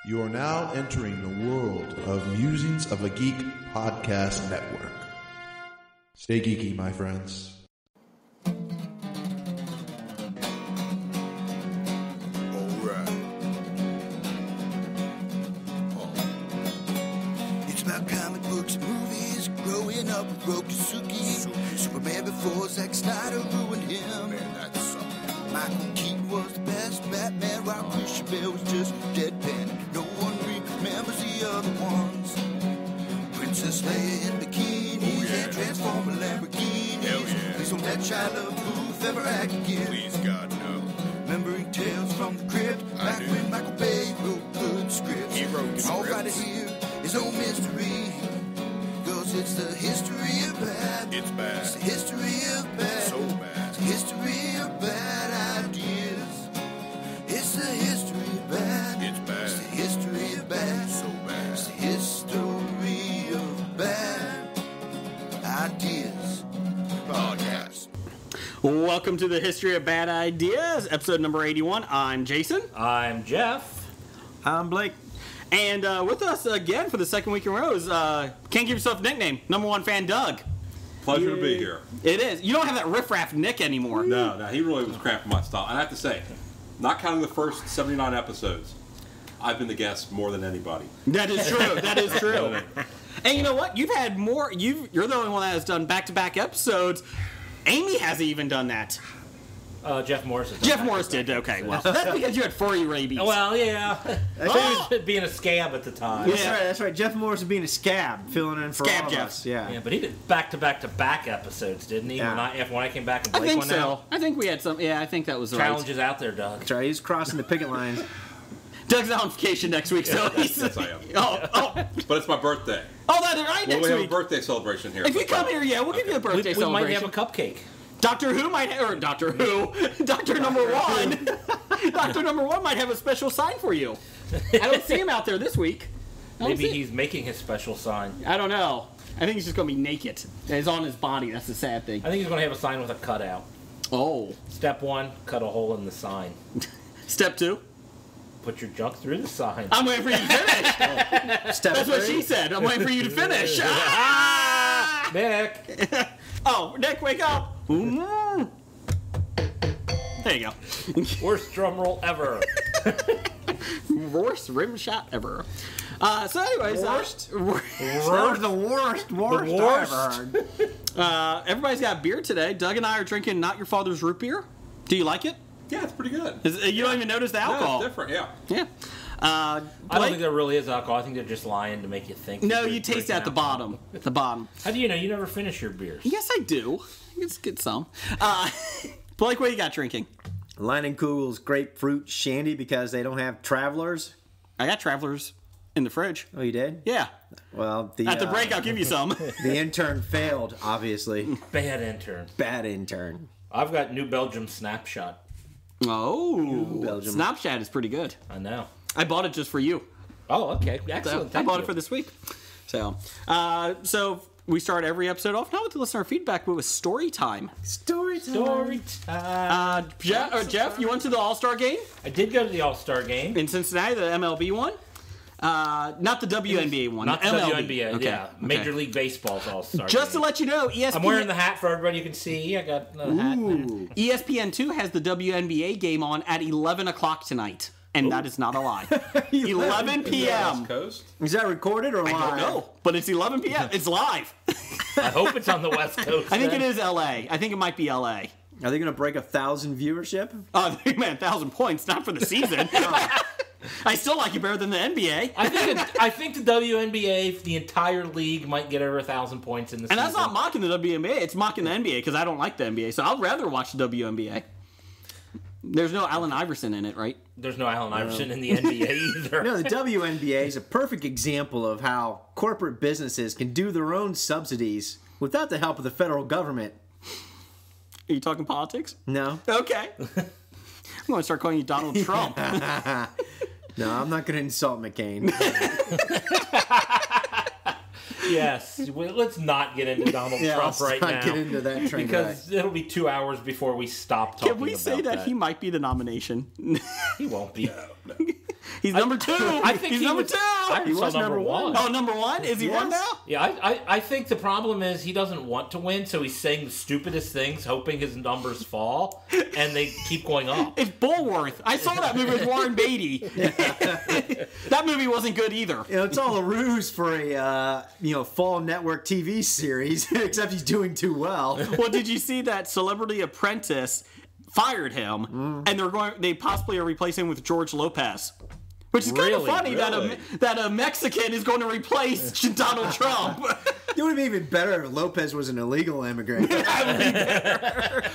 You are now entering the world of Musings of a Geek podcast network. Stay geeky, my friends. It's about comic books and movies, growing up with Rokusuki. Superman before Zack Snyder ruined him. Man, that's something. Michael Keaton was the best Batman, while Christian Bale was just deadpan. No one remembers the other ones. Princess Leia in bikinis and Transformer Lamborghinis. Hell yeah. Please don't let Shia LaBeouf ever act again. Please, God, no. Remembering Tales from the Crypt, back when Michael Bay wrote good scripts. He wrote scripts. All right here is no mystery, 'cause it's the history of bad. It's bad. It's the history of bad. So bad. It's the history of bad ideas. It's the history of bad. It's bad. It's the history of bad. So bad. It's the history of bad ideas. Podcast. Welcome to the History of Bad Ideas, episode number 81. I'm Jason. I'm Jeff. I'm Blake. And with us again for the second week in a row is, can't give yourself a nickname, number one fan Doug. Pleasure to be here. It is. You don't have that riffraff Nick anymore. No, he really was cramping my style. And I have to say, not counting the first 79 episodes, I've been the guest more than anybody. That is true. That is true. And you know what? You've had more. You're the only one that has done back-to-back episodes. Amy hasn't even done that. Jeff Morris. Jeff Morris did. Okay, well, that's because you had furry rabies. Well, yeah. He was being a scab at the time. That's right. Jeff Morris was being a scab, filling in for Scab all of Jeff. us. Yeah, But he did back-to-back episodes, didn't he? Yeah. When I came back and I Blake think went so. out. I think we had some. Yeah, I think that was Challenges out there, Doug. that's right. He's crossing the picket lines. Doug's on vacation next week, so he's. Yes, I am. Oh, But it's my birthday. that's right. Well, Next we have a week. birthday celebration here. If you come here, yeah, we'll give you a birthday We might celebration. have a cupcake. Doctor Who might have, or Doctor Who, Doctor Number One, Doctor Number One might have a special sign for you. I don't see him out there this week. Maybe he's making his special sign. I don't know. I think he's just going to be naked. It's on his body. That's the sad thing. I think he's going to have a sign with a cutout. Oh. Step 1, cut a hole in the sign. Step 2. Put your junk through the sign. I'm waiting for you to finish. Step That's what three. she said. I'm waiting for you to finish. Nick! Oh, Nick, wake up. There you go. Worst drum roll ever. Worst rim shot ever. So anyways, That was the worst I ever heard. everybody's got beer today. Doug and I are drinking Not Your Father's Root Beer. Do you like it? Yeah, it's pretty good. You don't even notice the alcohol. No, it's different, yeah. Yeah. I don't think there really is alcohol. I think they're just lying to make you think. No, that you they're taste it at the drinking alcohol. bottom. At the bottom. How do you know? You never finish your beers. Yes, I do. Let's get some. Blake, what you got drinking? Leinenkugel's grapefruit shandy because they don't have Travelers. I got Travelers in the fridge. Oh, you did? Yeah. Well, At the break, I'll give you some. the intern failed, obviously. Bad intern. Bad intern. I've got New Belgium Snapshot. Oh. Belgium. Snapchat is pretty good. I know. I bought it just for you. Oh, okay. So Excellent. I bought it for this week. So we start every episode off not with the listener feedback, but with story time. Story time. Story time. Jeff, you went to the All-Star game I did go to the All-Star game. in Cincinnati, the MLB one? Not the WNBA one. Not the MLB. WNBA. Okay. Yeah. Major League Baseball's All-Star Just to game. let you know, ESPN. I'm wearing the hat for everybody you can see. I got the hat. Ooh. ESPN2 has the WNBA game on at 11 o'clock tonight. And that is not a lie. 11 p.m. West Coast. Is that recorded or live? I don't know, but it's 11 p.m. It's live. I hope it's on the West Coast. I think it then. is L.A. I think it might be L.A. Are they going to break 1,000 viewership? Oh, man, 1,000 points, not for the season. I still like you better than the NBA. I think the WNBA, the entire league, might get over 1,000 points in the season. And that's not mocking the WNBA. It's mocking the NBA because I don't like the NBA. So I'd rather watch the WNBA. There's no Allen Iverson in it, right? There's no Allen Iverson in the NBA either. No, the WNBA is a perfect example of how corporate businesses can do their own subsidies without the help of the federal government. Are you talking politics? No. Okay. I'm going to start calling you Donald Trump. No, I'm not going to insult McCain. Yes. Well, let's not get into Donald Trump let's right not now. get into that train because it'll be 2 hours before we stop talking Can we about say that he might be the nomination? He won't be. He's number 2. I think he's he number was- 2. He was number one. Oh, number 1? Is he Yes. 1 now? Yeah, I think the problem is he doesn't want to win, so he's saying the stupidest things, hoping his numbers fall, and they keep going up. It's Bullworth. I saw that movie with Warren Beatty. That movie wasn't good either. You know, it's all a ruse for a fall network TV series, except he's doing too well. Well, did you see that Celebrity Apprentice fired him, and they possibly are replacing him with George Lopez? Which is kind of Really? funny that a Mexican is going to replace Donald Trump. It would have been even better if Lopez was an illegal immigrant.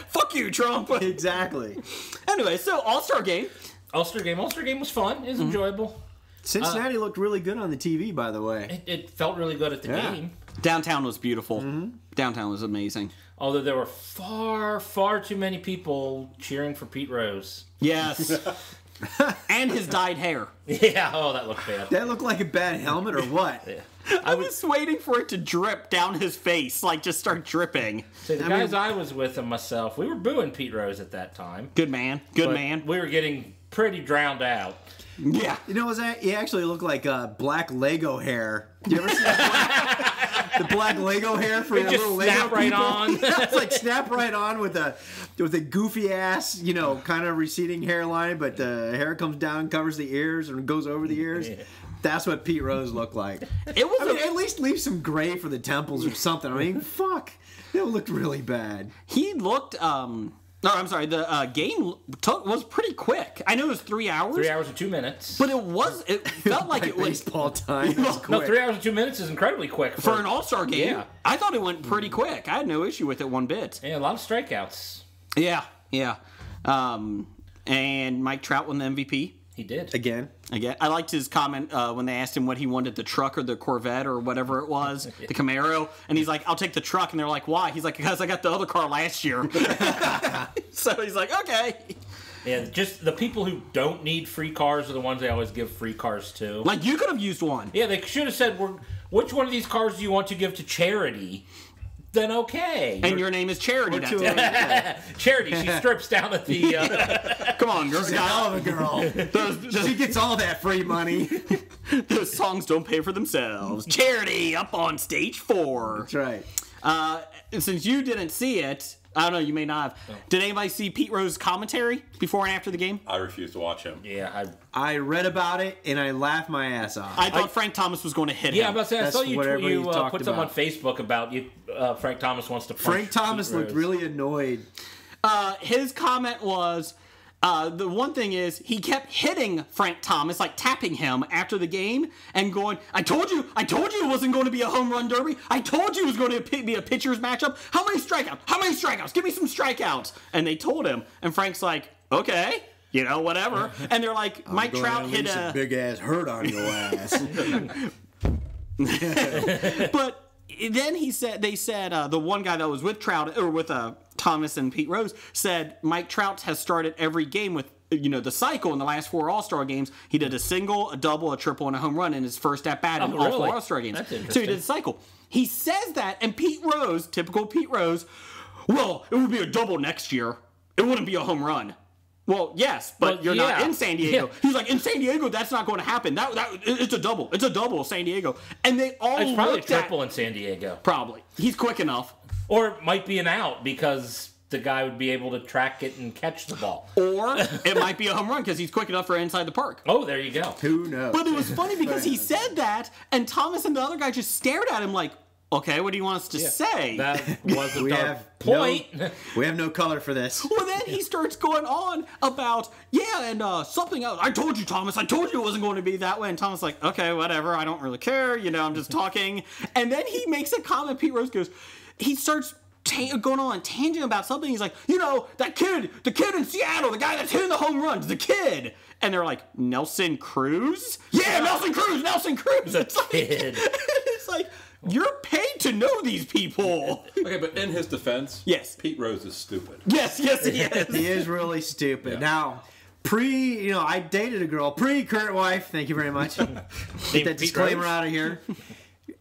Fuck you, Trump. Exactly. Anyway, so All-Star Game. All-Star game was fun. It was enjoyable. Cincinnati looked really good on the TV, by the way. It felt really good at the Yeah. game. Downtown was beautiful. Downtown was amazing. Although there were far too many people cheering for Pete Rose. Yes. And his dyed hair. Yeah, that looked bad. That looked like a bad helmet or what? I was waiting for it to drip down his face, like just start dripping. So the guys I was with and myself, we were booing Pete Rose at that time. Good man. Good But man. We were getting pretty drowned out. Yeah. You know, he actually looked like black Lego hair. You ever see the black Lego hair for It the just little Lego snap right people? on. It's like snap right on with a goofy ass, kind of receding hairline, but the hair comes down, covers the ears, and goes over the ears. Yeah. That's what Pete Rose looked like. It was At least leave some gray for the temples or something. I mean, fuck. It looked really bad. he looked no, I'm sorry. The game was pretty quick. I know it was 3 hours. 3 hours and 2 minutes. But it felt like it was baseball time. It was No, quick. 3 hours and 2 minutes is incredibly quick for an All-Star game. Yeah. I thought it went pretty quick. I had no issue with it one bit. Yeah, a lot of strikeouts. Yeah. And Mike Trout won the MVP. He did. Again. I liked his comment when they asked him what he wanted, the truck or the Corvette or whatever it was, the Camaro, and he's like, "I'll take the truck," and they're like, "Why?" He's like, "Because I got the other car last year." So he's like, "Okay." Yeah, just the people who don't need free cars are the ones they always give free cars to. Like, you could have used one. Yeah, they should have said, which one of these cars do you want to give to charity? Then okay. And your name is Charity. That's to it. Charity, she strips down at the... Come on, girl. She's a hell of a girl. She gets all that free money. Those songs don't pay for themselves. Charity up on stage 4. That's right. Since you didn't see it, I don't know, you may not have. Did anybody see Pete Rose's commentary before and after the game? I refuse to watch him. Yeah, I read about it and I laughed my ass off. I thought Frank Thomas was going to hit him. I'm about to say, I That's saw you whatever you put talked something on about. Facebook about you. Frank Thomas wants to punch Frank Thomas Pete looked Rose. really annoyed. His comment was, the one thing is, he kept hitting Frank Thomas, like tapping him after the game and going, I told you it wasn't going to be a home run derby. I told you it was going to be a pitcher's matchup. How many strikeouts? Give me some strikeouts. And they told him, and Frank's like, okay, whatever. And they're like, Mike Trout hit a big ass hurt on your ass. But then they said the one guy that was with Trout or with Thomas and Pete Rose said Mike Trout has started every game with the cycle in the last 4 All-Star games. He did a single, a double, a triple, and a home run in his first at bat in all 4 really? All-Star games. That's So he interesting. did a cycle. He says that, and Pete Rose, typical Pete Rose, well, it would be a double next year. It wouldn't be a home run. Well, yes, but Well, you're not yeah. in San Diego. Yeah. He's like, in San Diego, that's not going to happen. It's a double. It's a double, San Diego. And they all It's probably a looked at... triple in San Diego. Probably. He's quick enough. Or it might be an out because the guy would be able to track it and catch the ball. Or it might be a home run because he's quick enough for inside the park. Oh, there you go. Who knows? But it was funny because he said that, and Thomas and the other guy just stared at him like, okay, what do you want us to say? That was a We dark have point. we have no color for this. Well, then he starts going on about, something else. I told you, Thomas. I told you it wasn't going to be that way. And Thomas like, okay, whatever. I don't really care. I'm just talking. And then he makes a comment. Pete Rose goes, he starts going on a tangent about something. He's like, that kid, the kid in Seattle, the guy that's hitting the home runs, the kid. And they're like, Nelson Cruz? Yeah, Nelson Cruz. It's like, kid. it's like, you're paid to know these people. Okay, but in his defense, Yes. Pete Rose is stupid. Yes, he is. He is really stupid. Yeah. Now, I dated a girl, current wife, thank you very much. Get that Pete disclaimer Rose? out of here.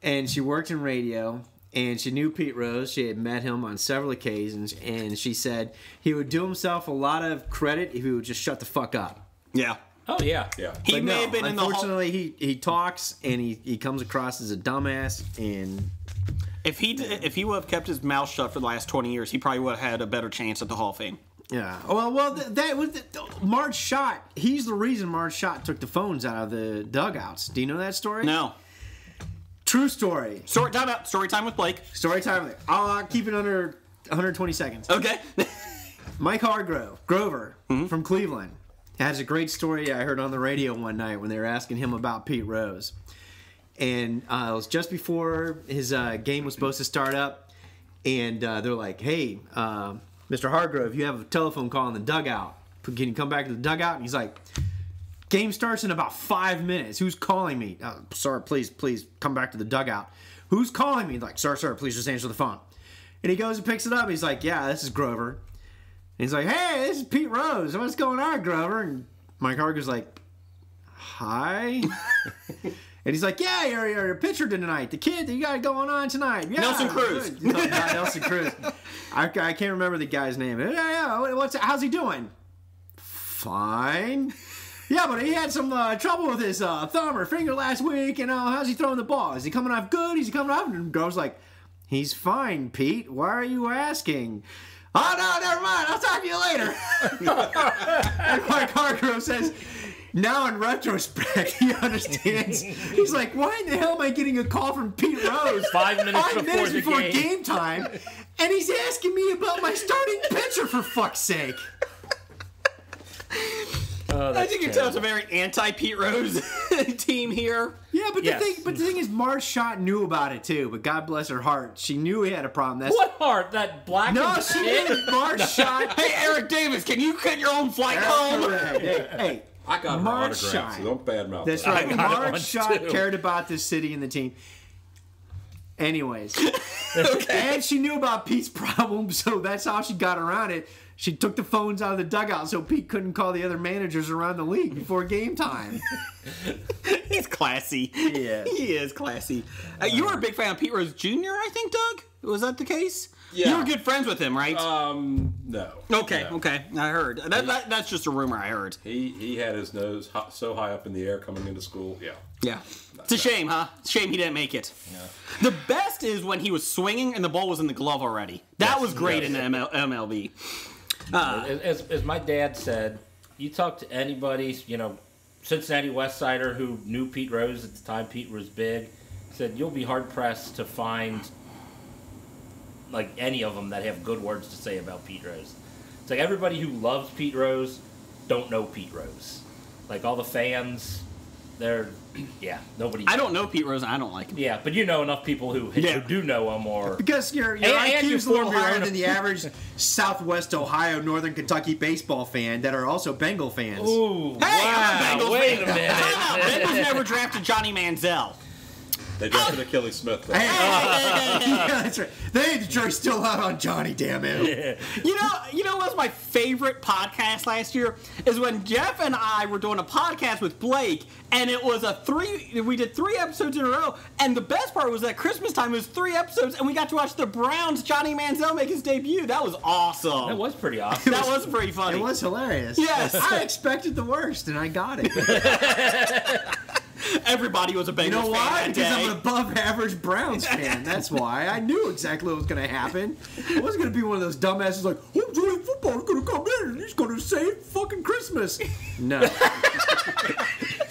And she worked in radio, and she knew Pete Rose. She had met him on several occasions, and she said he would do himself a lot of credit if he would just shut the fuck up. Yeah. Oh yeah. Yeah. He But may no, have been in the Hall. unfortunately, he talks and he comes across as a dumbass, and If he would have kept his mouth shut for the last 20 years, he probably would have had a better chance at the Hall of Fame. yeah. Well, that was Marge Schott. He's the reason Marge Schott took the phones out of the dugouts. Do you know that story? No. True story. Story time with Blake. Story time. I'll keep it under 120 seconds. Okay. Mike Grover from Cleveland, has a great story I heard on the radio one night when they were asking him about Pete Rose. And it was just before his game was supposed to start up. And they're like, hey, Mr. Hargrove, you have a telephone call in the dugout. Can you come back to the dugout? And he's like, game starts in about 5 minutes. Who's calling me? Sir, please come back to the dugout. Who's calling me? Like, sir, please just answer the phone. And he goes and picks it up. He's like, yeah, this is Grover. And he's like, hey, this is Pete Rose. What's going on, Grover? And Mike Hargrove's like, hi. And he's like, yeah, you're a pitcher tonight. The kid that you got going on tonight. Yeah, Nelson Cruz. No, not Nelson Cruz. I can't remember the guy's name. Yeah. How's he doing? Fine. Yeah, but he had some trouble with his thumb or finger last week. You know, how's he throwing the ball? Is he coming off good? Is he coming off? And Grove's like, he's fine, Pete. Why are you asking? Oh, no, never mind. I'll talk to you later. And Mike Hargrove says, now in retrospect, he understands. He's like, why in the hell am I getting a call from Pete Rose 5 minutes before the game time? And he's asking me about my starting pitcher, for fuck's sake. I think you tell it's a very anti-Pete Rose team here. Yeah, but Yes. the thing is, Marge Schott knew about it too. But God bless her heart, she knew he had a problem. That's What heart? That black no, and she shit? didn't. Marge Schott. Hey, Eric Davis, can you get your own flight home? Hey, I got her Marge autograph, Schott. so don't badmouth That's that. right. I got it Marge once, Schott too. cared about this city and the team. Anyways, and she knew about Pete's problem, so that's how she got around it. She took the phones out of the dugout so Pete couldn't call the other managers around the league before game time. He's classy. Yeah. He is classy. You were a big fan of Pete Rose Jr., I think, Doug? Was that the case? Yeah. You were good friends with him, right? No. okay, No. okay. I heard. That's just a rumor I heard. He had his nose so high up in the air coming into school. Yeah. Yeah. It's a shame, huh? Shame he didn't make it. Yeah. The best is when he was swinging and the ball was in the glove already. That was great in the MLB. As my dad said, you talk to anybody, Cincinnati West Sider who knew Pete Rose at the time Pete was big, said you'll be hard pressed to find like any of them that have good words to say about Pete Rose. It's like everybody who loves Pete Rose don't know Pete Rose. Like all the fans, they're nobody. I don't know Pete Rose and I don't like him. Yeah, but you know enough people who do know him or Because your And IQ you is a little formed your higher own- than the average Southwest Ohio, Northern Kentucky baseball fan that are also Bengal fans. Ooh, Hey, I'm a wow, Bengals wait fan. a minute. Bengals never drafted Johnny Manziel. They drafted Achilles Smith. Though. Yeah, that's right. The jury's still out on Johnny, damn it. You know what was my favorite podcast last year is when Jeff and I were doing a podcast with Blake, and it was we did 3 episodes in a row, and the best part was that Christmas time was 3 episodes, and we got to watch the Browns' Johnny Manziel make his debut. That was awesome. That was pretty awesome. That was pretty funny. It was hilarious. Yes. I expected the worst, and I got it. Everybody was a Bengals You know fan why? that Because day. I'm an above-average Browns fan. That's why. I knew exactly what was going to happen. I wasn't going to be one of those dumbasses like, oh, Johnny Football's going to come in and he's going to save fucking Christmas. No.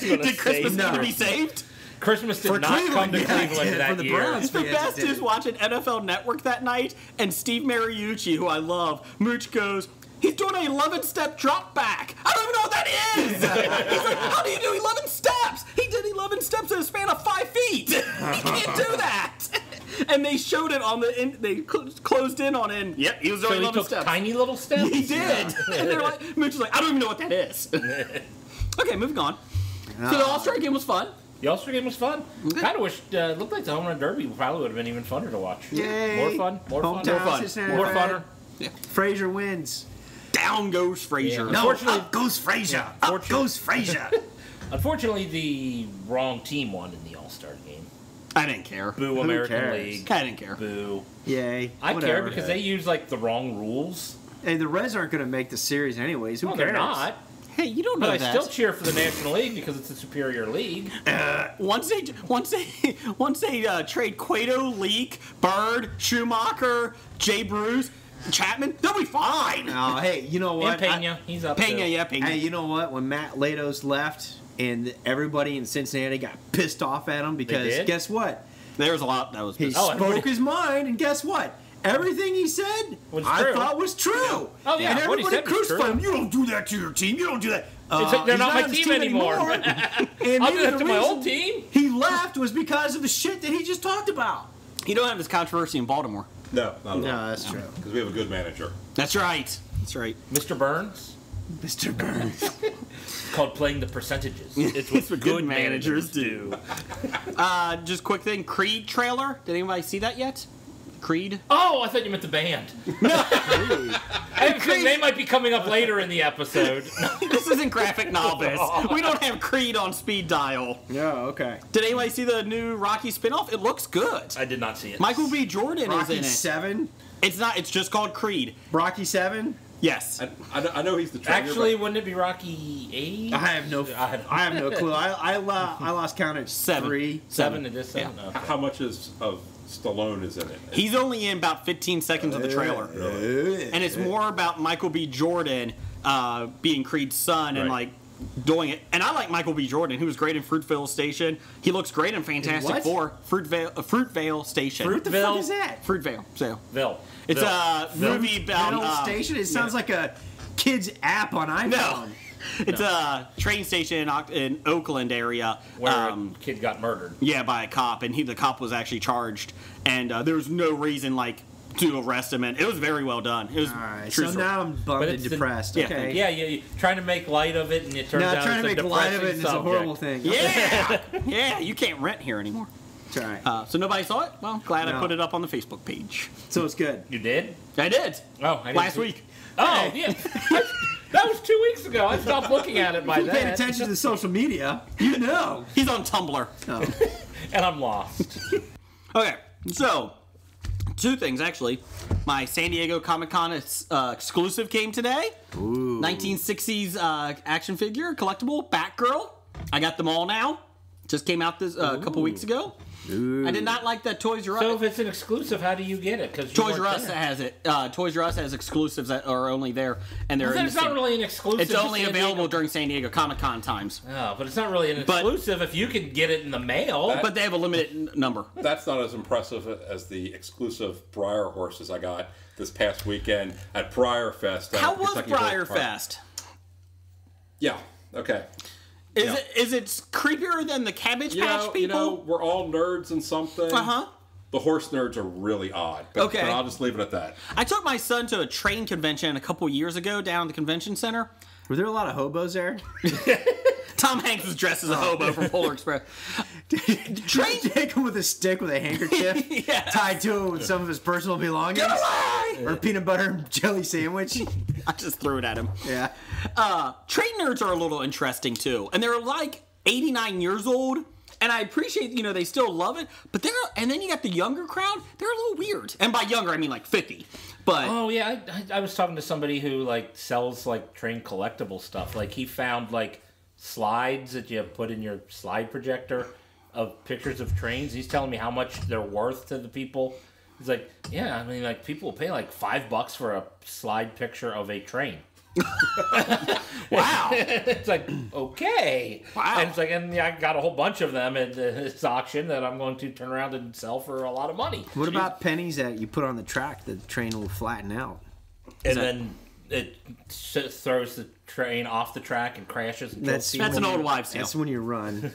Did Christmas No. need to be saved? Christmas did For not come Cleveland, to yeah, Cleveland for that the year. Browns. The Yes, best it did. is watching NFL Network that night, and Steve Mariucci, who I love, Mooch goes, he's doing an 11-step drop back. I don't even know what that is. He's like, how do you do 11 steps? He did 11 steps in a span of 5 feet. He can't do that. And they showed it on they closed in on it. And, yep, he was doing So he 11 took steps. tiny little steps? He did. And they're like, Mooch was like, I don't even know what that is. Okay, moving on. So the All-Star game was fun. The All-Star game was fun. Kind of wish it looked like the Home Run Derby probably would have been even funner to watch. Yay. More fun. More fun. Hometown More fun. Cincinnati More fan. funner. Frazier wins. Down goes Frazier. Yeah. No, Unfortunately- up goes Frazier. Up Fortunate- goes Frazier. Unfortunately, the wrong team won in the All-Star game. I didn't care. Boo American cares? League. I didn't care. Boo. Yay. I Whatever. care because they use like the wrong rules. Hey, the Reds aren't going to make the series anyways. Who No, cares? they're not. Hey, you don't know But I that. still cheer for the National League because it's a superior league. Once they trade Cueto, Leak, Bird, Schumacher, Jay Bruce, Chapman, they'll be fine. Oh, hey, you know what? And Pena, he's up Pena, too. yeah, Pena. Hey, you know what? When Matt Latos left and everybody in Cincinnati got pissed off at him because did? guess what? There was a lot that was. He Oh, spoke everybody- his mind, and guess what? Everything he said, Was I true. thought was true. Oh, yeah, and what he everybody said was crucified true. him. You don't do that to your team. You don't do that. It's like they're he's not my on his team anymore. and I'll maybe do that the to my reason old team. He left was because of the shit that he just talked about. You don't have this controversy in Baltimore. No, not at all. No, that's true. Because we have a good manager. That's right. That's right. Mr. Burns. Mr. Burns. It's called playing the percentages. It's what good managers do. Just quick thing. Creed trailer. Did anybody see that yet? Creed. Oh, I thought you meant the band. Because they might be coming up later in the episode. This isn't graphic novice. We don't have Creed on speed dial. Yeah, okay. Did anybody see the new Rocky spinoff? It looks good. I did not see it. Michael B. Jordan Rocky is in it. 7? It's not. It's just called Creed. Rocky 7? Yes. I know he's the trainer. Actually, wouldn't it be Rocky 8? I have no clue. I lost count at 7. 3. 7 it is 7? Yeah. Okay. how much of Stallone is in it? He's only in about 15 seconds of the trailer. And it's more about Michael B. Jordan being Creed's son and Right. like doing it. And I like Michael B. Jordan, who was great in Fruitvale Station. He looks great in Fantastic what? Four. Fruitvale Station. What the fuck is that? Fruitvale. So Vil. it's a movie about Middle Station? It sounds like a kid's app on iPhone. No. It's a train station in Oakland area. Where a kid got murdered. Yeah, by a cop, and the cop was actually charged, and there was no reason to arrest him, and it was very well done. It was All right, true so story. now I'm bummed and it's the- depressed. yeah, Okay. Yeah, you're trying to make light of it, and it turns Now out trying to it's make a light of depressing it is a subject. horrible thing. Yeah, yeah, you can't rent here anymore. It's all right. So nobody saw it. Well, glad I No. put it up on the Facebook page. So it's good. You did? I did Oh, I didn't last see- week. Oh, yeah. That was 2 weeks ago. I stopped looking at it by If you paid then. attention to the social media, you know. He's on Tumblr. Oh. And I'm lost. Okay, so 2 things actually. My San Diego Comic-Con exclusive came today. Ooh. 1960s action figure collectible Batgirl. I got them all now. Just came out this a couple weeks ago. Ooh. I did not like that Toys R Us. So if it's an exclusive, how do you get it? Because Toys R Us has it. Toys R Us has exclusives that are only there, and they're in It's the not San- really an exclusive. It's to only San available Diego. during San Diego Comic-Con times. Oh, but it's not really an But- exclusive if you can get it in the mail. But they have a limited number. That's not as impressive as the exclusive Briar horses I got this past weekend at Briar Fest. How was Briar Fest? Yeah. Okay. Is it creepier than the Cabbage Patch people? We're all nerds in something. Uh-huh. The horse nerds are really odd. But, Okay. but I'll just leave it at that. I took my son to a train convention a couple years ago down at the convention center. Were there a lot of hobos there? Tom Hanks was dressed as a hobo from Polar Express. Train take him with a stick with a handkerchief Yes. tied to it with some of his personal belongings, or a peanut butter and jelly sandwich. I just threw it at him. Yeah. Train nerds are a little interesting too, and they're like 89 years old. And I appreciate, they still love it, but and then you got the younger crowd, they're a little weird. And by younger, I mean like 50. But Oh yeah, I was talking to somebody who sells train collectible stuff. He found slides that you put in your slide projector of pictures of trains. He's telling me how much they're worth to the people. He's like, yeah, I mean people will pay $5 for a slide picture of a train. wow. It's okay. Wow. And it's and I got a whole bunch of them at this auction that I'm going to turn around and sell for a lot of money. What about pennies that you put on the track that the train will flatten out? And then it throws the train off the track and crashes. And That's That's an old wives' tale. That's when you run.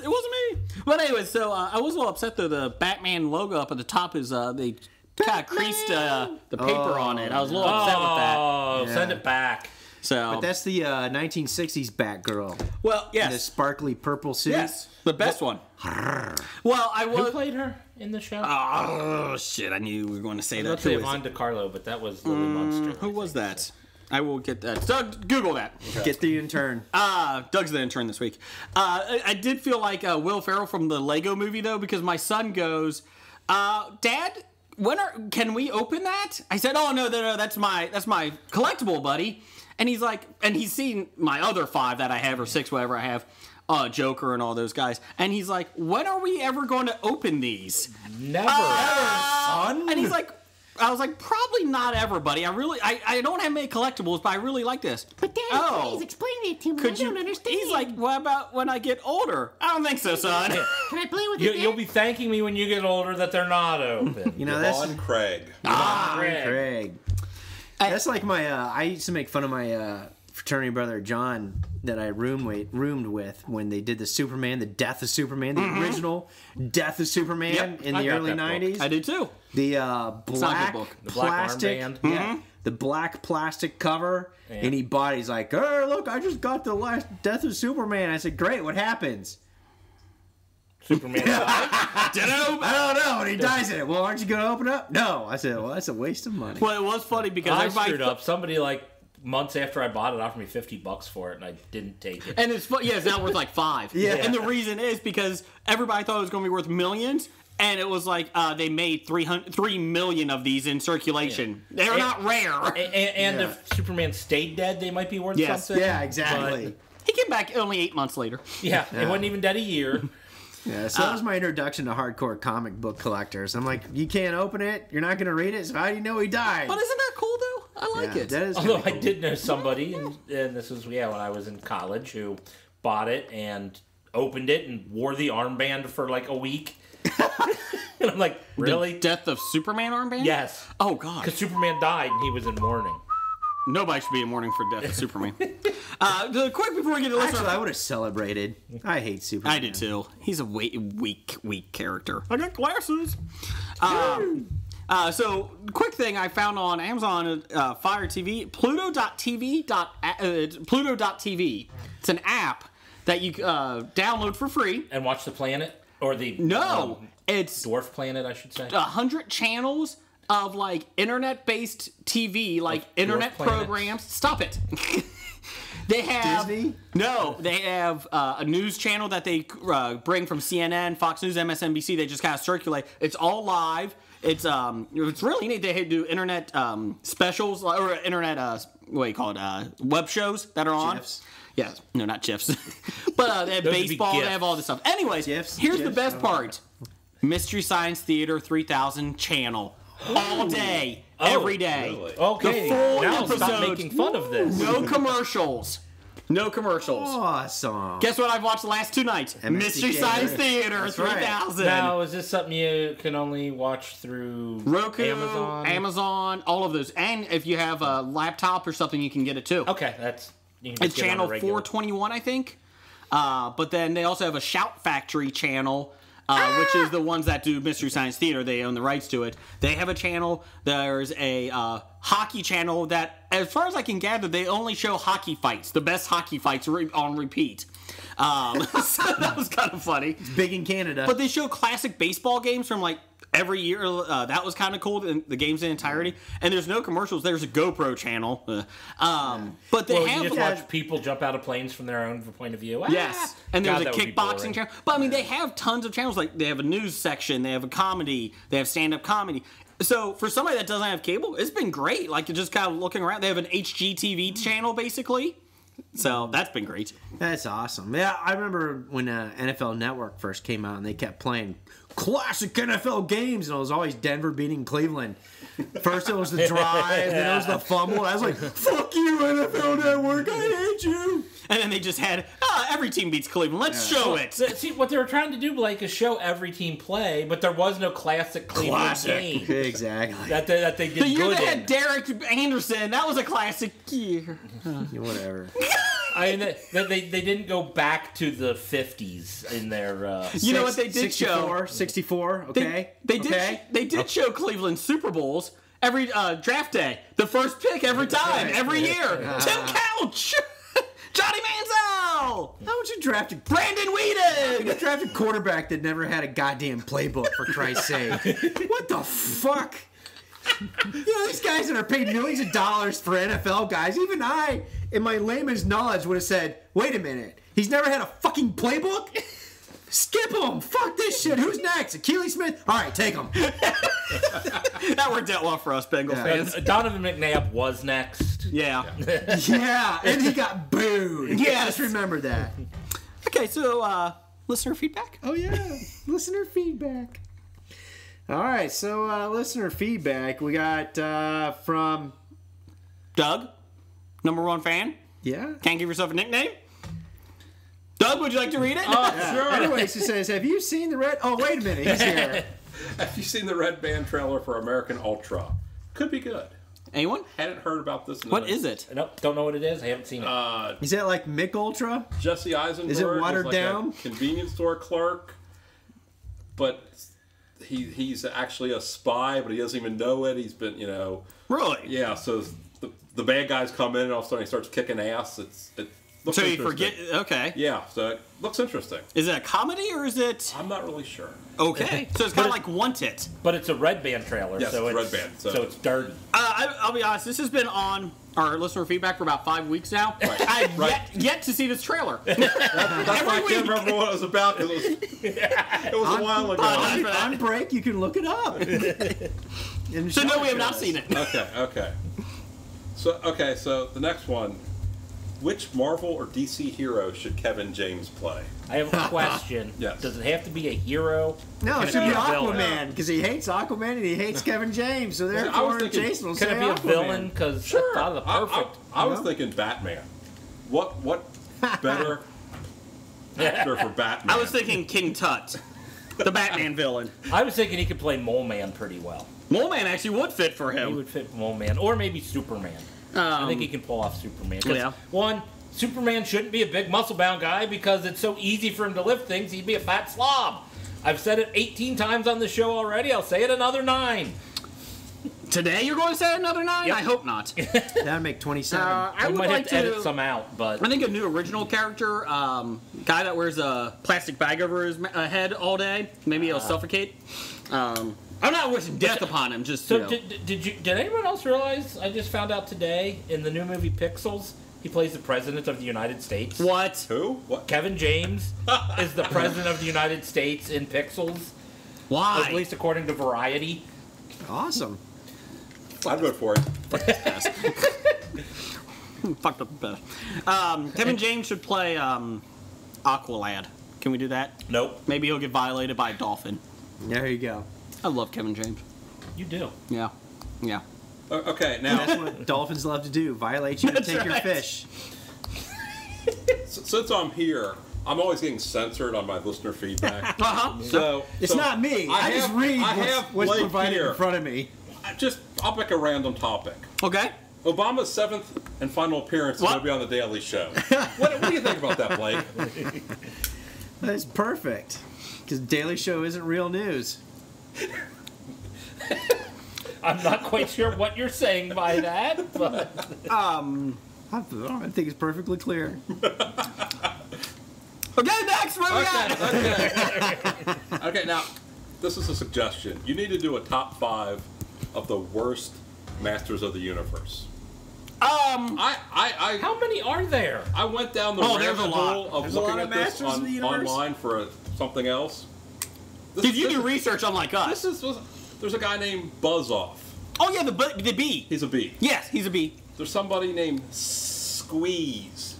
It wasn't me. But anyway, so I was a little upset though. The Batman logo up at the top is they kind of creased the paper on it. I was a little upset with that. Oh, Yeah. send it back. So, But that's the 1960s Batgirl. well, The yes, sparkly purple suit. yes, the best one. Well, I Who was. played her in the show? Oh shit! I knew we were going to say I that. was going Who to is say Yvonne DiCarlo, but that was Lily Munster. Who was that? I will get that. Doug, Google that. Get the intern. Doug's the intern this week. I did feel like Will Ferrell from the Lego movie though, because my son goes, "Dad, can we open that?" I said, "Oh no, that's my collectible, buddy." And he's like, and he's seen my other 5 that I have, or 6, whatever I have, Joker and all those guys. And he's like, when are we ever going to open these? Never, son. And he's like, I was like, probably not ever, buddy. I don't have many collectibles, but I really like this. But Dad, please explain it to me. I don't understand. He's like, what about when I get older? I don't think so, son. Can I play with it? You'll be thanking me when you get older that they're not open. You know, that's On Craig. Craig. That's like my. I used to make fun of my fraternity brother John that I roomed with when they did the Superman, the Death of Superman, the original Death of Superman in the early '90s. I did too. The black book. The black plastic, armband. the black plastic cover, and he bought. He's like, "Oh, look, I just got the last Death of Superman." I said, "Great, what happens?" Superman died. I don't know. And he dies in it. Well, aren't you going to open up? No. I said, well, that's a waste of money. Well, it was funny because I everybody screwed up. Somebody like months after I bought it offered me $50 for it, and I didn't take it. And it's it's now worth like 5. Yeah. And the reason is because everybody thought it was going to be worth millions, and it was like they made 3 million of these in circulation. Yeah. They're not rare. And if Superman stayed dead, they might be worth something. Yeah, exactly. He came back only 8 months later. Yeah, it wasn't even dead a year. Yeah, so that was my introduction to hardcore comic book collectors. I'm like, you can't open it, you're not going to read it, so how do you know he died? But isn't that cool though? I like it. That is Although kinda I did know somebody, and this was when I was in college, who bought it and opened it and wore the armband for like a week. And I'm like, really? The Death of Superman armband? Yes. Oh god. Because Superman died and he was in mourning. Nobody should be in mourning for Death of Superman. Quick before we get to listen. Actually, I would have celebrated. I hate Superman. I did too. He's a weak character. I got glasses. So, quick thing I found on Amazon Fire TV, Pluto.tv. Pluto.tv. It's an app that you download for free. And watch the planet? Or the... it's Dwarf planet, I should say. 100 channels of, like, internet-based TV, like, internet programs. Stop it. They have... Disney? No, they have a news channel that they bring from CNN, Fox News, MSNBC. They just kind of circulate. It's all live. It's really neat. They do internet specials, or internet, what do you call it, web shows that are on. GIFs. Yeah, no, not GIFs. But they have baseball, they have all this stuff. Anyways, here's the best part. Mystery Science Theater 3000 channel. All day, every day. Really? Okay, the full now episode, stop making fun of this. No commercials. No commercials. Awesome. Guess what I've watched the last 2 nights? Mystery Science Theater 3000. Now, is this something you can only watch through Roku, Amazon, all of those. And if you have a laptop or something, you can get it too. Okay, it's channel 421, I think. But then they also have a Shout Factory channel, which is the ones that do Mystery Science Theater. They own the rights to it. They have a channel. There's a hockey channel that, as far as I can gather, they only show hockey fights, the best hockey fights on repeat. So that was kind of funny. It's big in Canada. But they show classic baseball games from like every year. That was kind of cool, the games in entirety. And there's no commercials. There's a GoPro channel. But they have... you just watch people jump out of planes from their own point of view. Yes. And there's a kickboxing channel. But I mean, they have tons of channels. Like they have a news section. They have a comedy. They have stand-up comedy. So for somebody that doesn't have cable, it's been great. Like just kind of looking around. They have an HGTV channel, basically. So that's been great. That's awesome. Yeah, I remember when NFL Network first came out and they kept playing classic NFL games, and it was always Denver beating Cleveland. First it was the drive, then it was the fumble. I was like, fuck you, NFL Network, I hate you. And then they just had, every team beats Cleveland. Let's show it. See, what they were trying to do, Blake, is show every team play, but there was no classic Cleveland game. Exactly. That they did the year good they in. had Derek Anderson, that was a classic year. Whatever. I mean, they didn't go back to the 50s in their... you know what they did 64, okay? They did show Cleveland Super Bowls every draft day. The first pick every time, every year. Tim Couch! Johnny Manziel! How would you draft a Brandon Whedon? You draft a quarterback that never had a goddamn playbook, for Christ's sake. What the fuck? You know, these guys that are paid millions of dollars for NFL guys, even I, in my layman's knowledge, would have said, wait a minute, he's never had a fucking playbook? Skip him. Fuck this shit. Who's next? Keely Smith? All right, take him. That worked out well for us Bengals fans. Donovan McNabb was next. Yeah. Yeah, and he got booed. Yes. Just remember that. Okay, so listener feedback. Oh, yeah. Listener feedback. All right, so listener feedback we got from Doug, #1 fan. Yeah. Can't give yourself a nickname. Doug, would you like to read it? Sure. Anyways, he says, have you seen the red... Oh, wait a minute. He's here. Have you seen the Red Band trailer for American Ultra? Could be good. Anyone? Hadn't heard about this. What is it? Nope, don't know what it is. I haven't seen it. Is that like Mick Ultra? Jesse Eisenberg Is it watered like down? a convenience store clerk, but he's actually a spy, but he doesn't even know it. He's been, Really? Yeah, so the bad guys come in and all of a sudden he starts kicking ass. It looks So you interesting. forget... Okay. Yeah, so it looks interesting. Is it a comedy or is it... I'm not really sure. Okay. So it's kind of like Want It. But it's a Red Band trailer, Yes, so it's it's Red Band, so so- it's dirty. I'll be honest, this has been on our listener feedback for about 5 weeks now. Right. I have Right. yet to see this trailer. That's why I can't remember what it was about because it was a while ago. On break, you can look it up. So no, we have not seen it. Okay. So the next one. Which Marvel or DC hero should Kevin James play? I have a question. Yes. Does it have to be a hero? No, it Can should be a villain? Aquaman, because he hates Aquaman and he hates Kevin James, so I was therefore thinking, Jason will Can say it be a Aquaman. villain? Because I thought of the perfect. I was thinking Batman. What better actor for Batman? I was thinking King Tut, the Batman villain. I was thinking he could play Mole Man pretty well. Mole Man actually would fit for He him. would fit Mole Man, or maybe Superman. I think he can pull off Superman. 'Cause Yeah. One, Superman shouldn't be a big muscle-bound guy because it's so easy for him to lift things. He'd be a fat slob. I've said it 18 times on the show already. I'll say it another 9. Today you're going to say another 9? Yep. I hope not. That'd make 27. I We would might like have to edit some out, but I think a new original character, guy that wears a plastic bag over his head all day. Maybe he'll suffocate. I'm not wishing death upon him. Just so did anyone else realize? I just found out today in the new movie Pixels, he plays the president of the United States. What? Who? What? Kevin James is the president of the United States in Pixels, Why? at least according to Variety. Awesome. I'd vote for it. Fucked up the best. Kevin James should play Aqualad. Can we do that? Nope, Maybe he'll get violated by a dolphin. There you go. I love Kevin James. you do. Yeah. Okay, now That's what dolphins love to do. Violate you to That's take your right. fish. since I'm here, I'm always getting censored on my listener feedback. Uh-huh. So It's not me. I just read what's Blake provided here. in front of me. I'll pick a random topic. Okay. Obama's 7th and final appearance is What? going to be on the Daily Show. What do you think about that, Blake? That's perfect. Because Daily Show isn't real news. I'm not quite sure what you're saying by that, but I think it's perfectly clear. Okay, next. Where we at? Okay, now, this is a suggestion. You need to do a top 5 of the worst Masters of the Universe. how many are there? I went down the there's a rabbit lot. hole of There's a looking lot at of this Masters of the Universe. online for something else. Did you do research unlike us? There's a guy named Buzz Off. Oh yeah, the bee. He's a bee. Yes, he's a bee. There's somebody named Squeeze.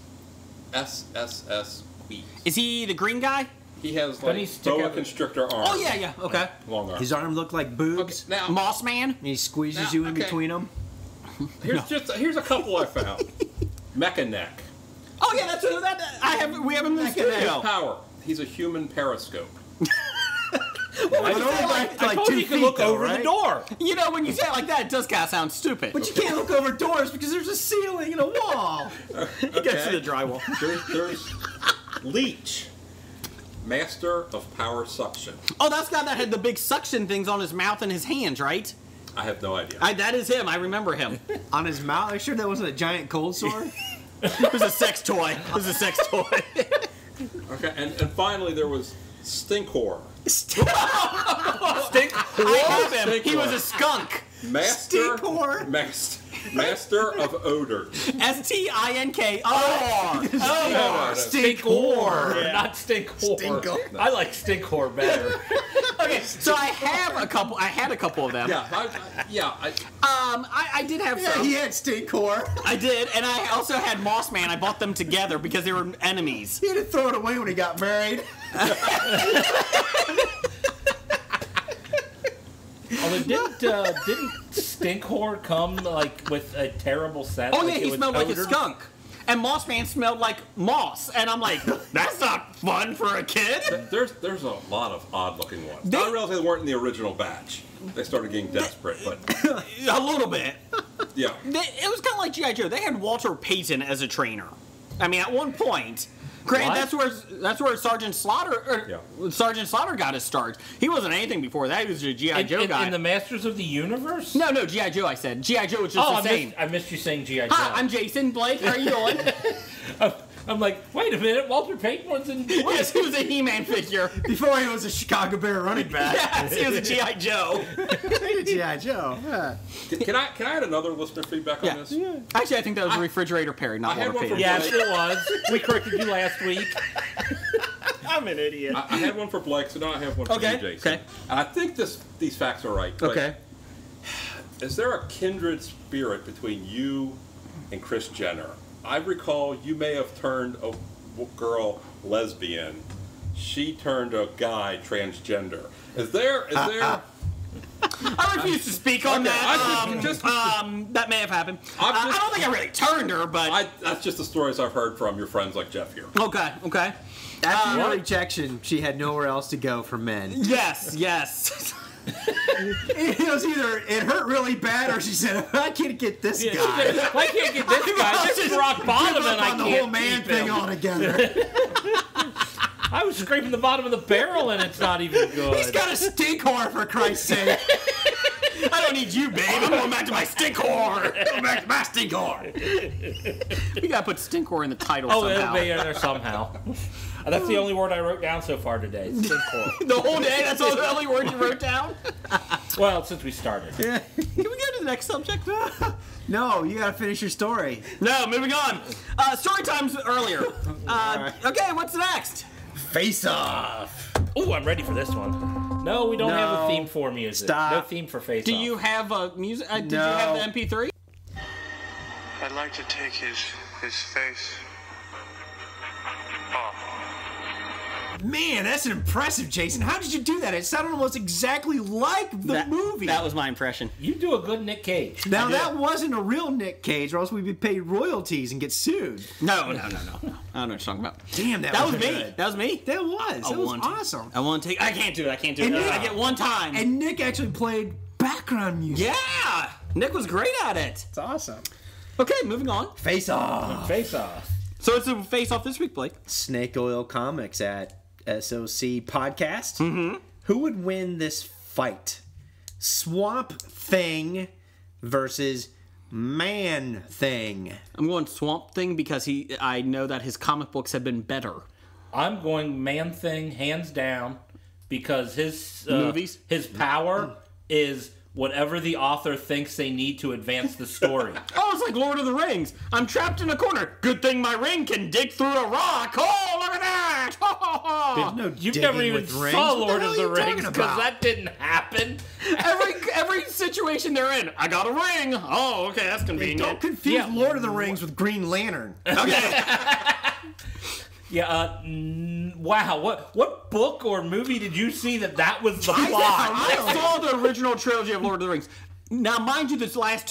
SSS Squeeze. Is he the green guy? He has Doesn't he like stick boa out- constrictor arms. Oh yeah. Okay. Long arms. His arm looked like Okay, boobs. now Moss Man. And he squeezes Now, you in okay. between them. here's a couple I found. Mecha Neck. Oh yeah, that's that. We have him in the His studio. power. He's a human periscope. I told 2 you you could feet, look though, over right? the door. You know, when you say it like that, it does kind of sound stupid. But you can't look over doors because there's a ceiling and a wall. He gets to the drywall. There's Leech. Master of power suction. Oh, that's the guy that had the big suction things on his mouth and his hands, right? I have no idea. That is him. I remember him. On his mouth? Are you sure that wasn't a giant cold sore? It was a sex toy. It was a sex toy. Okay, and finally there was Stinkhor. Stink. I have him. He was a skunk. Master. Stinkhor? Master of Odor. Stinkor. Stinkor, not stink whore. Stinko. I like stink whore better. Okay, so I had a couple of them. Yeah, I did have some. He had Stinkor. I did, and I also had Moss Man. I bought them together because they were enemies. He had to throw it away when he got married. Although didn't stink whore come like with a terrible scent? Oh like yeah, he was smelled like a odor? skunk. And Moss Man smelled like moss. And I'm like, that's not fun for a kid. there's a lot of odd-looking ones. They- I realized they weren't in the original batch. They started getting desperate, but A little bit. yeah. It was kind of like G.I. Joe. They had Walter Payton as a trainer. I mean, at one point. Granted, that's where Sergeant Slaughter got his start. He wasn't anything before that. He was a G.I. Joe guy. In the Masters of the Universe? No, G.I. Joe, I said. G.I. Joe was just the same. I missed you saying G.I. Joe. Hi, I'm Jason Blake. How are you doing? I'm like, wait a minute, Walter Payton was in... Yes, he was a He-Man figure. Before he was a Chicago Bear running back. Yes, he was a G.I. Joe. G.I. Joe. Yeah. Can I add another listener feedback on this? Yeah. Actually, I think that was Refrigerator Perry, not I had Walter one Payton. for- Yes, it was. We corrected you last week. I'm an idiot. I had one for Blake, so now I have one for Okay, you, Jason. okay. And I think these facts are right. But Okay. is there a kindred spirit between you and Kris Jenner? I recall you may have turned a girl lesbian. She turned a guy transgender. Is there? I refuse to speak on that. That may have happened. I don't think I really turned her, but... That's just the stories I've heard from your friends like Jeff here. Okay. After your rejection, she had nowhere else to go for men. Yes. It was either it hurt really bad or she said, I can't get this guy. I can't get this guy. This is rock bottom, Give and up I on the can't whole man keep thing him. altogether. I was scraping the bottom of the barrel, and it's not even good. He's got a stink whore, for Christ's sake. I don't need you, babe. I'm going back to my stink whore. Go back to my stink whore. We gotta put stink whore in the title Oh, somehow. it'll be in there somehow. That's the only word I wrote down so far today. Stink whore. The whole day? That's all the only word you wrote down? Well, since we started. Can we go to the next subject? No, you gotta finish your story. No, moving on. Story time's earlier. Okay, what's next? Face off. Ooh, I'm ready for this one. No, we don't have a theme for music. Stop. No theme for Face Do Off. you have a music? Did you No. have the MP3? I'd like to take his face off. Man, that's an impressive, Jason. How did you do that? It sounded almost exactly like the movie. That was my impression. You do a good Nick Cage. Now, that wasn't a real Nick Cage, or else we'd be paid royalties and get sued. No. I don't know what you're talking about. Damn, That was me. good. That was me. That was. That was want to- awesome. I want to take. I can't do it. And I get one time. And Nick actually played background music. yeah, Nick was great at it. It's awesome. Okay, moving on. Face off. Face Off. So it's a face off this week, Blake. Snake Oil Comics at SOC Podcast. Mm-hmm. Who would win this fight? Swamp Thing versus Man Thing. I'm going Swamp Thing because I know that his comic books have been better. I'm going Man Thing hands down because his Movies? his power is whatever the author thinks they need to advance the story. Oh, it's like Lord of the Rings. I'm trapped in a corner. Good thing my ring can dig through a rock. Oh, look at that! No You've digging never even with rings. saw What Lord the of hell the are you Rings talking because about? that didn't happen. every situation they're in, I got a ring. Oh, okay, that's convenient. Don't confuse Yeah. Lord of the Rings with Green Lantern. Okay. Yeah. Wow. What book or movie did you see that was the plot? I saw the original trilogy of Lord of the Rings. Now, mind you, the last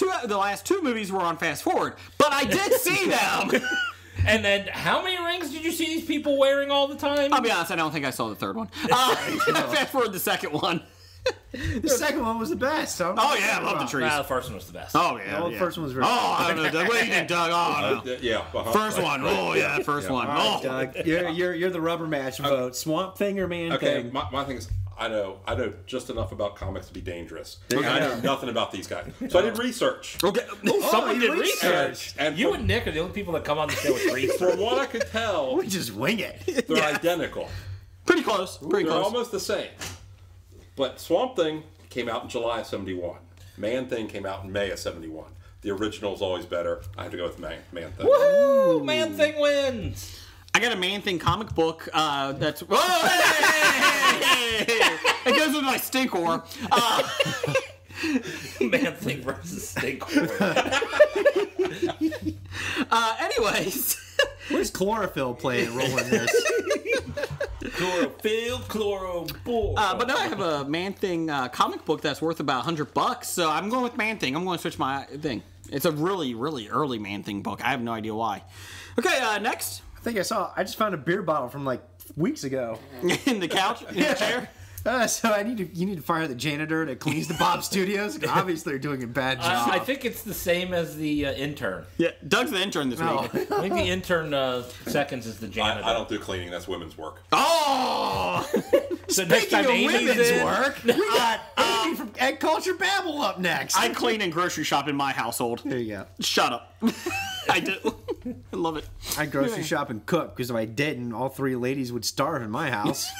two movies were on fast forward, but I did see them. And then, how many rings did you see these people wearing all the time? I'll be honest, I don't think I saw the third one. Fast forward the second one. The second one was the best. Oh yeah, I love the trees. The first one was the best. Oh yeah, The yeah. first one was very Oh, I don't know. Doug. What do you think, Doug? Oh, no. Yeah. First one. Oh yeah, first one. Oh. Doug, you're the rubber match vote. Swamp Thing or Man Okay, Thing? my thing is, I know just enough about comics to be dangerous. Okay. I know nothing about these guys, so I did research. Okay. Someone you did research. And You from, and Nick are the only people that come on the show with research. from what I could tell, We just wing it. they're identical. Pretty close. Pretty They're close. almost the same. But Swamp Thing came out in July of '71. Man Thing came out in May of '71. the original's always better. I have to go with Man Thing. Woohoo! Man Thing wins. I got a Man Thing comic book that's... Whoa, hey! It goes with my stinkor. Man Thing versus stinkor. Anyways... Where's chlorophyll playing a role in this? Chlorophyll, chloro, but now I have a Man Thing comic book that's worth about $100, so I'm going with Man Thing. I'm going to switch my thing. It's a really, really early Man Thing book. I have no idea why. Okay, next. I just found a beer bottle from like weeks ago. In the couch? In the chair? So you need to fire the janitor that cleans the Bob Studios. Obviously, they're doing a bad job. I think it's the same as the intern. Yeah, Doug's the intern this week. I think the intern seconds is the janitor. I don't do cleaning. That's women's work. Oh! So next time Amy's women's in, work, we got Amy from Egg Culture Babble up next. I clean and grocery shop in my household. There you go. Shut up. I do. I love it. I grocery shop and cook because if I didn't, all three ladies would starve in my house.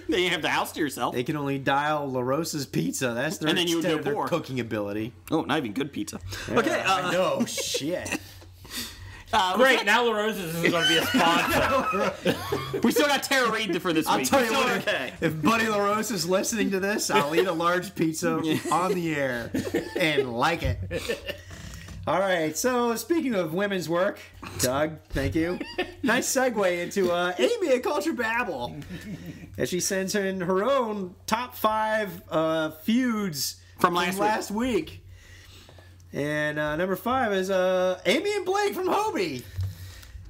Then you have the house to yourself. They can only dial La Rosa's pizza. That's their, And then you would extent go of their poor. cooking ability. Oh, not even good pizza. Okay. I know. Shit. great, now La Rosa's is going to be a sponsor. We still got Tara Reid for this I'll week. tell you Still what, okay. if Buddy La Rosa's listening to this, I'll eat a large pizza on the air and like it. All right, so speaking of women's work, Doug, thank you. Nice segue into Amy at Culture Babble. As she sends in her own top 5 feuds From last week. And number 5 is Amy and Blake from HOBI.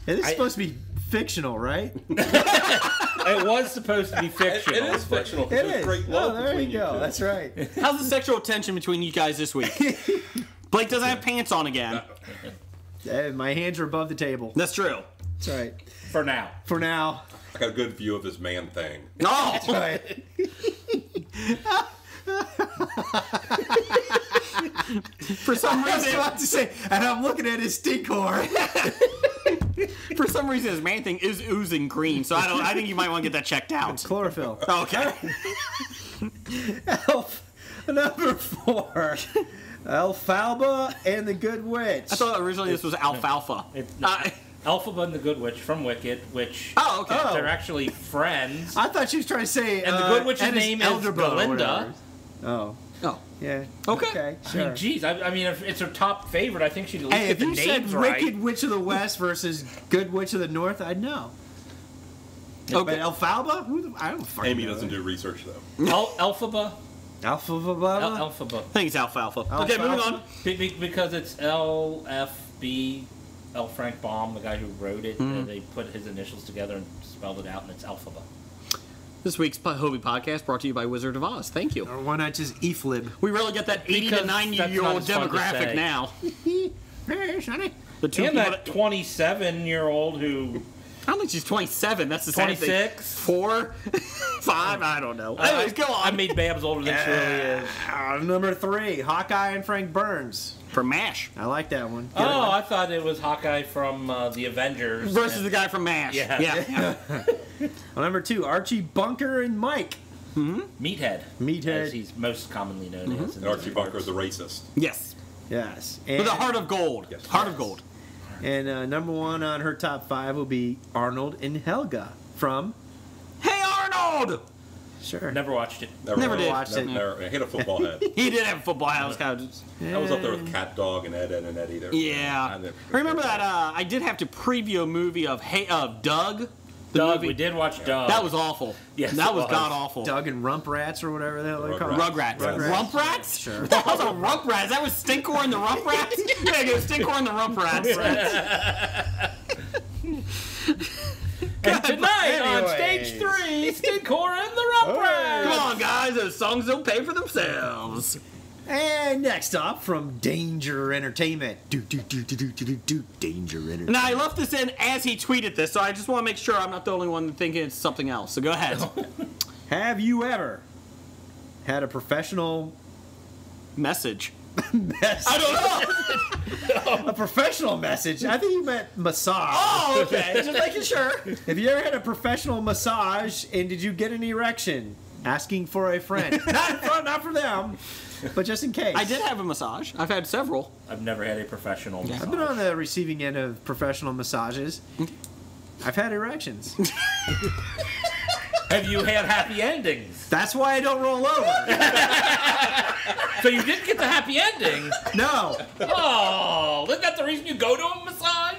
And this is supposed to be fictional, right? It was supposed to be fictional. It is fictional. It There's is. great love Oh, there between you go. two. That's right. How's the sexual tension between you guys this week? Blake doesn't have pants on again. My hands are above the table. That's true. That's right. For now. For now. I got a good view of his Man Thing. No. Right. For some I was reason, about to say, and I'm looking at his stinkor. for some reason, his Man Thing is oozing green. So I think you might want to get that checked out. Chlorophyll. Okay. Number 4. Alfalfa and the Good Witch. I thought originally this was alfalfa. Alphaba and the Good Witch from Wicked, which Oh, okay. Oh. they're actually friends. I thought she was trying to say. And the Good Witch's and his name is elder brother or Belinda. whatever. Oh. Oh. Yeah. Okay. I Sure. mean, geez, I mean, if it's her top favorite, I think she'd at least Hey, get if the you said names right. Wicked Witch of the West versus Good Witch of the North, I'd know. Okay. But Alfalfa? I don't fucking Amy know doesn't that. do research though. Alphaba? Alfalfa? Alphaba. I think it's alfalfa. Okay, moving on. Because it's LFB, L. Frank Baum, the guy who wrote it. They put his initials together and spelled it out, and it's Alphaba. This week's HOBI podcast brought to you by Wizard of Oz. Thank you. Or why not just EFLIB? We really get that 80 to Because 90 that's year not old as fun to demographic say. now. Hey, Sonny. The two And people that 27-year-old who... I don't think she's 27. That's the sad thing. 26? 4? 5? I don't know. Anyways, go on. I made Babs older than she really is. Number 3, Hawkeye and Frank Burns. From MASH. I like that one. Oh, I thought it was Hawkeye from the Avengers. Versus the guy from MASH. Yeah. Well, number 2, Archie Bunker and Mike. Meathead. Meathead. As he's most commonly known as. And Archie Bunker is a racist. Yes. Yes. With a heart of gold. Yes. Heart of gold. And number 1 on her top 5 will be Arnold and Helga from... Hey, Arnold! Sure. Never watched it. Never did. watched it. Never, I hit a football head. He did have a football house. I was up there with Cat Dog and Ed and Eddie there. Yeah. I remember that I did have to preview a movie of Doug. The Doug, movie. we did watch Doug. That was awful. Yes, that it was was. god awful. Doug and Rump Rats or whatever the hell they're called. Rugrats. Rumprats? Sure. That was a Rumprats. That was Stinkor and the Rumprats? Yeah, go Stinkor and the Rumprats. And tonight on Anyways. stage 3, Stinkor and the Rugrats. Come on, guys. Those songs don't pay for themselves. And next up from Danger Entertainment. Danger Entertainment. Now, I left this in as he tweeted this, so I just want to make sure I'm not the only one thinking it's something else. So go ahead. Have you ever had a professional Message. message? I don't know. A professional message? I think you meant massage. Oh, okay. Just making sure. Have you ever had a professional massage and did you get an erection? asking for a friend. not for them, but just in case. I did have a massage. I've had several. I've never had a professional massage. I've been on the receiving end of professional massages. I've had erections. Have you had happy endings? That's why I don't roll over. So you didn't get the happy ending? No. Oh, isn't that the reason you go to a massage?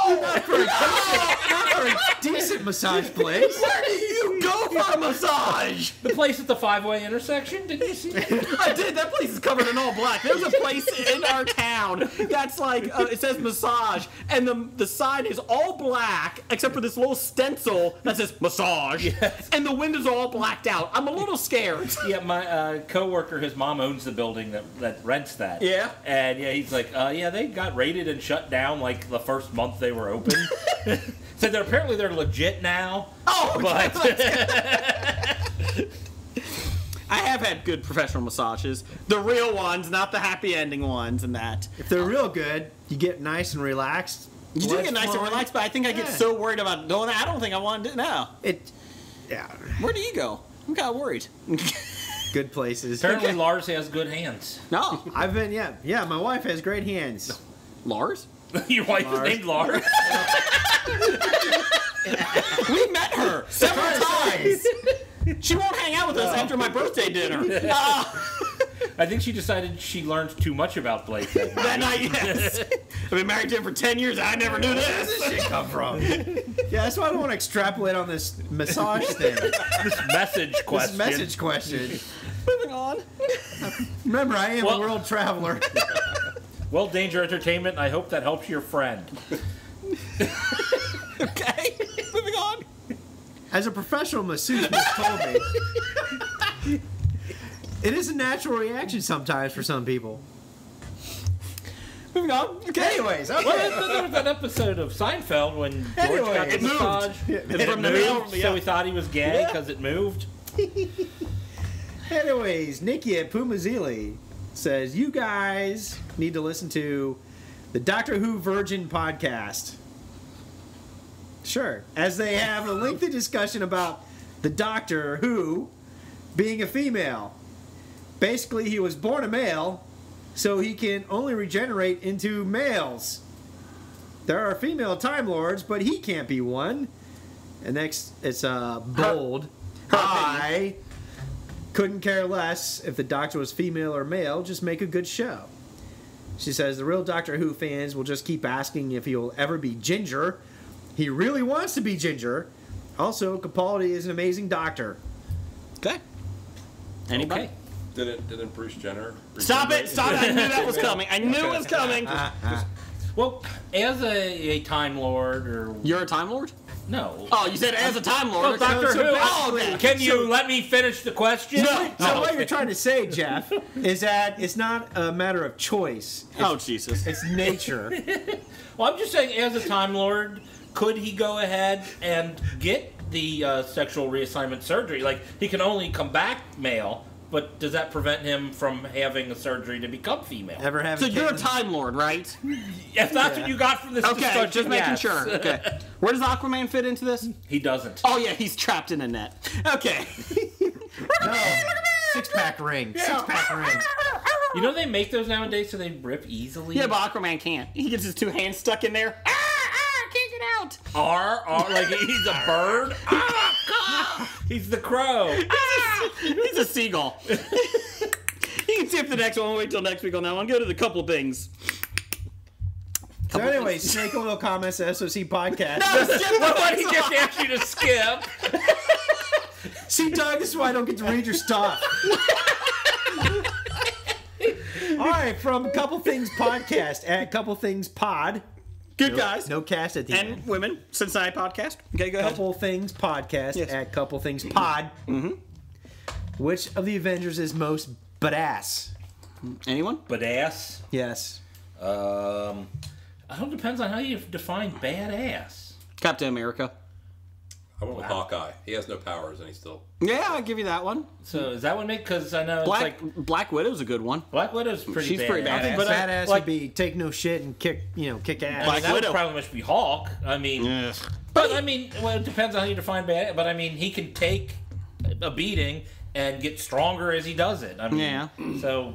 Not for a decent massage place. Where do you go for a massage? The place at the 5-way intersection? Did you see it? I did. That place is covered in all black. There's a place in our town that's like, it says massage, and the sign is all black, except for this little stencil that says massage. Yes. And the windows are all blacked out. I'm a little scared. Yeah, my coworker, his mom owns the building that rents that. Yeah? And yeah, he's like, yeah, they got raided and shut down like the first month they were open. Said they're apparently they're legit now. Oh, but I have had good professional massages. The real ones, not the happy ending ones and that. If they're real good, you get nice and relaxed. You do get nice and relaxed, but I think I get so worried about doing that. I don't think I want to do it now. Yeah. Where do you go? I'm kind of worried. Good places. apparently Lars has good hands. No. I've been, yeah, my wife has great hands. Lars? Your wife is named Lars? We met her several times. She won't hang out with us after my birthday dinner. I think she decided she learned too much about Blake that night. That night, yes. I've been married to him for 10 years. I never knew this. Where does this shit come from? Yeah, that's why I don't want to extrapolate on this massage thing. This message question. This message question. Moving on. Remember, I am a world traveler. Well, Danger Entertainment, I hope that helps your friend. Okay. Moving on. As a professional masseuse once told me, it is a natural reaction sometimes for some people. Moving on. Okay. Anyways, okay. Well, there was that episode of Seinfeld when George got the it moved. massage. It's from the moved, mail. so we thought he was gay because it moved. Anyways, Nikki at Pumazili says, you guys need to listen to the Doctor Who Virgin podcast. Sure. As they have a lengthy discussion about the Doctor Who being a female. Basically, he was born a male, so he can only regenerate into males. There are female Time Lords, but he can't be one. And next, it's bold. I couldn't care less if the Doctor was female or male, just make a good show. She says the real Doctor Who fans will just keep asking if he'll ever be Ginger. He really wants to be Ginger. Also, Capaldi is an amazing doctor. Okay. Anybody? Okay. Didn't Bruce Jenner? Stop it! Stop it! I knew that was coming. I knew it was coming. Well, as a Time Lord, or You're a Time Lord? no. Oh, you said as a Time Lord. Well, Doctor Who. Oh, okay. Can you let me finish the question? No. So what you're trying to say, Jeff, is that it's not a matter of choice. Oh, Jesus. It's nature. Well, I'm just saying, as a Time Lord, could he go ahead and get the sexual reassignment surgery? Like, he can only come back male, but does that prevent him from having a surgery to become female? Ever have So a you're a kid? Time Lord, right? If that's what you got from this Okay, discussion, just making yes. sure. Okay. Where does Aquaman fit into this? He doesn't. Oh, yeah, he's trapped in a net. Okay. No. Six-pack ring. Six-pack ring. You know they make those nowadays so they rip easily? Yeah, but Aquaman can't. He gets his two hands stuck in there. Can't get out. Like he's a bird? He's the crow. He's a seagull. You can skip the next one. We'll wait till next week on that one. Go to the couple things. So anyway, Snake Oil comments at SOC Podcast. What he just asked you to skip? See, Doug, this is why I don't get to read your stuff. All right, from Couple Things Podcast at Couple Things Pod. Good guys. No cast at the end. And women. Cincinnati Podcast. Okay, go ahead. Couple Things Podcast Yes. at Couple Things Pod. Mm-hmm. Which of the Avengers is most badass? Anyone? Badass? Yes. I don't know, depends on how you define badass. Captain America. I went with Hawkeye. He has no powers, and he's still. Yeah, I'll give you that one. So is that what make? Because I know it's like Black Widow's a good one. Black Widow's pretty. She's pretty badass. But But badass like, would be take no shit and kick ass. I mean, Black that Widow. would probably must be Hulk. I mean, but I mean, well, it depends on how you define bad. But I mean, he can take a beating and get stronger as he does it. I mean, so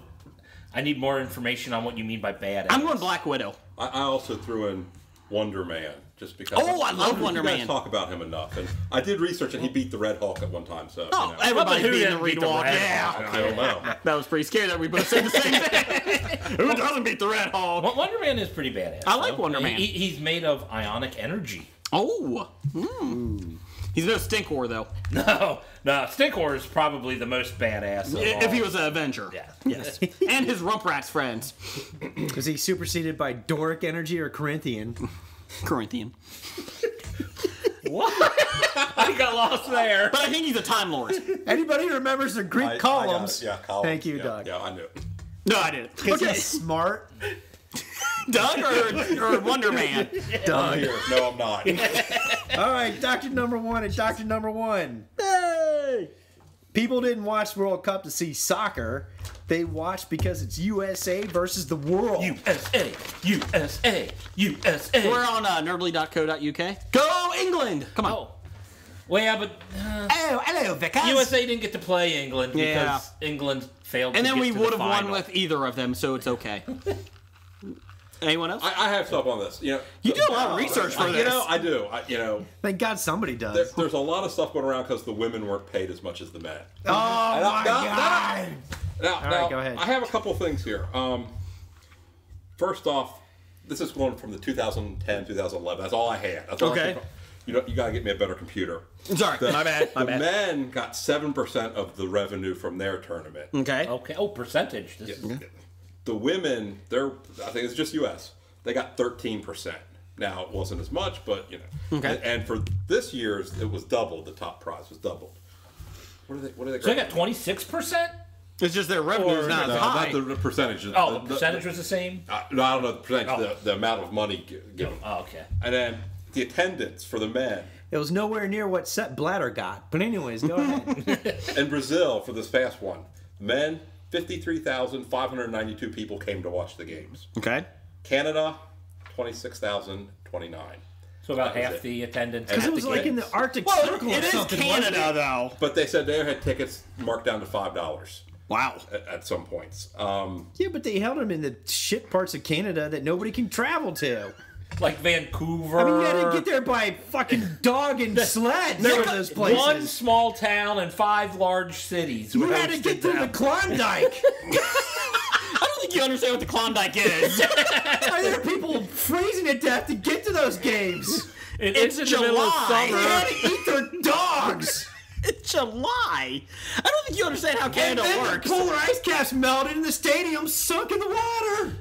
I need more information on what you mean by badass. I'm going Black Widow. I also threw in Wonder Man just because. Oh, I love Wonder Man. You guys talk about him enough, and I did research, and he beat the Red Hulk at one time. So everybody's beating the Red Hulk. Yeah, I don't know. That was pretty scary that we both said the same thing. Who doesn't beat the Red Hulk? Wonder Man is pretty badass. I like Wonder Man. He's made of ionic energy. Oh. He's no Stinkor, though. No. Stinkor is probably the most badass of if all. he was an Avenger. Yeah. Yes. And his Rump-Rats friends. Was he superseded by Doric energy or Corinthian? Corinthian. What? I got lost there. But I think he's a Time Lord. Anybody remembers the Greek columns? Yeah, columns. Thank you, Doug. Yeah, I knew it. No, I didn't. Because he's smart. Doug or Wonder Man? Doug. Here. No, I'm not. All right, Doctor Number One and Doctor Number One. Hey! People didn't watch World Cup to see soccer. They watched because it's USA versus the world. USA. We're on nerdly.co.uk. Go England! Come on. Oh. Well, yeah, but Oh, hello, Vickers. USA didn't get to play England because England failed And to then get we to would the have won final. with either of them, so it's okay. Anyone else? I have stuff on this. You do a lot of research for this. I do. Thank God somebody does. There's a lot of stuff going around because the women weren't paid as much as the men. Oh, my God. Now, right, go ahead. I have a couple things here. First off, this is going from the 2010, 2011. That's all I had. That's all I had. You got to get me a better computer. Sorry, my bad. The men got 7% of the revenue from their tournament. Okay. Oh, percentage. This is The women, I think it's just U.S. They got 13%. Now it wasn't as much, but Okay. And for this year's, it was doubled. The top prize was doubled. What are they? So they got 26%? It's just their revenue's not as high. Not the percentage. Oh, the percentage was the same? No, I don't know the percentage. The amount of money given. Oh, okay. And then the attendance for the men. It was nowhere near what Sepp Blatter got. But anyways, go ahead. In Brazil, for this past one, men, 53,592 people came to watch the games. Okay. Canada, 26,029. So about half the attendance. Because it was like in the Arctic Circle or It is something. Canada, though. But they said they had tickets marked down to $5 Wow. at some points. Yeah, but they held them in the shit parts of Canada that nobody can travel to. Like Vancouver. I mean, you had to get there by fucking dog and sled. There were those places. One small town and 5 large cities. You had to get through the Klondike. I don't think you understand what the Klondike is. There are people freezing to death to get to those games. It's in the middle of July. They summer. had to eat their dogs. It's July. I don't think you understand how And Canada then works. the polar ice caps melted and the stadium sunk in the water.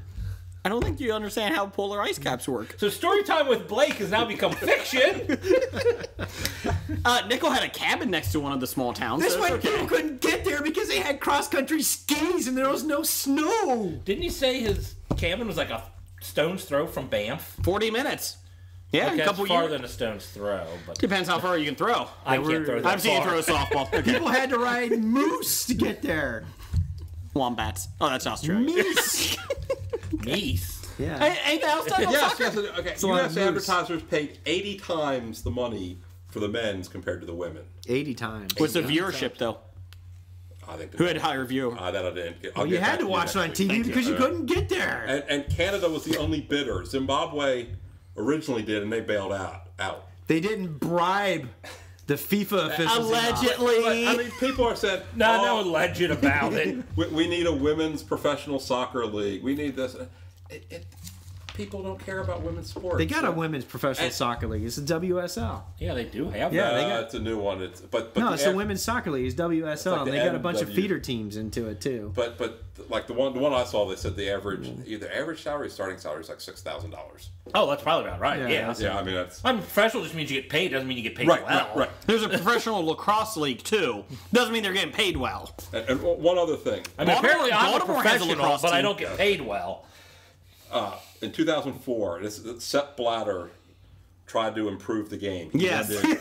I don't think you understand how polar ice caps work. So Storytime with Blake has now become fiction. Nickel had a cabin next to one of the small towns. This so way it's okay. people couldn't get there because they had cross-country skis and there was no snow. Didn't he say his cabin was like a stone's throw from Banff? 40 minutes. Yeah, Okay, a couple that's farther years. than a stone's throw, but Depends how far you can throw. I can't throw that I've seen you far. throw a softball. Okay. People had to ride moose to get there. Wombats. Oh, that's Australia. Meese. Nice. Yeah. Anything else done on Yes, soccer? yes. Okay. a lot U.S. of moose. advertisers paid 80 times the money for the men's compared to the women. 80 times. What's the viewership, though? I think. Who had higher view? That I didn't get. Well, you had to watch it on TV because you couldn't get there. And Canada was the only bidder. Zimbabwe originally did, and they bailed out. They didn't bribe the FIFA officials. enough. Allegedly. I mean, people are saying, No legend about it. we need a women's professional soccer league. We need this. People don't care about women's sports. They got a women's professional soccer league. It's the WSL. Yeah, they do have Yeah, that. they got- it's a new one. But No, the it's the women's soccer league. It's WSL. like and the they got a bunch of NW. feeder teams into it too. But like the one I saw, they said the average salary, starting salary is like $6,000. Oh, that's probably about right. Yeah, Yeah. that's- Yeah, I mean that's I mean, professional just means you get paid. Doesn't mean you get paid right, well. right. There's a professional lacrosse league, too. Doesn't mean they're getting paid well. And one other thing. I mean, apparently I'm a Baltimore has a professional, lacrosse but I team. don't get paid well. In 2004, Sepp Blatter tried to improve the game. He Yes. wanted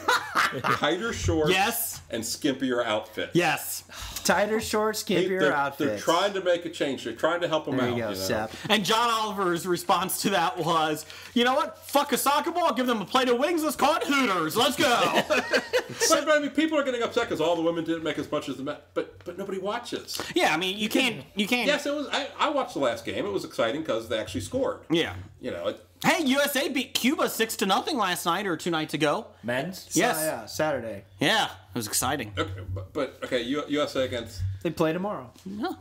tighter shorts Yes. and skimpier outfits. Yes. Tighter shorts, skimpier outfits. They're trying to make a change. They're trying to help him There out. you go, know? Sep. And John Oliver's response to that was, you know what? Fuck a soccer ball. Give them a plate of wings. Let's call it Hooters. Let's go. But I mean, people are getting upset because all the women didn't make as much as the men. But nobody watches. Yeah, I mean, you can't. Yes, it was. I watched the last game. It was exciting because they actually scored. Yeah. You know. Hey, USA beat Cuba 6-0 last night or 2 nights ago. Men's? Yes. Yeah, Saturday. Yeah, it was exciting. Okay, but okay, USA against They play tomorrow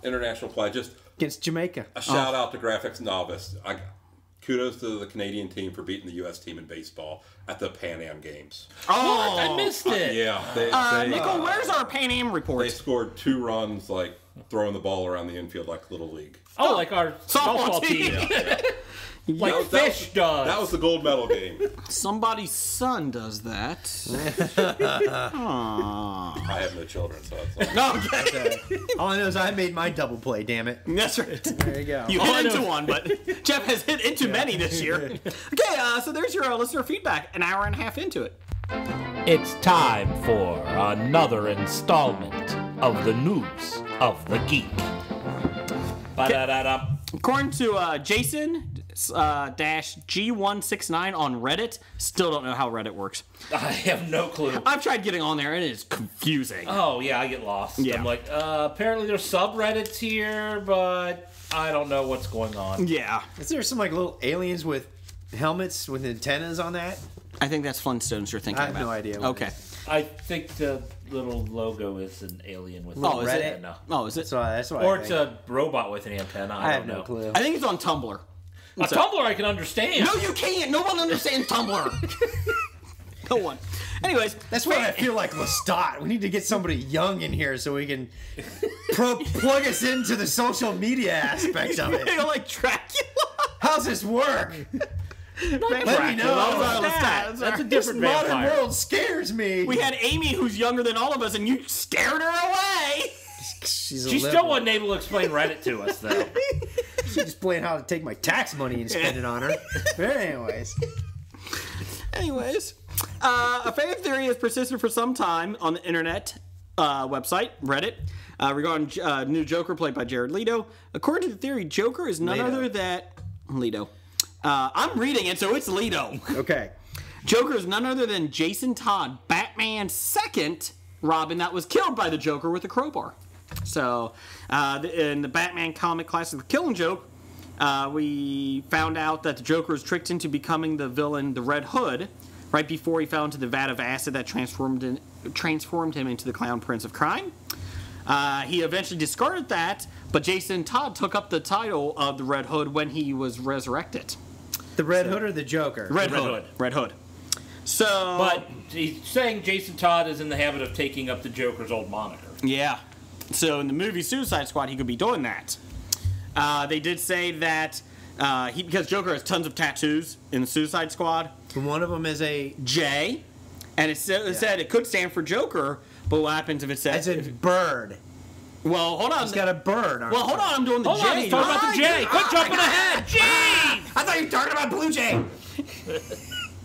international play. Just against Jamaica. a shout out to Graphics Novice. Kudos to the Canadian team for beating the U.S. team in baseball at the Pan Am Games. Oh, I missed it. Yeah, they Nickel, where's our Pan Am they report? scored 2 runs, like throwing the ball around the infield like Little League. Oh, like our Softball softball team. team. Like That was- Fish does. That was the gold medal game. Somebody's son does that. I have no children, so it's all. Okay. All I know is I made my double play, damn it. That's right. There you go. You All I hit into know- one, but Jeff has hit into many this year. Okay, so there's your listener feedback. An hour and a half into it. It's time for another installment of the News of the Geek. Ba-da-da-da. According to Jason G169 on Reddit, still don't know how Reddit works. I have no clue. I've tried getting on there and it is confusing. Oh, yeah, I get lost. Yeah. I'm like, apparently there's subreddits here, but I don't know what's going on. Yeah, Is there some like little aliens with helmets with antennas on that? I think that's Flintstones you're thinking I have about. no idea what Okay. it is. I think the little logo is an alien with Oh, an is it? antenna. Oh, is it? So that's what Or I it's think. a robot with an antenna. I I have don't no know. clue. I think it's on Tumblr. A Tumblr I can understand. No, you can't. No one understands Tumblr. No one. Anyways, That's why I feel like Lestat. We need to get somebody young in here so we can plug us into the social media aspect of it. you're like Dracula. How's this work? Let me Dracula. know. That's a This different modern vampire. world scares me. We had Amy, who's younger than all of us, and you scared her away. She's a She liberal. still wasn't able to explain Reddit to us, though. She's explain how to take my tax money and spend it on her. But Anyways, a fan theory has persisted for some time on the internet website, Reddit, regarding new Joker played by Jared Leto. According to the theory, Joker is none Leto. other than Leto. I'm reading it, so it's Leto. okay. Joker is none other than Jason Todd, Batman's second Robin that was killed by the Joker with a crowbar. So, in the Batman comic classic The Killing Joke, we found out that the Joker was tricked into becoming the villain, the Red Hood, right before he fell into the vat of acid that transformed him into the Clown Prince of Crime. He eventually discarded that, but Jason Todd took up the title of the Red Hood when he was resurrected. The Red Hood or the Joker? Red Red Hood. Hood. Red Hood. So, But he's saying Jason Todd is in the habit of taking up the Joker's old moniker. yeah. So in the movie Suicide Squad, he could be doing that. They did say that because Joker has tons of tattoos in the Suicide Squad. One of them is a... J, and it said it could stand for Joker, but what happens if it says? It's a bird. Well, hold on. He's got a bird. Well, hold on. I'm doing the Hold J. on, he's talking about the J. Quit jumping ahead. Jeez! I thought you were talking about Blue Jay.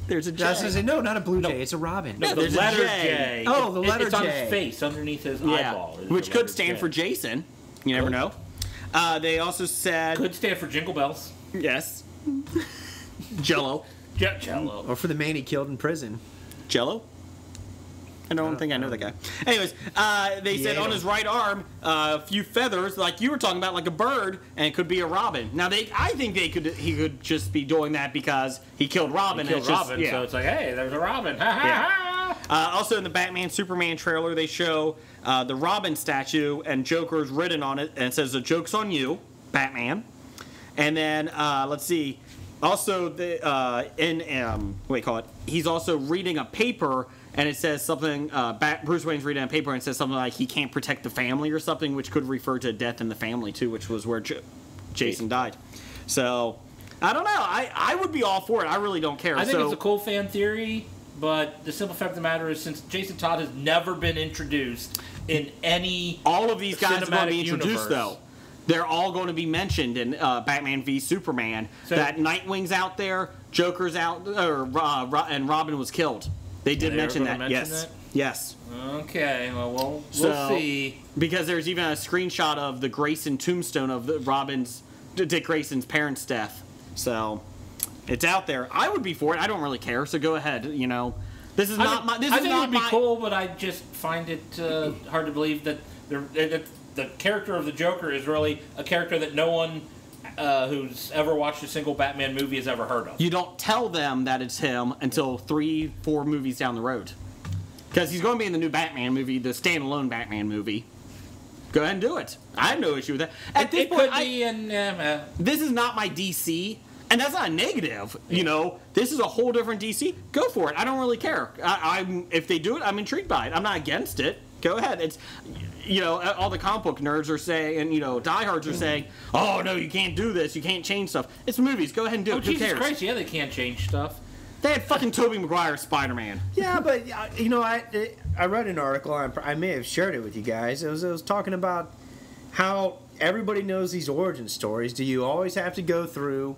There's a J. That's no, not a blue jay. It's a robin. No, The there's a letter J. J. Oh, the letter It's on J. his face, underneath his Yeah, eyeball. is which the could letter stand J. for Jason. You never know. They also said Could stand for Jingle Bells. yes. Jello. Jello. Or for the man he killed in prison. Jello? I don't think I know that guy. Anyways, they said on his right arm, a few feathers, like you were talking about, like a bird, and it could be a robin. Now, I think he could just be doing that because he killed Robin. He and killed it's just- Robin, yeah. so it's like, hey, there's a Robin. Ha ha ha! Also, in the Batman Superman trailer, they show the Robin statue, and Joker's written on it, and it says, "The joke's on you, Batman." And then, let's see. Also, he's also reading a paper, and it says something. Bruce Wayne's reading a paper, and it says something like he can't protect the family or something, which could refer to death in the family too, which was where Jason died. So, I don't know. I would be all for it. I really don't care. I think so, it's a cool fan theory, but the simple fact of the matter is, since Jason Todd has never been introduced in any all of these guys are going to be cinematic introduced, universe. though. they're all going to be mentioned in Batman v Superman. So, that Nightwing's out there, Joker's out, and Robin was killed. They did mention that. Yes. Yes. Okay. Well, we'll see. Because there's even a screenshot of the Grayson tombstone of Dick Grayson's parents' death. So it's out there. I would be for it. I don't really care. So go ahead. You know, this is not my. This I is think not it would be my, cool, but I just find it hard to believe that the character of the Joker is really a character that no one who's ever watched a single Batman movie has ever heard of. You don't tell them that it's him until 3-4 movies down the road. Because he's going to be in the new Batman movie, the standalone Batman movie. Go ahead and do it. I have no issue with that. At this point, this is not my DC, and that's not a negative. You know, this is a whole different DC. Go for it. I don't really care. If they do it, I'm intrigued by it. I'm not against it. Go ahead. It's, you know, all the comic book nerds are saying, and, you know, diehards are saying, oh, no, you can't do this. You can't change stuff. It's movies. Go ahead and do it. Who Jesus cares? Christ, yeah, they can't change stuff. They had fucking Tobey Maguire's Spider-Man. Yeah, but, you know, I read an article, I may have shared it with you guys. It was talking about how everybody knows these origin stories. Do you always have to go through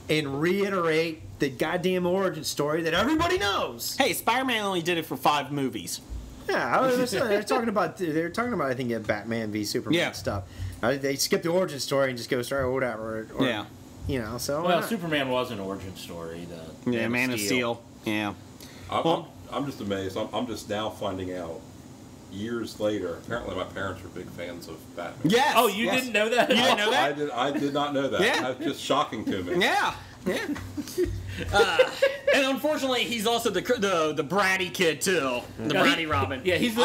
and reiterate the goddamn origin story that everybody knows? Hey, Spider-Man only did it for 5 movies. Yeah, they're talking about I think Batman v Superman stuff. They skip the origin story and just go start or whatever. Or, yeah, you know. So Superman was an origin story. Man of Steel. Yeah. I'm just amazed. I'm just now finding out years later. Apparently, my parents were big fans of Batman. Yes. Oh, you didn't know that? You didn't know that? I did not know that. Yeah. That's just shocking to me. Yeah. Yeah. And unfortunately, he's also the bratty kid too. The bratty Robin. Yeah, he's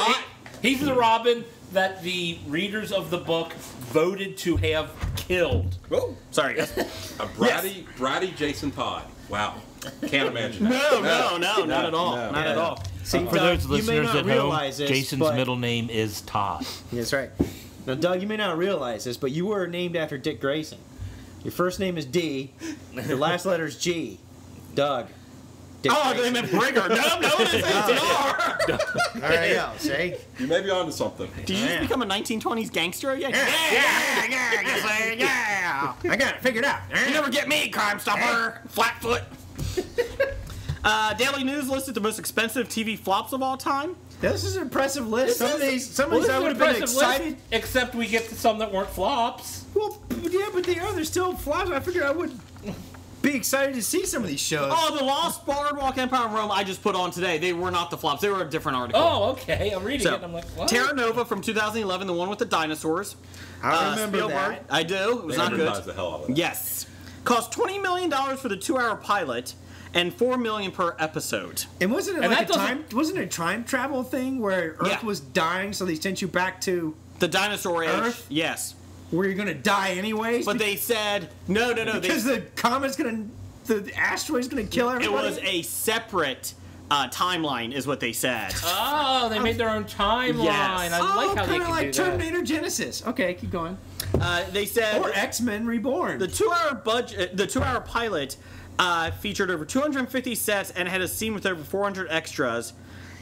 the Robin that the readers of the book voted to have killed. Oh, sorry. A bratty Jason Todd. Wow. Can't imagine that. No, not at all. Not at all. See, For those listeners at home, this, Jason's middle name is Todd. That's right. Now, Doug, you may not realize this, but you were named after Dick Grayson. Your first name is D. Your last letter is G. Doug. Dick Grayson. They meant Brigger. No, it isn't. There you go. See? You may be onto something. Did you just become a 1920s gangster? Yeah. I got it figured out. You never get me, Crime Stopper. Flatfoot. Daily News listed the most expensive TV flops of all time. This is an impressive list. Some of these I would have been excited. Except we get to some that weren't flops. Well, yeah, but they're still flops. I figured I would be excited to see some of these shows. Oh, the Lost Boardwalk Empire of Rome I just put on today. They were not the flops. They were a different article. Oh, okay. I'm reading it and I'm like, what? Terra Nova from 2011, the one with the dinosaurs. I remember Spielberg. that. I do. It was not good. The hell out of that. Yes. Cost $20 million for the 2-hour pilot and $4 million per episode. And wasn't it wasn't it a time travel thing where Earth was dying, so they sent you back to the dinosaur age? Earth? Yes. Where you're gonna die anyways? But they said no. Because the asteroid's gonna kill everybody. It was a separate timeline, is what they said. Oh, they made their own timeline. Yes. I like how they kind of like do that. Terminator Genesis. Okay, keep going. They said or X-Men Reborn. The 2-hour pilot featured over 250 sets and had a scene with over 400 extras.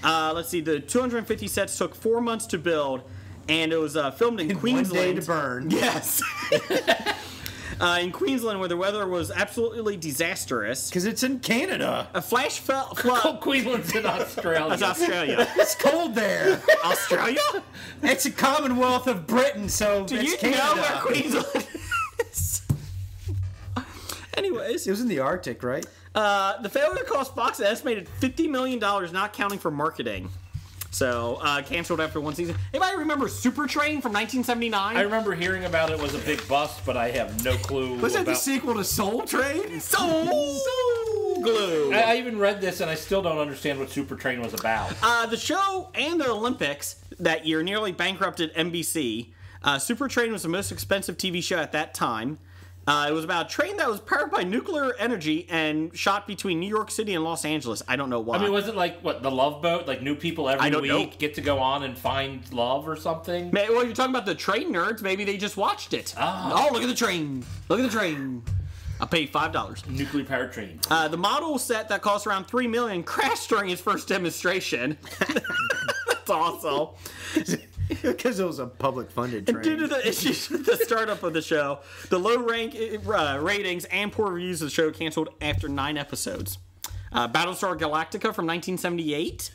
Let's see, the 250 sets took 4 months to build, and it was filmed in Queensland. 1 day to burn. Yes. In Queensland, where the weather was absolutely disastrous. Because it's in Canada. A flash fell. Queensland's in Australia. That's Australia. It's cold there. Australia? It's a Commonwealth of Britain, so Do it's you Canada. know where Queensland is? Anyways. It was in the Arctic, right? The failure cost Fox an estimated $50 million, not counting for marketing. So, canceled after 1 season. Anybody remember Super Train from 1979? I remember hearing about it was a big bust, but I have no clue. Was that the sequel to Soul Train? Soul Glue. I even read this, and I still don't understand what Super Train was about. The show and the Olympics that year nearly bankrupted NBC. Super Train was the most expensive TV show at that time. It was about a train that was powered by nuclear energy and shot between New York City and Los Angeles. I don't know why. I mean, was it like, what, the Love Boat? Like, new people every week get to go on and find love or something? Well, you're talking about the train nerds. Maybe they just watched it. Oh, look at the train. Look at the train. I paid $5. Nuclear powered train. The model set that cost around $3 million crashed during its first demonstration. That's awesome. Because it was a public funded train. Due to the issues with the startup of the show, the low ratings and poor reviews of the show canceled after 9 episodes. Battlestar Galactica from 1978.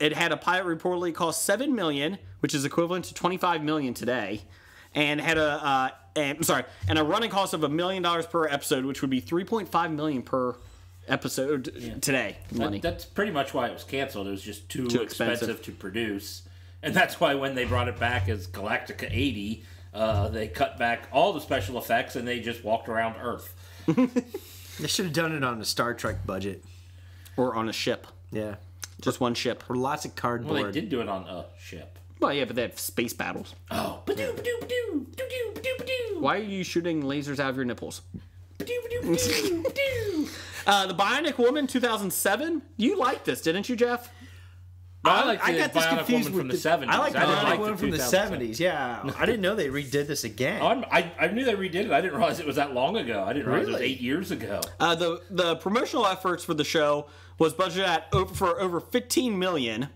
It had a pilot reportedly cost $7 million, which is equivalent to $25 million today, and had a running cost of $1 million per episode, which would be $3.5 million per episode today. That's pretty much why it was canceled. It was just too expensive to produce, and that's why when they brought it back as Galactica 80, they cut back all the special effects and they just walked around Earth. They should have done it on a Star Trek budget. Or on a ship. Yeah. Just one ship. Or lots of cardboard. Well, they did do it on a ship. Well, yeah, but they have space battles. Oh. Ba-doo, ba-doo, ba-doo, ba-doo, ba-doo, ba-doo. Why are you shooting lasers out of your nipples? Ba-doo, ba-doo, ba-doo, ba-doo. The Bionic Woman, 2007. You liked this, didn't you, Jeff? I got this confused Woman from the 70s. I like the Bionic Woman from the 2007. 70s, yeah. I didn't know they redid this again. Oh, I knew they redid it. I didn't realize it was that long ago. I didn't realize it was 8 years ago. The promotional efforts for the show was budgeted for over $15 million.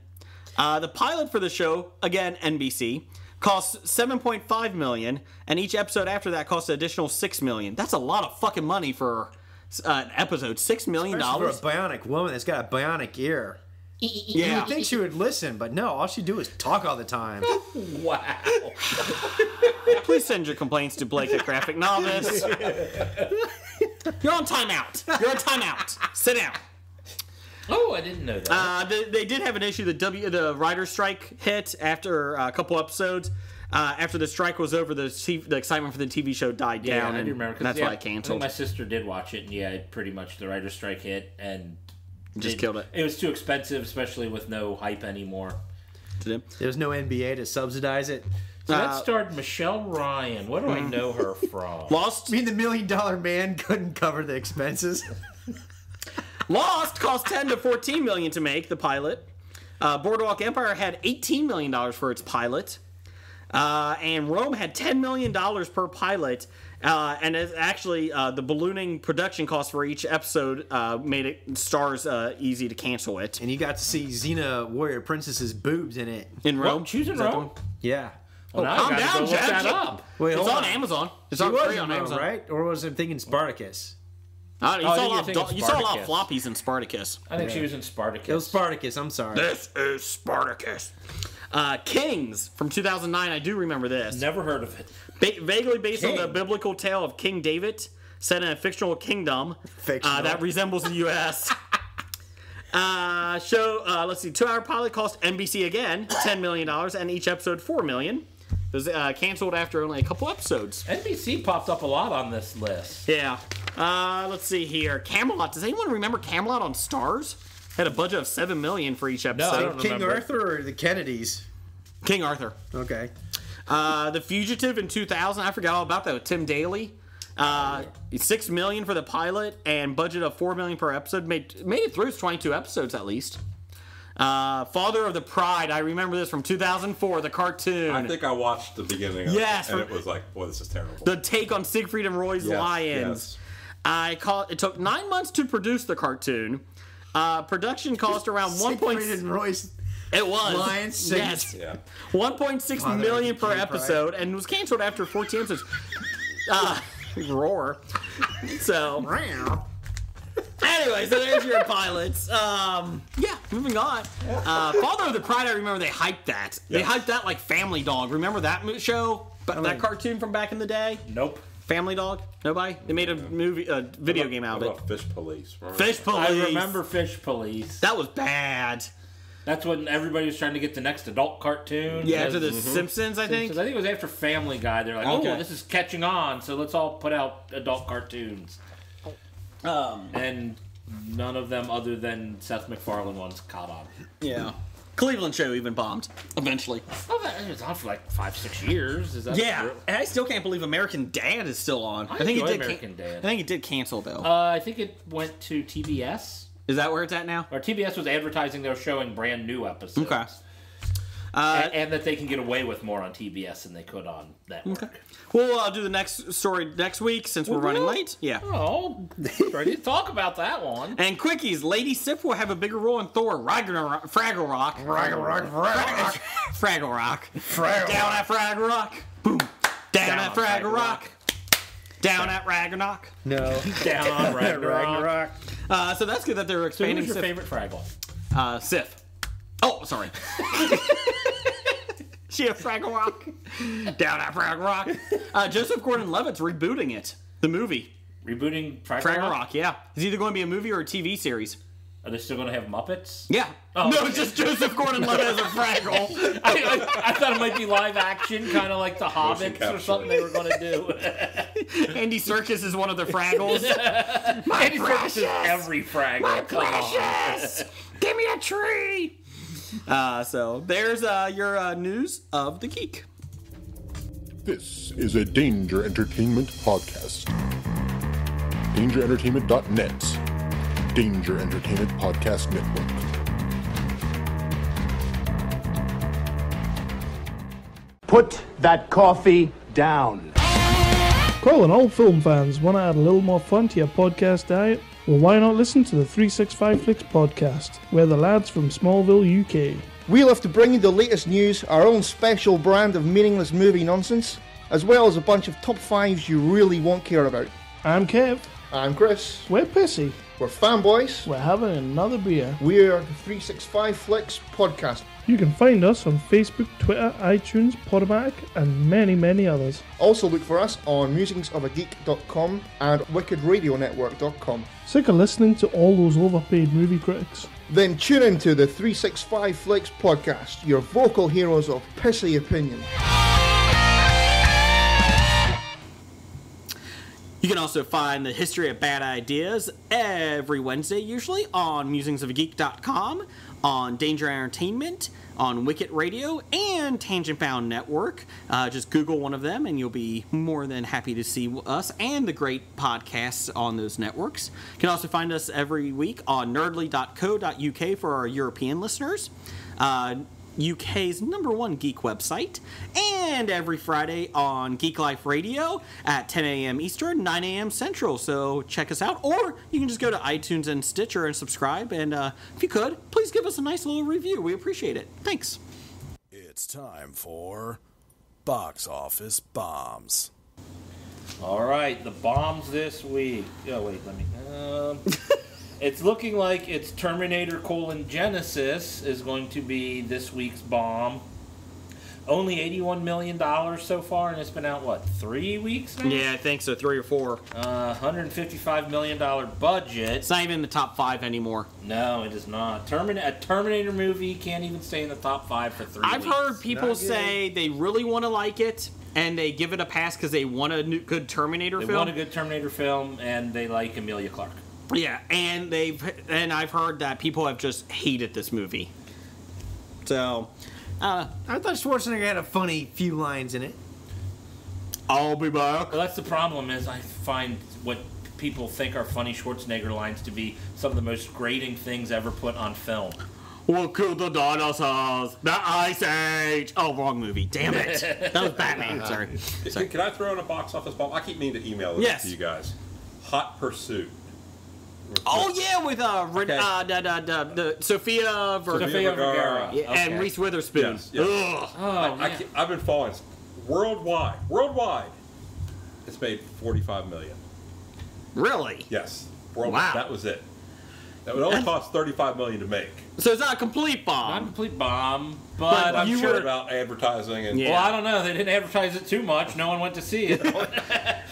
The pilot for the show, again NBC, cost $7.5 million, and each episode after that cost an additional $6 million. That's a lot of fucking money for an episode. $6 million. Especially for a bionic woman that's got a bionic ear. Yeah. You would think she would listen, but no, all she do is talk all the time. Wow. Please send your complaints to Blake at Graphic Novice. You're on timeout. You're on timeout. Sit down. Oh, I didn't know that. They did have an issue. The writer's strike hit after a couple episodes. After the strike was over, the excitement for the TV show died down. I do remember. That's why it I canceled. think my sister did watch it, and it pretty much the writer's strike hit and just killed it. It was too expensive, especially with no hype anymore. There was no NBA to subsidize it. So that starred Michelle Ryan. What do I know her from? Lost. I mean, the $1 Million Man couldn't cover the expenses. Lost cost $10 to $14 million to make the pilot. Boardwalk Empire had $18 million for its pilot. And Rome had $10 million per pilot. And it's actually, the ballooning production cost for each episode made it Stars easy to cancel it. And you got to see Xena Warrior Princess's boobs in it. In Rome? What? Choosing Rome? Yeah. Well, now calm I gotta down, go look Jeff. that up. Wait, It's hold on Amazon. It's on was free in on Rome, Amazon. right? Or was I thinking Spartacus? You you're saw a lot of Spartacus. floppies in Spartacus. I think she was in Spartacus. It was Spartacus, I'm sorry. This is Spartacus. Kings from 2009. I do remember this. Never heard of it. Vaguely based on the biblical tale of King David, set in a fictional kingdom that resembles the U.S. Let's see. 2-hour pilot cost NBC again $10 million, and each episode $4 million. It was canceled after only a couple episodes. NBC popped up a lot on this list. Yeah. Let's see here. Camelot. Does anyone remember Camelot on Stars? Had a budget of $7 million for each episode. I don't King remember. Arthur or the Kennedys? King Arthur. Okay. The Fugitive in 2000. I forgot all about that with Tim Daly. $6 million for the pilot and budget of $4 million per episode. Made it through 22 episodes at least. Father of the Pride. I remember this from 2004, the cartoon. I think I watched the beginning of Yes, it, and it was like, boy, this is terrible. The take on Siegfried and Roy's Lions. Yes. It took 9 months to produce the cartoon. Production cost around Siegfried and Roy's It was. Lions. Yes. Yeah. $1.6 million per episode, and was canceled after 14 episodes. Roar. So. Anyway, so there's your pilots. Moving on. Father of the Pride, I remember they hyped that. They hyped that like Family Dog. Remember that show? That cartoon from back in the day? Nope. Family Dog? Nobody? They made a video game out of it. Fish Police. Fish Police. I remember Fish Police. That was bad. That's when everybody was trying to get the next adult cartoon. Yeah, after the Simpsons, I think. I think it was after Family Guy. They're like, Okay. oh, this is catching on, so let's all put out adult cartoons. And none of them, other than Seth MacFarlane ones, caught on. Yeah. Cleveland show even bombed eventually. Oh, that was on for like 5-6 years. Is that true? And I still can't believe American Dad is still on. I think enjoy it did. American Dad. I think it did cancel though. I think it went to TBS. Is that where it's at now? Or TBS was advertising they were showing brand new episodes. Okay. And that they can get away with more on TBS than they could on network. Okay. We'll do the next story next week since we're running late. Yeah. Oh, ready to talk about that one. And quickies, Lady Sif will have a bigger role in Thor Ragnarok. Fraggle Rock. Fraggle Rock. Down at Fraggle Rock. Boom. Down at Fraggle Rock. Down at Ragnarok. No. Down on Ragnarok. So that's good that they're So expanding. who's your favorite Fraggle? Sif. Oh, sorry. She a Fraggle Rock. Down at Fraggle Rock. Joseph Gordon-Levitt's rebooting it. The movie. Rebooting Fraggle Rock, yeah. It's either going to be a movie or a TV series. Are they still going to have Muppets? Yeah. Oh, no, okay. it's just Joseph Gordon-Levitt as a Fraggle. I thought it might be live action, kind of like the Hobbits or something they were going to do. Andy Serkis is one of the Fraggles. Andy Serkis is every Fraggle. My precious! Give me a tree! So there's your news of the geek. This is a Danger Entertainment podcast. DangerEntertainment.net. Danger Entertainment Podcast Network. Put that coffee down. Calling all film fans, want to add a little more fun to your podcast diet? Well, why not listen to the 365 Flicks podcast? We're the lads from Smallville, UK. We love to bring you the latest news, our own special brand of meaningless movie nonsense, as well as a bunch of top 5s you really won't care about. I'm Kev. I'm Chris. We're pissy. We're fanboys. We're having another beer. We're the 365 Flicks podcast. You can find us on Facebook, Twitter, iTunes, Podomatic, and many, many others. Also look for us on musingsofageek.com and wickedradionetwork.com. Sick of listening to all those overpaid movie critics? Then tune into the 365 Flicks podcast, your vocal heroes of pissy opinion. You can also find the history of bad ideas every Wednesday, usually on musingsofageek.com, on Danger Entertainment, on Wicked Radio, and Tangent Bound Network. Just Google one of them, and you'll be more than happy to see us and the great podcasts on those networks. You can also find us every week on nerdly.co.uk for our European listeners. UK's #1 geek website, and every Friday on Geek Life Radio at 10 a.m. Eastern, 9 a.m. Central. So check us out, or you can just go to iTunes and Stitcher and subscribe. And if you could, please give us a nice little review. We appreciate it. Thanks. It's time for Box Office Bombs. All right, the bombs this week. Oh, wait, let me... It's looking like it's Terminator: Genesis is going to be this week's bomb. Only $81 million so far, and it's been out, what, 3 weeks now? Yeah, I think so, 3 or 4. $155 million budget. It's not even in the top 5 anymore. No, it is not. A Terminator movie can't even stay in the top 5 for 3 weeks. I've heard people say they really want to like it, and they give it a pass because they want a good Terminator film. They want a good Terminator film, and they like Emilia Clarke. Yeah, and I've heard that people have just hated this movie. So, I thought Schwarzenegger had a funny few lines in it. I'll be back. Well, that's the problem, is I find what people think are funny Schwarzenegger lines to be some of the most grating things ever put on film. What killed the dinosaurs? The Ice Age! Oh, wrong movie. Damn it. That was Batman. Sorry. Can I throw in a box office bomb? I keep meaning to email this to you guys. Hot Pursuit. Oh yeah, with Sofia Vergara and Reese Witherspoon. Yes. I've been following worldwide. It's made $45 million. Really? Yes. Worldwide. Wow. That was it. That would only cost $35 million to make. So it's not a complete bomb. Not a complete bomb, but I'm sure about advertising and. Yeah. Well, I don't know. They didn't advertise it too much. No one went to see it.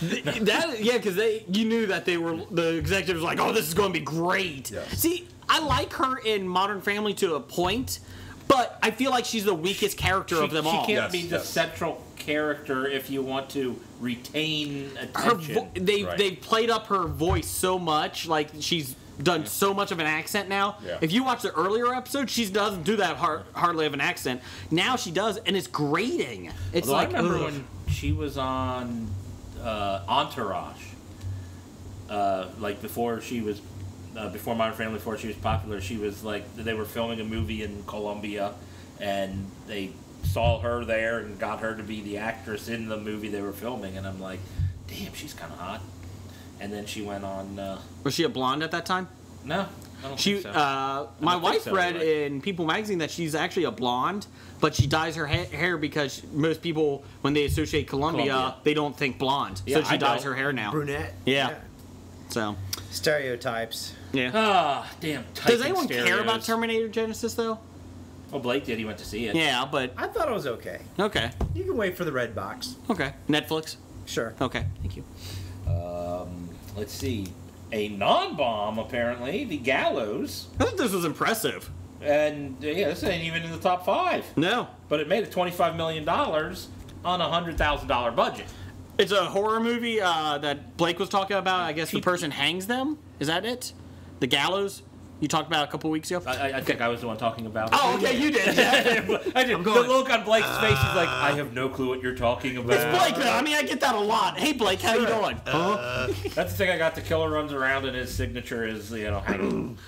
Because you knew that the executives were like, oh, this is going to be great. Yes. See, I like her in Modern Family to a point, but I feel like she's the weakest character of them all. She can't be the central character if you want to retain attention. They've played up her voice so much, like she's done so much of an accent now. Yeah. If you watch the earlier episodes, she doesn't do that hardly of an accent. Now she does, and it's grating. It's I remember when she was on Entourage, before she was before Modern Family, before she was popular. She was like, they were filming a movie in Colombia, and they saw her there and got her to be the actress in the movie they were filming, and I'm like, damn, she's kind of hot. And then she went on. Was she a blonde at that time? No. I don't She, think so. my wife read in People magazine that she's actually a blonde, but she dyes her hair because most people, when they associate Columbia, they don't think blonde. Yeah, so she dyes her hair now. Brunette. Yeah. So. Stereotypes. Yeah. Ah, damn. Does anyone care about Terminator Genesis though? Well, Blake did. He went to see it. Yeah, but I thought it was okay. Okay. You can wait for the red box. Okay. Netflix. Sure. Okay. Thank you. Let's see. A non-bomb, apparently. The Gallows. I thought this was impressive. And, yeah, this ain't even in the top 5. No. But it made $25 million on a $100,000 budget. It's a horror movie that Blake was talking about. I guess the person hangs them. Is that it? The Gallows? You talked about a couple weeks ago? I think I was the one talking about it. Oh, okay, you did. I did. The look on Blake's face is like, I have no clue what you're talking about. It's Blake, though. I mean, I get that a lot. Hey, Blake, how you doing? That's the thing I got. The killer runs around and his signature is, hanging.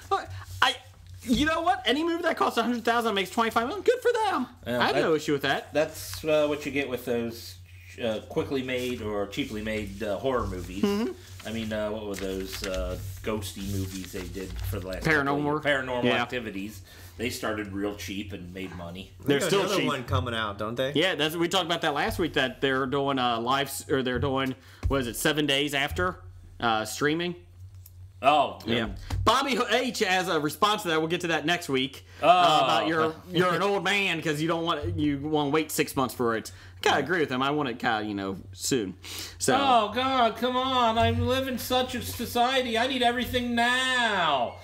You know what? Any movie that costs $100,000 makes $25 million. Good for them. I have no issue with that. That's what you get with those quickly made or cheaply made horror movies. Mm-hmm. I mean, what were those ghosty movies they did for the last Paranormal Activities? They started real cheap and made money. They're still another cheap. One coming out, don't they? Yeah, we talked about that last week. That they're doing they're doing 7 days after streaming. Oh, yeah. Bobby H has a response to that. We'll get to that next week. About you're an old man because you want to wait 6 months for it. I kind of agree with him. I want it kind of soon. So. Oh God, come on! I live in such a society. I need everything now.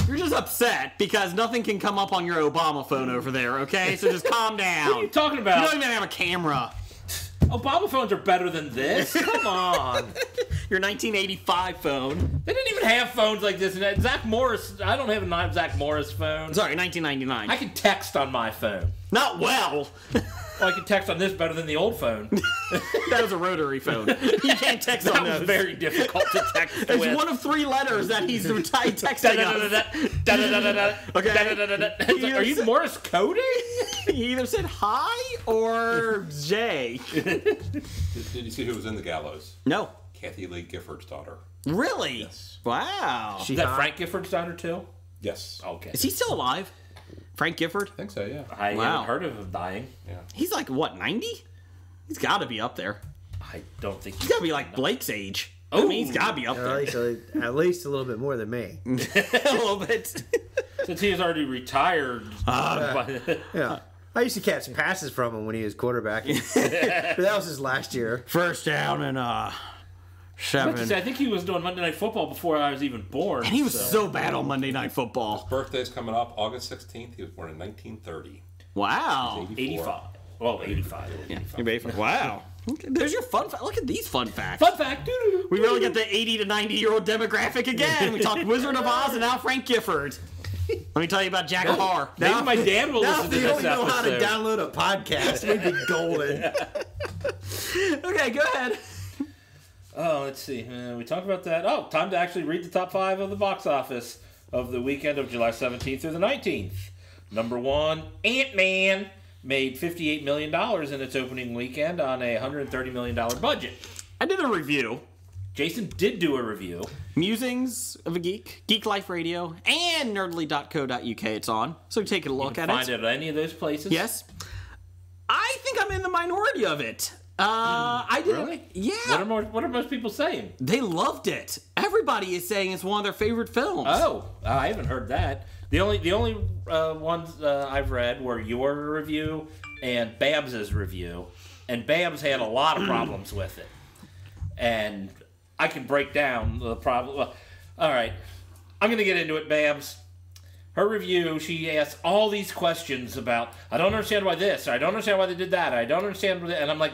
You're just upset because nothing can come up on your Obama phone over there. Okay, so just calm down. What are you talking about? You don't even have a camera. Obama phones are better than this. Come on. Your 1985 phone. They didn't even have phones like this. Zach Morris. I don't have a Zach Morris phone. Sorry, 1999. I can text on my phone. Not well. Well, I can text on this better than the old phone. That was a rotary phone. You can't text on those. That was very difficult to text with. It's one of 3 letters that he's texting us. Okay. Are you Morse coding? He either said hi or J. Did you see who was in the Gallows? No. Kathy Lee Gifford's daughter. Really? Yes. Wow. Is that Frank Gifford's daughter too? Yes. Okay. Is he still alive? Frank Gifford? I think so, yeah. I haven't heard of him dying. Yeah. He's like, what, 90? He's got to be up there. I don't think he's got to be like Blake's age. I mean, he's got to be up there. At least a little bit more than me. A little bit. Since he was already retired. Yeah. I used to catch passes from him when he was quarterback. But that was his last year. First down and 7. I think he was doing Monday Night Football before I was even born. And he was so bad on Monday Night Football. His birthday's coming up August 16th. He was born in 1930. Wow. 85. Well, 85. Yeah. 85. Wow. Okay, there's your fun fact. Look at these fun facts. Fun fact. We really get the 80 to 90-year-old demographic again. We talked Wizard of Oz and now Frank Gifford. Let me tell you about Jack Parr. Maybe my dad will listen to this episode. Now if you know how to download a podcast, we'd be golden. Okay, go ahead. Oh, let's see. We talked about that. Oh, time to actually read the top 5 of the box office of the weekend of July 17th through the 19th. Number 1, Ant-Man made $58 million in its opening weekend on a $130 million budget. I did a review. Jason did do a review. Musings of a Geek, Geek Life Radio, and nerdly.co.uk it's on. So take a look at it. Find it at any of those places? Yes. I think I'm in the minority of it. I did. Really? Yeah. What are most people saying? They loved it. Everybody is saying it's one of their favorite films. Oh, I haven't heard that. The only ones I've read were your review and Babs's review, and Babs had a lot of problems with it. And I can break down the problem. Well, all right, I'm going to get into it, Babs. Her review, she asked all these questions about, I don't understand why this, or I don't understand why they did that, or I don't understand why that. And I'm like,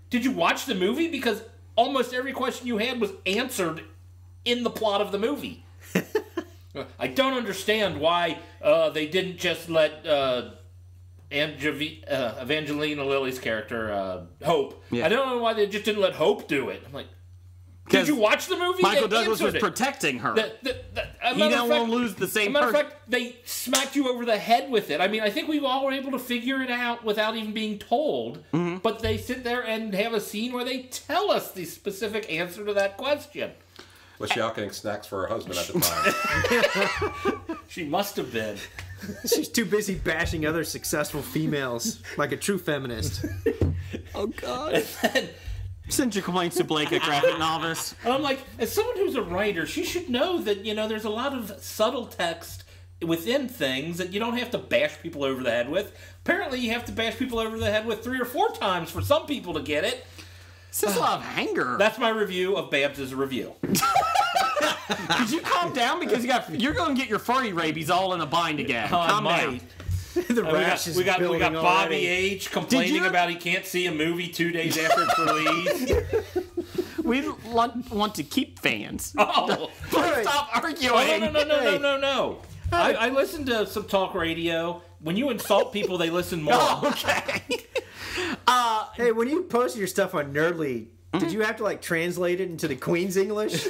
did you watch the movie? Because almost every question you had was answered in the plot of the movie. I don't understand why they didn't just let Evangelina Lilly's character, Hope. Yeah. I don't know why they just didn't let Hope do it. I'm like, Did you watch the movie? Michael They Douglas was answered it. protecting her. He don't want to lose the same matter of person. fact, they smacked you over the head with it. I mean, I think we all were able to figure it out without even being told. Mm-hmm. But they sit there and have a scene where they tell us the specific answer to that question. Was she out getting snacks for her husband at the time? She must have been. She's too busy bashing other successful females like a true feminist. Oh, God. Send your complaints to Blake at Graphic Novice. And I'm like, as someone who's a writer, she should know that, there's a lot of subtle text within things that you don't have to bash people over the head with. Apparently, you have to bash people over the head with 3 or 4 times for some people to get it. It's just a lot of anger. That's my review of Babs' review. Could you calm down? Because you're going to get your furry rabies all in a bind again. Calm down. The rash is we got building Bobby already. H. complaining about he can't see a movie 2 days after it's released. We want to keep fans. Oh, stop arguing. No. I listen to some talk radio. When you insult people, they listen more. Oh, okay. Hey, when you post your stuff on Nerdly, did you have to translate it into the Queen's English?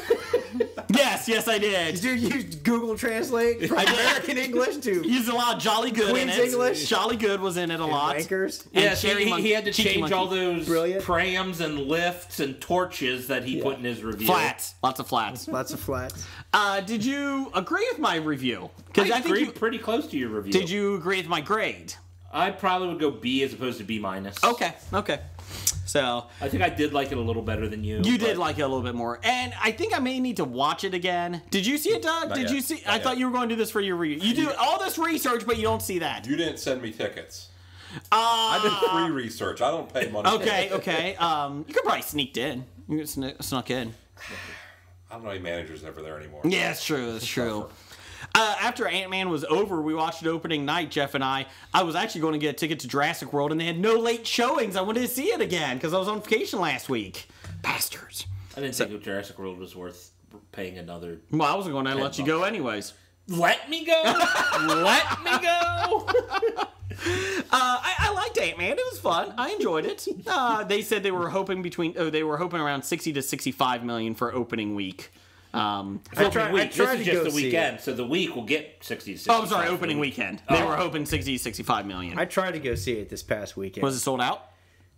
Yes, I did. Did you use Google Translate from American English to used a lot of Jolly Good Queen's in it. English? Jolly Good was in it a lot. Wankers? Yes, Cherry he had to Cheeky change Monkey. all those Brilliant. prams and lifts and torches that he put in his review. Flats. Lots of flats. Lots of flats. Did you agree with my review? I agreed pretty close to your review. Did you agree with my grade? I probably would go B as opposed to B-. Okay. So I think I did like it a little better than you. You did like it a little bit more, and I think I may need to watch it again. Did you see it, Doug? Not Did yet. you see? Not I yet. thought you were going to do this for your review. You do all this research, but you don't see that. You didn't send me tickets. I did free research. I don't pay money. Okay. You could probably sneaked in. You could snuck in. I don't know any managers ever there anymore. Yeah, it's true. It's true. After Ant-Man was over, we watched it opening night, Jeff and I. I was actually going to get a ticket to Jurassic World, and they had no late showings. I wanted to see it again because I was on vacation last week. Bastards. I didn't think Jurassic World was worth paying another. Well, I wasn't going to let you go anyways. Let me go? Let me go? I liked Ant-Man. It was fun. I enjoyed it. They said they were hoping around 60 to 65 million for opening week. This is just the weekend, so the week will get 60 to 65. Oh, I'm sorry, opening weekend. They were hoping 60 to 65 million. I tried to go see it this past weekend. Was it sold out?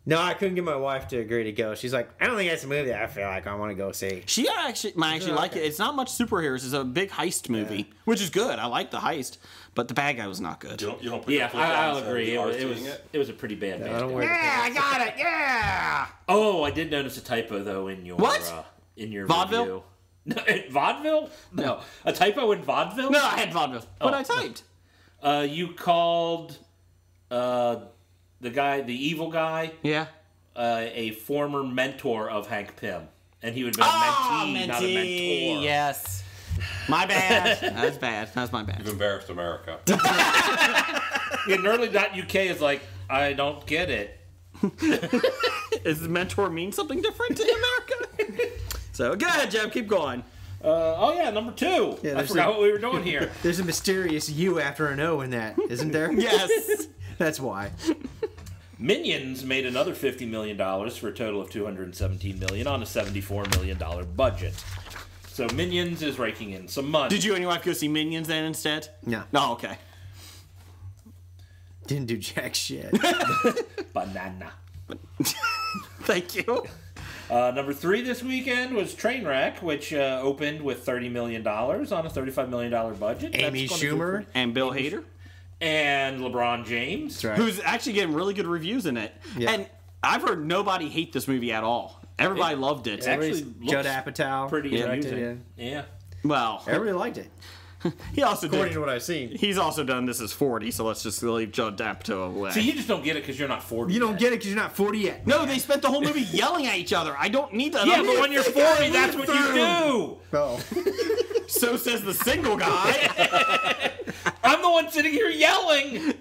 No, I couldn't get my wife to agree to go. She's like, I don't think that's a movie that I feel like I want to go see. She might actually like it. It's not much superheroes. It's a big heist movie, which is good. I like the heist, but the bad guy was not good. You don't put I'll agree. It was a pretty bad movie. I got it. Yeah. Oh, I did notice a typo though in your in your vaudeville. Review. No, vaudeville? No, a typo in vaudeville? No, I had vaudeville. What I typed? You called the evil guy. Yeah. A former mentor of Hank Pym, and he would have been a mentee, not a mentor. Yes. My bad. That was bad. That was my bad. You've embarrassed America. Nerdly.uk is like, I don't get it. Does mentor mean something different in America? So go ahead, Jeff. Keep going. Number 2. Yeah, I forgot what we were doing here. There's a mysterious U after an O in that, isn't there? Yes. That's why. Minions made another $50 million for a total of $217 million on a $74 million budget. So Minions is raking in some money. Did you and your wife go see Minions then instead? No. No, okay. Didn't do jack shit. Banana. Thank you. Number 3 this weekend was Trainwreck, which opened with $30 million on a $35 million budget. Amy Schumer and Bill Hader. And LeBron James. That's right. Who's actually getting really good reviews in it. Yeah. And I've heard nobody hate this movie at all. Everybody loved it. Actually, Judd Apatow. Pretty amusing. Yeah. Well, everybody liked it. He also according to what I've seen. He's also done This Is 40, so let's just leave Judd Apatow away. So you just don't get it because you're not 40 You don't get it because you're not 40 yet. No, they spent the whole movie yelling at each other. I don't need that. Yeah, but when you're 40, that's what you do. Oh. So says the single guy. I'm the one sitting here yelling.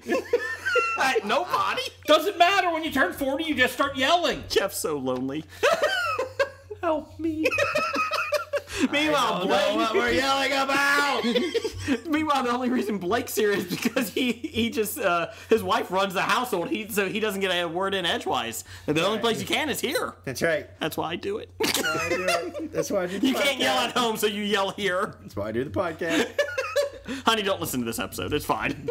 Nobody. Doesn't matter. When you turn 40, you just start yelling. Jeff's so lonely. Help me. Meanwhile, what we're yelling about. Meanwhile, the only reason Blake's here is because he just his wife runs the household. So he doesn't get a word in edgewise. And the only place you can is here. That's right. That's why I do it. That's why I do the You podcast. can't yell at home, so you yell here. That's why I do the podcast. Honey, don't listen to this episode. It's fine.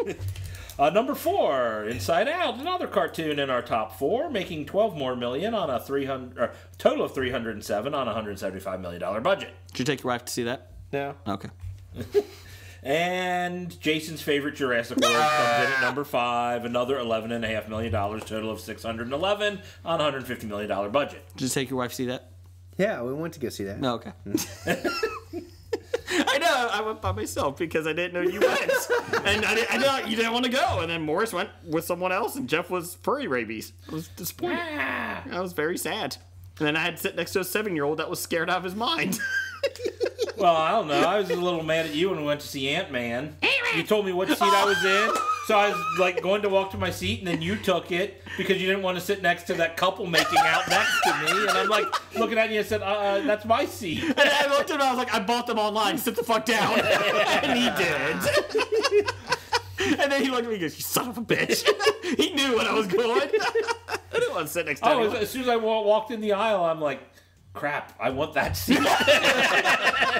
Number 4, Inside Out, another cartoon in our top 4, making $12 million on a total of $307 on a $175 million budget. Did you take your wife to see that? No. Okay. And Jason's favorite Jurassic World comes in at number 5, another $11.5 million, total of $611 on a $150 million budget. Did you take your wife to see that? Yeah, we went to go see that. No, okay. I know, I went by myself because I didn't know you went. And I know you didn't want to go. And then Morris went with someone else, and Jeff was furry rabies. I was disappointed. I was very sad. And then I had to sit next to a 7-year-old that was scared out of his mind. Well, I don't know. I was a little mad at you when we went to see Ant-Man. You told me what seat I was in, so I was like going to walk to my seat, and then you took it because you didn't want to sit next to that couple making out next to me. And I'm like looking at you and said, "That's my seat." And I looked at him, I was like, "I bought them online. Sit the fuck down." And he did. And then he looked at me and goes, "You son of a bitch." He knew when I was going. I didn't want to sit next to him. As soon as I walked in the aisle, I'm like, crap, I want that seat.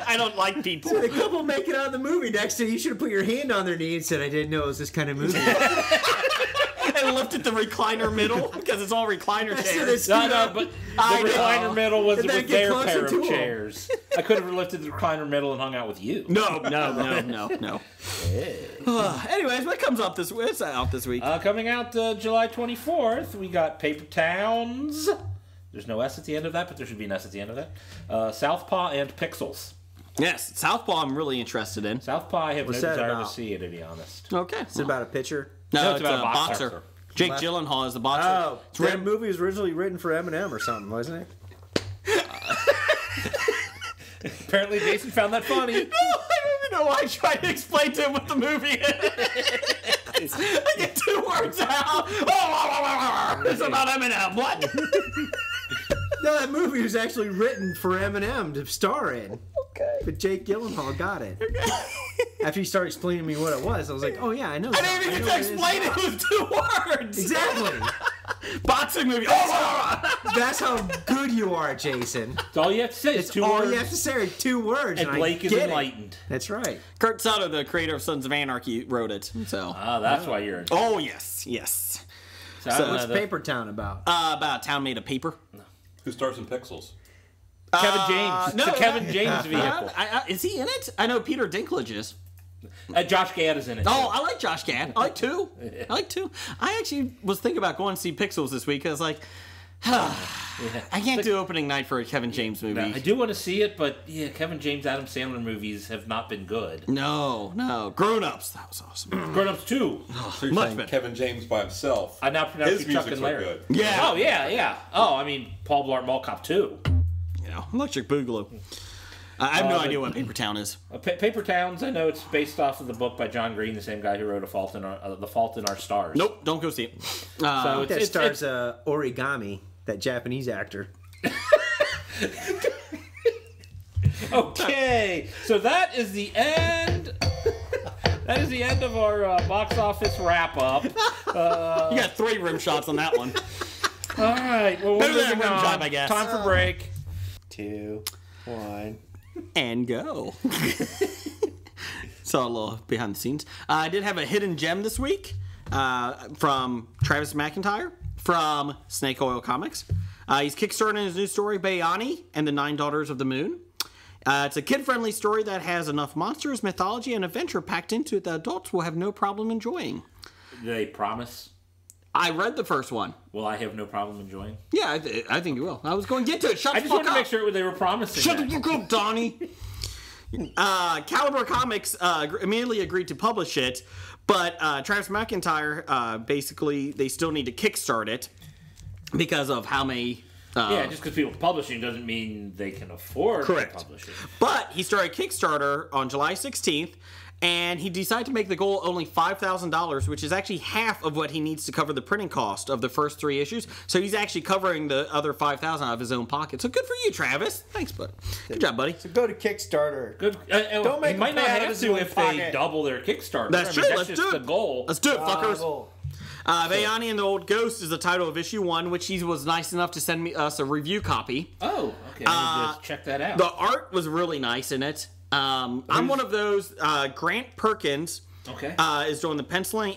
I don't like people. So the couple making out in the movie next to you should have put your hand on their knee and said, "I didn't know it was this kind of movie." And lifted the recliner middle because it's all recliner chairs. No, but the recliner middle was with their pair of chairs. I could have lifted the recliner middle and hung out with you. No. Anyways, what comes up this week? It's out this week. Coming out July 24th, we got Paper Towns. There's no S at the end of that, but there should be an S at the end of that. Southpaw and Pixels. Yes, Southpaw I'm really interested in. Southpaw I have What's no that desire about? to see it, to be honest. Okay. Is it about a pitcher? No, it's about a a boxer. boxer. Jake Gyllenhaal is the boxer. Oh, that movie was originally written for Eminem or something, wasn't it? Apparently Jason found that funny. No, I don't even know why I tried to explain to him what the movie is. I get 2 words out. It's about Eminem. What? No, that movie was actually written for Eminem to star in. Okay. But Jake Gyllenhaal got it. Okay. After he started explaining to me what it was, I was like, "Oh yeah, I know." I didn't even get to explain it. It was 2 words. Exactly. Boxing movie. That's how good you are, Jason. That's all you have to say. It's all you have to say are 2 words. And Blake is enlightened. That's right. Kurt Sutter, the creator of Sons of Anarchy, wrote it. So. That's why you're. Oh yes. So what's Paper Town about? About a town made of paper. No. Who stars in Pixels? Kevin James. No, it's a Kevin James vehicle. Is he in it? I know Peter Dinklage is. Josh Gad is in it. Oh, I like Josh Gad. I like 2. I actually was thinking about going to see Pixels this week. I was like, I can't do opening night for a Kevin James movie. No, I do want to see it, but yeah, Kevin James, Adam Sandler movies have not been good. No. Grown Ups. That was awesome. Grown Ups 2. So you're saying Kevin James by himself. I now pronounce his you Chuck music's and Larry. good. Yeah. Oh, yeah. Oh, I mean, Paul Blart Mall Cop 2. Electric Boogaloo. I have no idea what Paper Town is. Paper Towns, I know it's based off of the book by John Green, the same guy who wrote The Fault in Our Stars. Nope, don't go see it. So that stars Origami, that Japanese actor. Okay, so that is the end. That is the end of our box office wrap up. You got 3 rim shots on that one. All right, well, Better than a rim job, I guess. Time for break. 2, 1, and go. So a little behind the scenes. I did have a hidden gem this week from Travis McIntyre from Snake Oil Comics. He's kickstarting his new story, Bayani and the 9 Daughters of the Moon. It's a kid-friendly story that has enough monsters, mythology, and adventure packed into it that adults will have no problem enjoying. Do they promise? I read the first one. Will I have no problem enjoying? Yeah, I think you will. I was going to get to it. Shut the fuck up. I just wanted to make sure they were promising. Shut the fuck up, Donnie. Caliber Comics immediately agreed to publish it, but Travis McIntyre, basically, they still need to kickstart it because of how many... yeah, just because people are publishing doesn't mean they can afford to publish it. But he started Kickstarter on July 16th, and he decided to make the goal only $5,000, which is actually half of what he needs to cover the printing cost of the first 3 issues. So he's actually covering the other $5,000 out of his own pocket. So good for you, Travis. Thanks, bud. Good job, buddy. So go to Kickstarter. Good. Don't make he might not have to if they double their Kickstarter. That's true. That's just the goal. Let's do it, fuckers. Bayani and the Old Ghost is the title of issue 1, which he was nice enough to send us a review copy. Oh, okay. Just check that out. The art was really nice in it. I'm one of those. Grant Perkins is doing the penciling,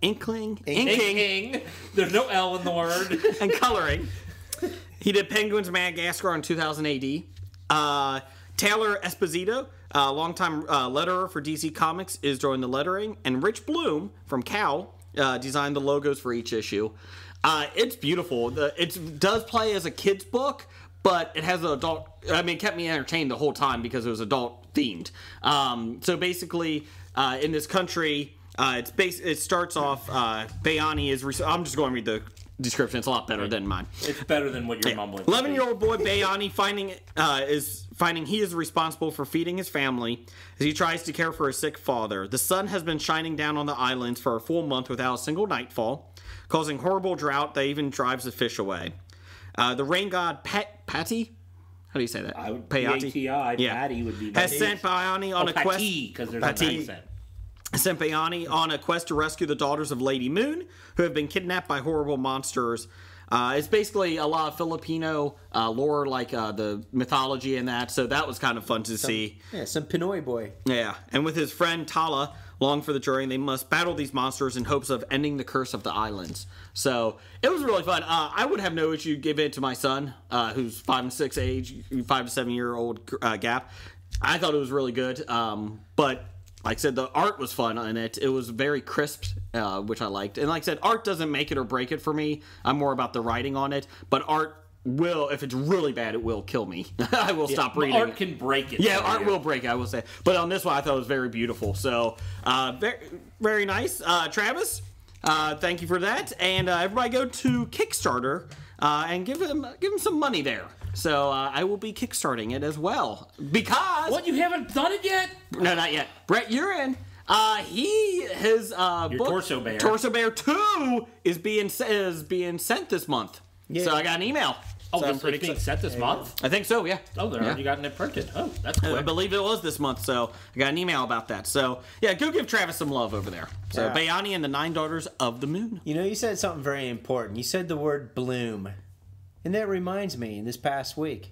inking. There's no L in the word. And coloring. He did Penguins of Madagascar in 2000 AD. Taylor Esposito, longtime letterer for DC Comics, is drawing the lettering. And Rich Bloom from Cal designed the logos for each issue. It's beautiful. It does play as a kid's book, but it has an adult. I mean, it kept me entertained the whole time because it was adult themed. So basically, in this country, it starts off. Bayani is. I'm just going to read the description. It's a lot better than mine. It's better than what you're mumbling. 11-year-old boy Bayani finding he is responsible for feeding his family as he tries to care for his sick father. The sun has been shining down on the islands for a full month without a single nightfall, causing horrible drought that even drives the fish away. The rain god Patty, how do you say that? P-A-T-I. Patty would be. Has sent Bayani on a quest. Because there's an accent. Sent Bayani on a quest to rescue the daughters of Lady Moon, who have been kidnapped by horrible monsters. It's basically a lot of Filipino lore, like the mythology and that, so that was kind of fun to see. Yeah, some Pinoy boy. Yeah, and with his friend Tala along for the journey, they must battle these monsters in hopes of ending the curse of the islands. So it was really fun. I would have no issue giving it to my son, who's 5 and 6 age, 5 to 7 year old gap. I thought it was really good, but like I said, the art was fun in it. It was very crisp, which I liked. And like I said, art doesn't make it or break it for me. I'm more about the writing on it. But art will, if it's really bad, it will kill me. I will stop reading. Art can break it. Yeah, art will break it, I will say. But on this one, I thought it was very beautiful. So, very, very nice. Travis, thank you for that. And everybody go to Kickstarter and give him some money there. So I will be kickstarting it as well because you haven't done it yet? No, not yet. Brett, you're in. His book, Torso Bear. Torso Bear 2 is being sent this month. Yeah. So I got an email. Oh, so it's being sent this month? I think so. Yeah. Oh, they're already gotten it printed. Oh, that's quick. I believe it was this month. So I got an email about that. So yeah, go give Travis some love over there. So Bayani and the 9 Daughters of the Moon. You know, you said something very important. You said the word bloom. And that reminds me, this past week,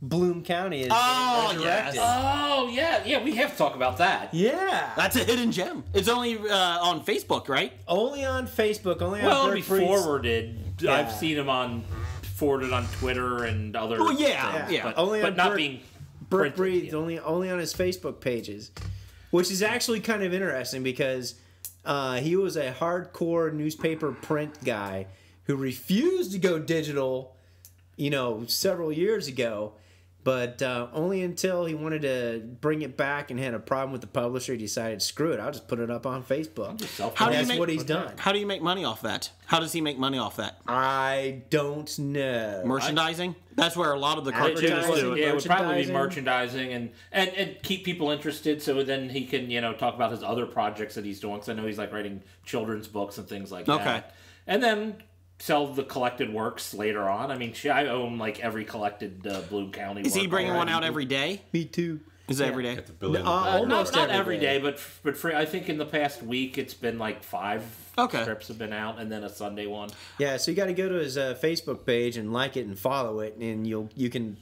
Bloom County is resurrected. Yes. Oh, yeah, we have to talk about that. Yeah. That's a hidden gem. It's only on Facebook, right? Only on Facebook, only on Well, it'll be forwarded. Yeah. I've seen them forwarded on Twitter and other things. Yeah. But, only but on not being Burt printed. Breathed, only on his Facebook pages. Which is actually kind of interesting because he was a hardcore newspaper print guy who refused to go digital, several years ago, but only until he wanted to bring it back and had a problem with the publisher, he decided, screw it, I'll just put it up on Facebook. That's what he's done. How do you make money off that? How does he make money off that? I don't know. Merchandising? That's where a lot of the cartoonists do it. Yeah, it would probably be merchandising and keep people interested so then he can, talk about his other projects that he's doing, because I know he's writing children's books and things like that. Okay. And then sell the collected works later on. I mean, I own every collected Bloom County work. Is he bringing one out every day? Me too. Is it every day? Almost not every day, but I think in the past week it's been 5 strips have been out, and then a Sunday one. Yeah, so you got to go to his Facebook page and like it and follow it, and you can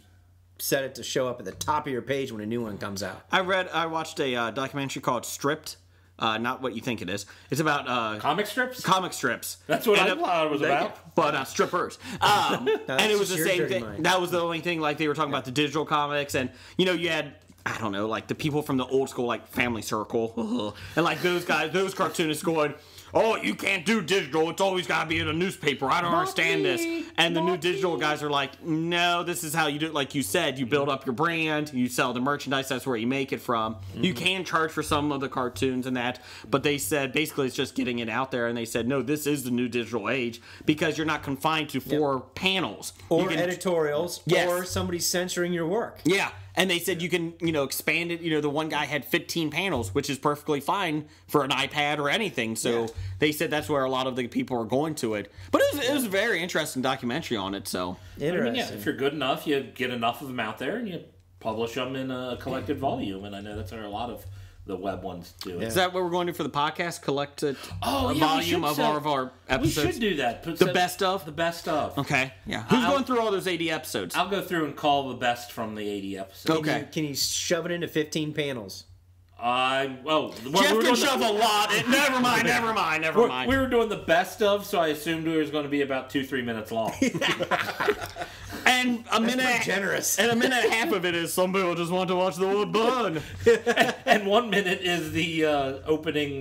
set it to show up at the top of your page when a new one comes out. I watched a documentary called Stripped. Not what you think it is. It's about comic strips. Comic strips. That's what I thought it was about. But strippers. And it was the same thing. Mind. That was the only thing. They were talking about the digital comics, and you had I don't know, the people from the old school Family Circle, and those guys, those cartoonists going, oh, you can't do digital. It's always got to be in a newspaper. I don't understand this. And the new digital guys are like, no, this is how you do it. Like you said, you build up your brand. You sell the merchandise. That's where you make it from. Mm-hmm. You can charge for some of the cartoons and that. But they said, basically, it's just getting it out there. And they said, no, this is the new digital age because you're not confined to 4 panels. Or editorials. Yes. Or somebody censoring your work. Yeah. And they said you can, expand it. The one guy had 15 panels, which is perfectly fine for an iPad or anything. So they said that's where a lot of the people are going to it. But it was a very interesting documentary on it. So if you're good enough, you get enough of them out there and you publish them in a collected volume. And I know that's where a lot of the web ones do it. Is that what we're going to do for the podcast? Collect a volume of all of our episodes? We should do that. The best of? The best of. Okay, yeah. Who's going through all those 80 episodes? I'll go through and call the best from the 80 episodes. Okay. Can you shove it into 15 panels? Jeff can shove a lot. Never mind. We were doing the best of, so I assumed it was going to be about 2-3 minutes long. And a minute generous. And a minute and a half of it is some people just want to watch the wood burn. And 1 minute is the opening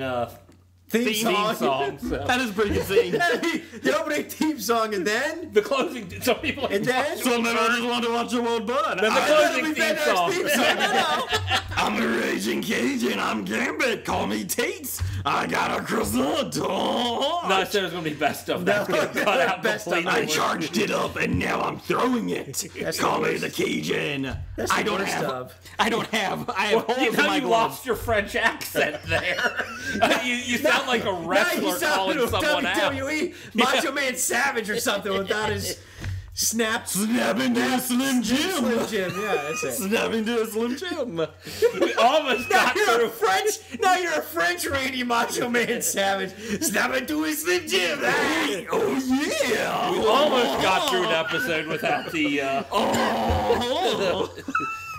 theme song. So. That is a pretty good scene. The opening theme song, and then the closing. Some people and then some people just want to watch the wood burn. Then the closing theme song. I'm a raging Cajun. I'm Gambit. Call me Tates. I got a croissant. No, I said it was going to be best of. That's going to cut out completely. I charged it up and now I'm throwing it. Call me the Cajun. I have holes in my you lost your French accent there. You sound like a wrestler calling someone out. WWE Macho Man Savage or something without his snapping to a Slim Jim. Slim Jim, yeah, that's it. Snapping to a Slim Jim. We almost got through French. Now you're a French Randy Macho Man Savage. Snapping to a Slim Jim. Oh yeah. We almost got through an episode without the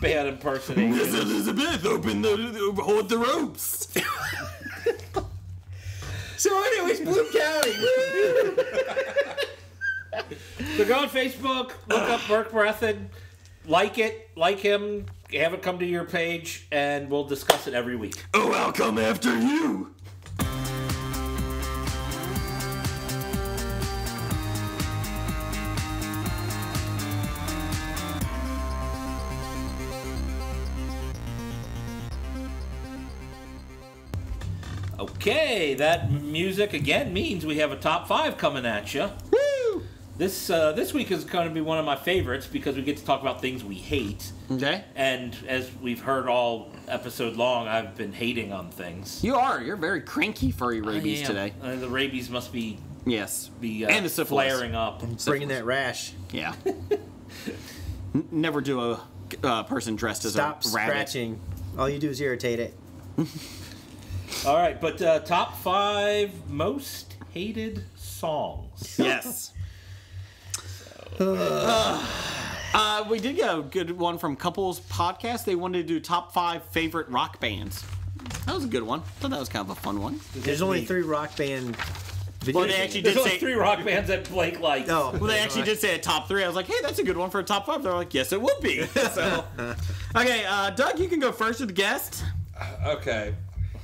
bad impersonation. Miss Elizabeth, hold the ropes. So anyways, Bloom County. So go on Facebook, look up Burke Breathen, like him, have it come to your page, and we'll discuss it every week. Oh, I'll come after you. Okay, that music again means we have a top 5 coming at you. Woo! This week is going to be one of my favorites because we get to talk about things we hate. Okay. And as we've heard all episode long, I've been hating on things. You're very cranky for your rabies today. The rabies must be and the syphilis flaring up, bringing that rash. Yeah. Never do a person dressed as a rabbit. Stop scratching. All you do is irritate it. All right, but top 5 most hated songs. Yes. We did get a good one from Couples Podcast. They wanted to do top 5 favorite rock bands. That was a good one. I thought that was kind of a fun one. There's only 3 rock band videos. Well, they actually did say 3 rock bands that Blake likes. Oh, well, they actually did say a top 3. I was like, hey, that's a good one for a top 5. They're like, yes, it would be. So, okay, Doug, you can go first with the guest. Okay.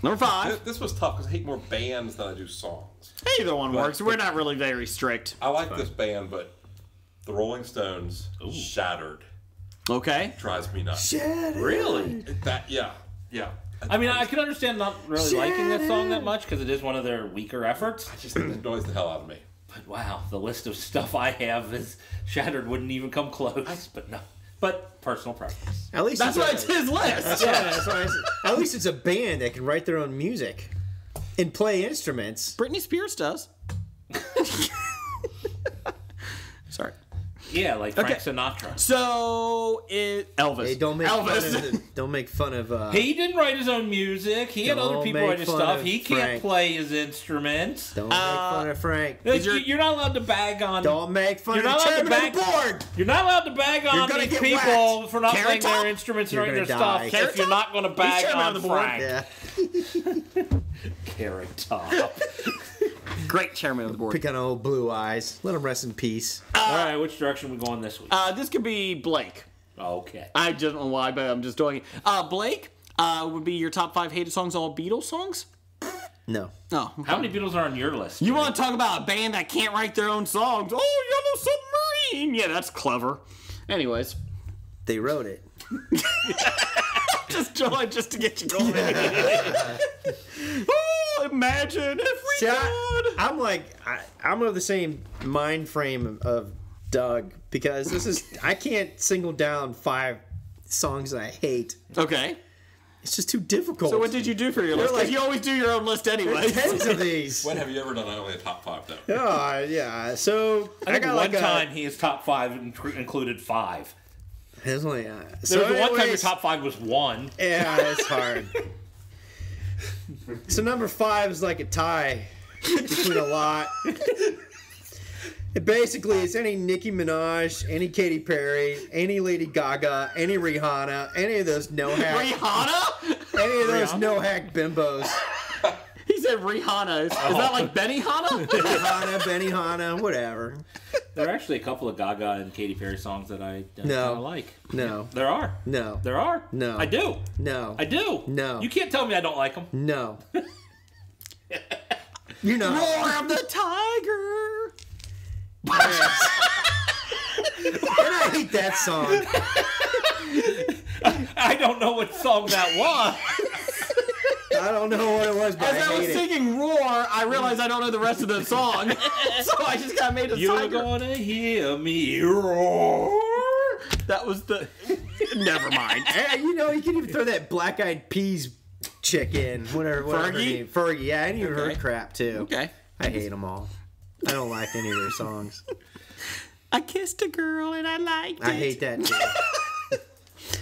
Number 5. This was tough because I hate more bands than I do songs. Either one works. We're not really very strict. I like this band, but the Rolling Stones, Shattered. Okay. Drives me nuts. Shattered. Really? Yeah. I mean, I can understand not really liking that song that much because it is one of their weaker efforts. I just think it annoys the hell out of me. But wow, the list of stuff I have is Shattered wouldn't even come close. But no. But personal preference. At least that's why it's his list. Yeah, that's why at least it's a band that can write their own music and play instruments. Britney Spears does. Sorry. Yeah, like Frank Sinatra. So Elvis. Hey, don't make fun of. He didn't write his own music. He had other people write his stuff. He can't play his instruments. Don't make fun of Frank. You're not allowed to bag on. Don't make fun of the chairman of the board. You're not allowed to bag on these people for not playing their instruments and writing their stuff. If you're not going to bag on Frank. Yeah. Carrot Top. Great chairman of the board. Pick on old Blue Eyes. Let him rest in peace. All right, which direction are we going this week? This could be Blake. Okay. I don't know why, but I'm just doing it. Blake, would be your top 5 hated songs all Beatles songs? No. Oh. How many Beatles are on your list? You want to talk about a band that can't write their own songs? Oh, Yellow Submarine! Yeah, that's clever. Anyways. They wrote it. Just to get you going. Oh, imagine if we could. I'm of the same mind frame of Doug because I can't single down 5 songs I hate. Okay. It's just too difficult. So what did you do for your list? Because you always do your own list anyway. Tens of these. When have you ever done only a top 5 though? Oh, yeah. So I think one time his top 5 included 5. There's only, There was the one time your top 5 was 1. Yeah, it's hard. So number 5 is like a tie between a lot. It basically is any Nicki Minaj, any Katy Perry, any Lady Gaga, any Rihanna, any of those no-hack... Rihanna? Any of those no-hack bimbos. He said Rihanna. Is that like Benihana? Rihanna, Benihana, whatever. There are actually a couple of Gaga and Katy Perry songs that I kind of like. No. There are. No. There are. No. I do. No. I do. No. You can't tell me I don't like them. No. You know. Roar of the Tiger. Yes. And I hate that song. I don't know what song that was. I don't know what it was, but As I was singing Roar, I realized I don't know the rest of the song. So I just got made a You're tiger. gonna hear me roar. That was the... Never mind. Hey, you know, you can even throw that Black Eyed Peas chick in. Whatever her name. Fergie, yeah, and even her crap, too. Okay. I hate them all. I don't like any of their songs. I kissed a girl and I liked it. I hate that, too.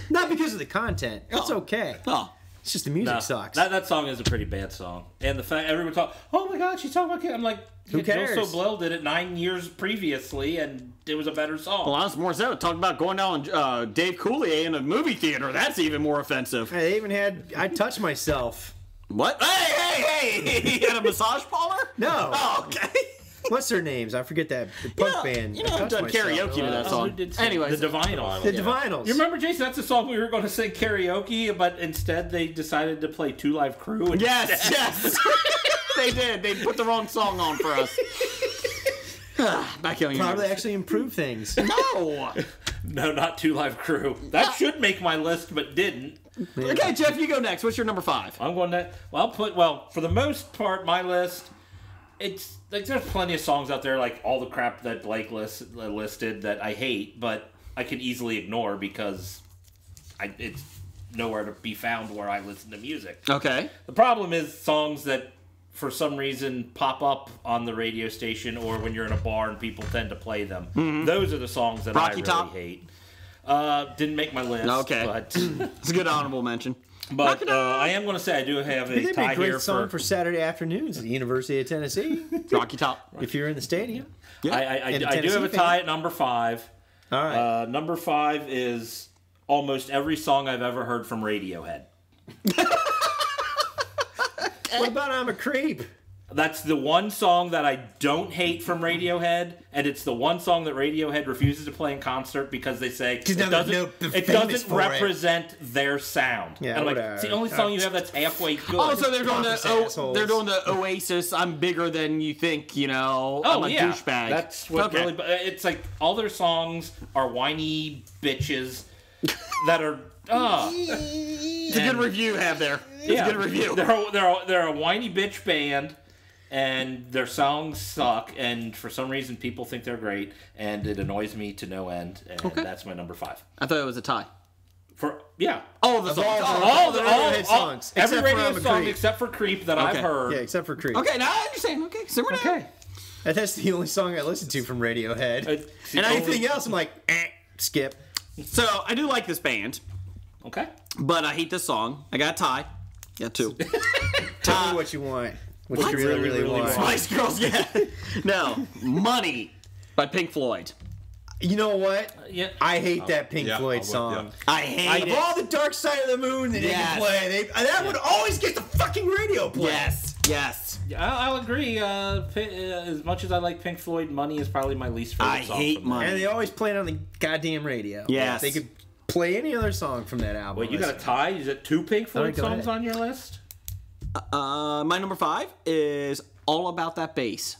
Not because of the content. It's okay. Oh. It's just the music sucks. That song is a pretty bad song. And the fact everyone talk, oh my god, she's talking about kids. I'm like, who cares? Joe Blow did it 9 years previously, and it was a better song. Well, Alanis Morissette talking about going down Dave Coulier in a movie theater. That's even more offensive. They even had I Touch Myself. What? Hey! He had a massage parlor? No. Oh, okay. What's their names? I forget that the punk band. You know, I've done karaoke to that song. Anyways, the Divinals. The Divinals. You remember, Jason? That's the song we were going to sing karaoke, but instead they decided to play Two Live Crew. Yes. They did. They put the wrong song on for us. Back on Probably actually improve things. No. No, not Two Live Crew. That should make my list, but didn't. Yeah. Okay, Jeff, you go next. What's your number 5? I'm going to. Well, for the most part, my list. It's like there's plenty of songs out there, like all the crap that Blake listed that I hate, but I can easily ignore because it's nowhere to be found where I listen to music. Okay. The problem is songs that for some reason pop up on the radio station or when you're in a bar and people tend to play them. Mm-hmm. Those are the songs that Rocky I really Top? hate. Didn't make my list. Okay. But it's a good honorable mention. But I am going to say I do have a tie here. It'd be a great song for Saturday afternoons at the University of Tennessee. Rocky Top. If you're in the stadium. Yeah. I do have a tie at number 5. All right. Number 5 is almost every song I've ever heard from Radiohead. What about I'm a Creep? That's the one song that I don't hate from Radiohead, and it's the one song that Radiohead refuses to play in concert because they say it doesn't represent their sound. Yeah, and I'm like, it's the only song you have that's halfway good. Oh, so they're doing the Oasis. I'm bigger than you think. You know. Oh, I'm a douchebag. That's what really. It's like all their songs are whiny bitches that are. It's a good review you have there. It's a good review. They're a whiny bitch band. And their songs suck, and for some reason people think they're great, and it annoys me to no end, and that's my number 5. I thought it was a tie. All the Radiohead songs. Every Radiohead song except for Creep that I've heard. Yeah, except for Creep. Okay, now I understand. Okay, simmer down. Okay. And that's the only song I listen to from Radiohead. And anything else, I'm like, skip. So, I do like this band. Okay. But I hate this song. I got a tie. Got 2. Tell me what you want. What you really want. Spice Girls, yeah. No. Money by Pink Floyd. You know what? I hate that Pink Floyd I'm song. I hate it. Of all the Dark Side of the Moon that they can play, that would always get the fucking radio play. Yes. I'll agree. As much as I like Pink Floyd, Money is probably my least favorite song. I hate Money. And they always play it on the goddamn radio. Yes. They could play any other song from that album. Wait, you got a tie? Is it 2 Pink Floyd songs on your list? My number 5 is All About That Bass.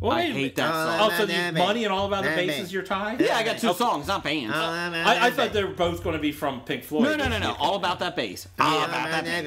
Well, I hate that song. Oh, so Money and All About the Bass is your tie? Yeah, I got 2 songs, not bands. I thought they were both going to be from Pink Floyd. No. All About That Bass. All About That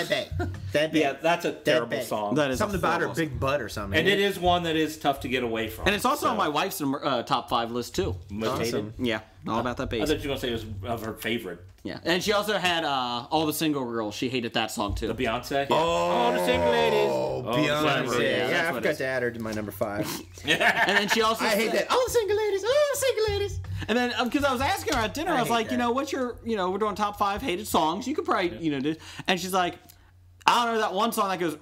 Bass. That Yeah, that's a terrible song. That is something a about her horrible big butt or something. And it is one that is tough to get away from. And it's also on my wife's top 5 list too. Most hated? Yeah, all about that I bass. thought you were going to say it was of her favorite. Yeah, and she also had All the Single Girls. She hated that song too. The Beyonce? Oh, All the single ladies. Beyonce. Yeah, Yeah, I that's what it forgot is. to add her to my number 5. And then she also I hate said- that. All the single ladies. All the single ladies. And then, because I was asking her at dinner, I was hate like, that. what's your, we're doing top 5 hated songs. You could probably, do. And she's like, I don't know that one song that goes,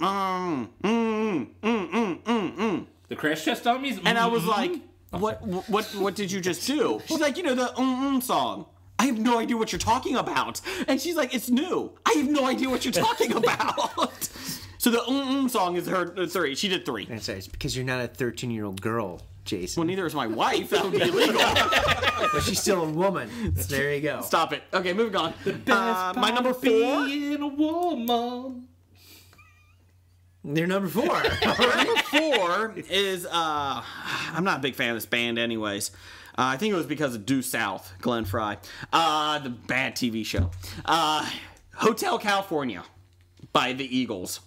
The Crash Test Dummies? And I was like, what did you just do? She's like, the song. I have no idea what you're talking about. And she's like, it's new. I have no idea what you're talking about. So the song is her 3. She did 3. That's right. It's because you're not a 13-year-old girl, Jason. Well, neither is my wife. That would be illegal. But she's still a woman. So there you go. Stop it. Okay, moving on. My number 4. Being a woman. They're number 4. Number 4 is I'm not a big fan of this band anyways. I think it was because of Due South, Glenn Frey. The bad TV show. Hotel California by the Eagles.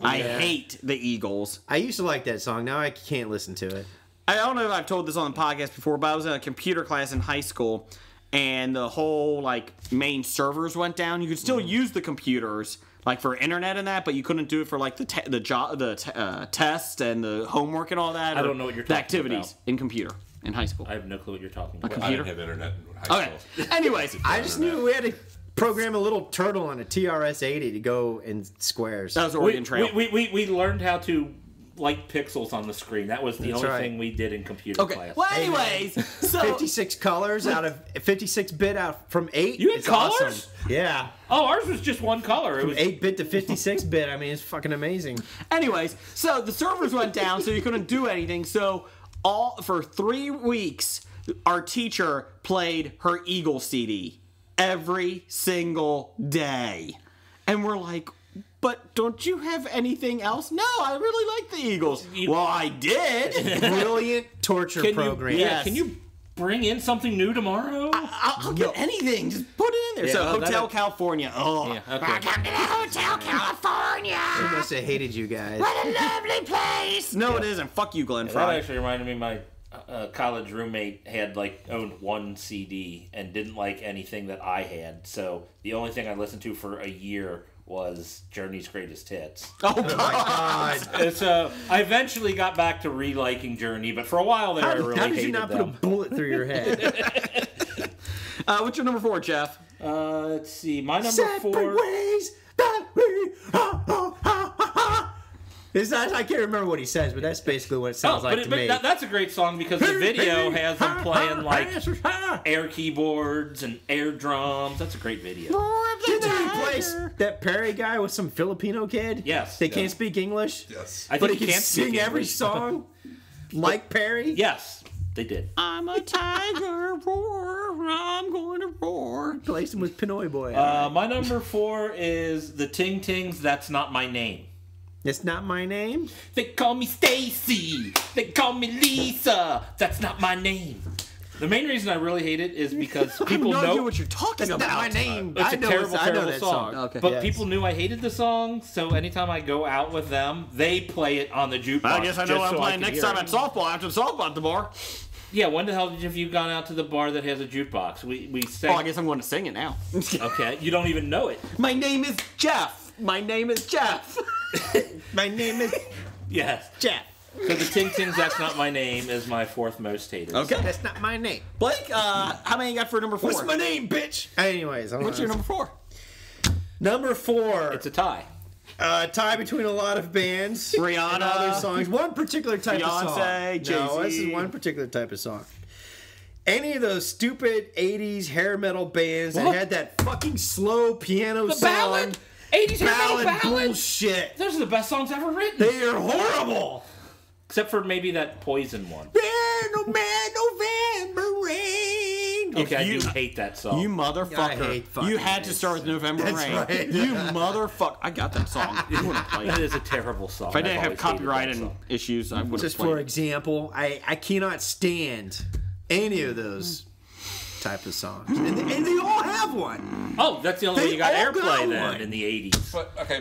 I hate the Eagles. I used to like that song. Now I can't listen to it. I don't know if I've told this on the podcast before, but I was in a computer class in high school, and the whole main servers went down. You could still use the computers for internet and that, but you couldn't do it for the test and the homework and all that. I don't know what you're talking the activities about. in computer in high school. I have no clue what you're talking about. I didn't have internet in high school. Anyways, I just knew we had to program a little turtle on a TRS-80 to go in squares. That was Oregon Trail. We learned how to light pixels on the screen. That was the only thing we did in computer class. Well, anyways, so 56 colors out of 56-bit out from 8. You had It's colors? awesome. Yeah. Oh, ours was just one color. It From was 8-bit to 56-bit. I mean, it's fucking amazing. Anyways, so the servers went down, so you couldn't do anything. So for 3 weeks, our teacher played her Eagles CD every single day, and we're like, but don't you have anything else? No, I really like the Eagles. Well, I did. Brilliant torture program. Can you bring in something new tomorrow? I'll get anything. Just put it in there. Yeah, So no, Hotel California. Oh, Yeah, okay. Welcome to the Hotel California. I must have hated you guys. What a lovely place. no, it isn't. Fuck you, Glenn That Frey. actually reminded me, my college roommate had owned one CD and didn't like anything that I had. So the only thing I listened to for a year was Journey's Greatest Hits. Oh my God. And so I eventually got back to re-liking Journey, but for a while there I really How did hated you not them. put a bullet through your head? What's your number 4, Jeff? Let's see. My number Separate 4. ways that we It's not, I can't remember what he says, but that's basically what it sounds like to me. That's a great song because the video has them playing air keyboards and air drums. That's a great video. Didn't he replace that Perry guy with some Filipino kid? Yes. They can't speak English? Yes. I But think he can can't speak sing every English. song like Perry? Yes, they did. I'm a tiger, roar, I'm going to roar. Replaced him with Pinoy Boy. My number 4 is the Ting Tings, That's Not My Name. It's not my name? They call me Stacy. They call me Lisa. That's not my name. The main reason I really hate it is because people I have no know idea what you're talking about. Not my name. It's I a know terrible, I know terrible that song. Okay. But Yes. people knew I hated the song, so anytime I go out with them, they play it on the jukebox. I guess I know just what I'm so playing can next hear time it. at softball after the softball at the bar. Yeah, when the hell have you gone out to the bar that has a jukebox? We sang. Oh, I guess I'm going to sing it now. Okay, you don't even know it. My name is Jeff. My name is Jeff. My name is Yes. Jeff. So the Ting Tings, That's Not My Name is my 4th most hated. Okay. That's not my name. Blake, how many you got for number 4? What's my name, bitch? Anyways, What's your number 4? Number 4? It's a tie. Tie between a lot of bands. Rihanna. And other songs. One particular type of song. Beyonce, No, this Jay-Z. is one particular type of song. Any of those stupid 80s hair metal bands that What? had that fucking slow piano The song. ballad? 80s hair metal Ballad ballad? bullshit. Those are the best songs ever written. They are horrible. Except for maybe that Poison one. No man, November rain. Okay, I do you- hate that song. You motherfucker. I hate fucking You had to this. start with November That's Rain. right. You motherfucker. I got that song. I would have played That it. is a terrible song. If I didn't I've have always hated copyright that and song. issues, I would have Just played for it. example, I cannot stand any of those type of songs, and they all have one. Oh, that's the only way you got all airplay got then one. in the 80s.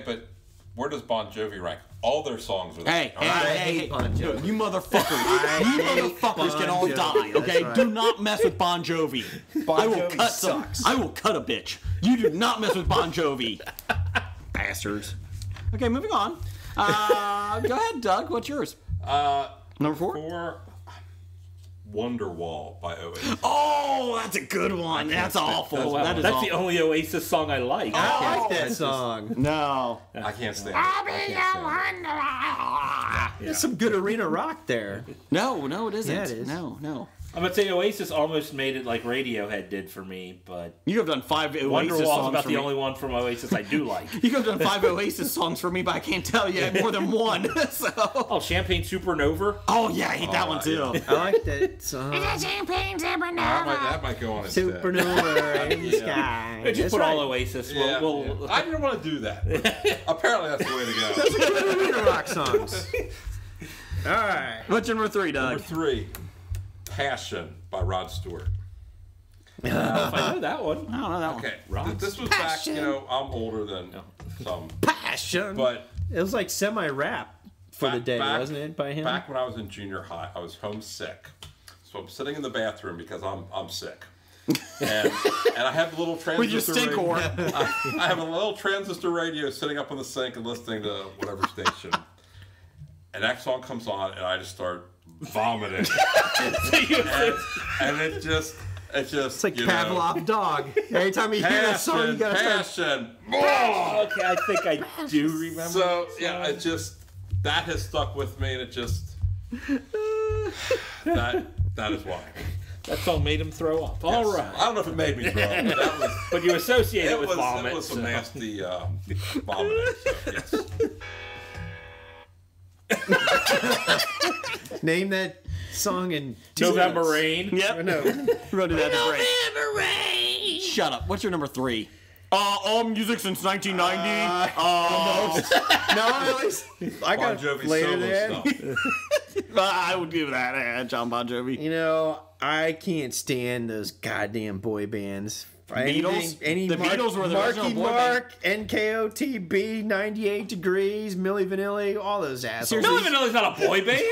But where does Bon Jovi rank? All their songs are. Hey, Bon Jovi. you motherfuckers can all die, okay? right. Do not mess with Bon Jovi. I will Jovi cut sucks. I will cut a bitch. You do not mess with Bon Jovi. Bastards. Okay, moving on. Go ahead, Doug. What's yours? Number 4? Wonderwall by Oasis. Oh, that's a good one. That's awful. That is That's awful. the only Oasis song I like. I like that song. No. I can't stand it. I'll be your wanderer. There's some good arena rock there. No, it isn't. Yeah, it is. No. I'm gonna say Oasis almost made it like Radiohead did for me, but You have done 5 Oasis Wonderwall's songs about for the me. only one from Oasis I do like. You could have done 5 Oasis songs for me, but I can't tell you more than one. So. Oh, Champagne Supernova. Oh yeah, I hate that one too. I like that song. It's a champagne supernova. That might go on instead. Supernova in the Yeah. sky. Just That's put right. all Oasis. Yeah, We'll I didn't want to do that. Apparently, that's the way to go. Those are good arena rock songs. All right. What's your number 3, Doug? Number 3, Passion by Rod Stewart. I know that one. I don't know that Okay, one. this was back. I'm older than some, Passion. but It was like semi-rap for the day, back- wasn't it, by him? back when I was in junior high, I was homesick, so I'm sitting in the bathroom because I'm sick. And I have a little transistor With your stink radio. horn. I have a little transistor radio sitting up on the sink and listening to whatever station. And that song comes on, and I just start vomiting. and it just It's like Pavlov dog. Every time you hear that song, you gotta start. Oh, okay, I think I do remember. So yeah, it just that has stuck with me, and it just that is why. That song made him throw up. All Yes. right. I don't know if it made me throw up, but that was. But you associate it with vomit. It was some so. nasty vomiting. So, yes. Name that song in November Rain. Yep. No. We're gonna do that. November rain. Shut up. What's your number 3? All music since 1990. No, at least I Bon got Jovi later solo than. stuff. I would give that John Bon Jovi. You know, I can't stand those goddamn boy bands. Beatles? The Beatles were the original Marky boy Mark, NKOTB, 98 Degrees, Milli Vanilli, all those assholes. Milli Vanilli's not a boy band.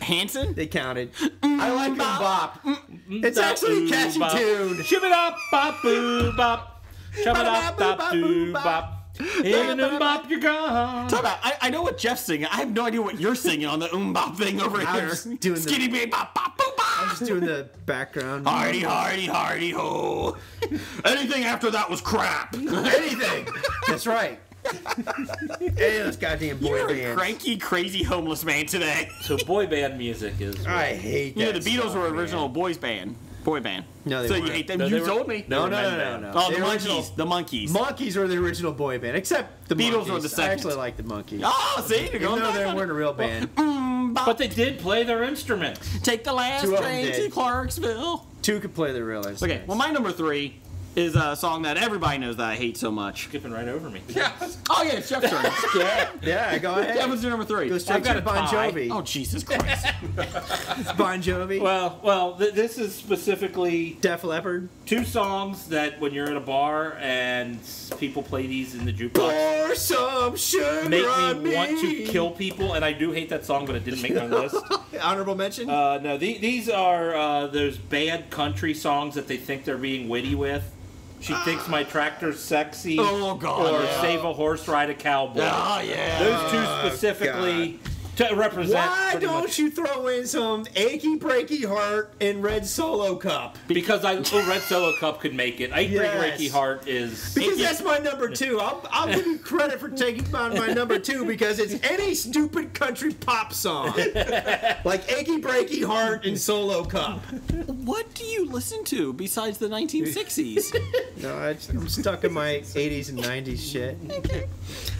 Hanson? They counted. I like them bop. It's actually a catchy tune. Shib it up, bop, boo, bop. Shub it up, bop, doo, bop. In and bop, you're gone. Talk about, I know what Jeff's singing. I have no idea what you're singing on the bop thing over I here. was doing the- Skitty bee bop bop boop bop. I'm just doing the background. Hardy, hardy, hardy, ho. Anything after that was crap. Anything. That's right. Hey, those goddamn boy You're a bands. cranky, crazy, homeless man today. So boy band music is. I hate that. Yeah, the Beatles song, were man. original boy band. No, they So weren't. you hate them? No, You they were- told me. they No, were no, men no, band. no. Oh, The the original- monkeys. The monkeys. Monkeys were the original boy band, except the Beatles Monkees. were the I second. actually like the Monkees. Oh, see, you're Even going though back they on weren't a real band. But they did play their instruments. Take the last Two of them train to did. Clarksville. Two could play the real instruments. Okay, well, my number 3 is a song that everybody knows that I hate so much. Skipping right over me. Oh, yeah, it's Jeff's turn. Yeah, go ahead. Jeff, what's your number 3? Go straight I've got to a Bon tie. Jovi. Oh, Jesus Christ. Bon Jovi. Well, this is specifically Def Leppard. 2 songs that when you're at a bar and people play these in the jukebox Pour some sugar make on me want to kill people, and I do hate that song, but it didn't make my list. Honorable mention? No, these are those bad country songs that they think they're being witty with. She thinks my tractor's sexy. Oh, God, Or yeah. Save a Horse, Ride a Cowboy. Oh, yeah. Those 2 specifically to represent. Why pretty don't much- you throw in some Achy Breaky Heart and Red Solo Cup? Because Red Solo Cup could make it. Achy Yes. Breaky Heart is. Because that's my number 2. I'll give you credit for taking my number 2 because it's any stupid country pop song. Like Achy Breaky Heart and Solo Cup. What do you listen to besides the 1960s? No, I'm stuck in my 80s and 90s shit.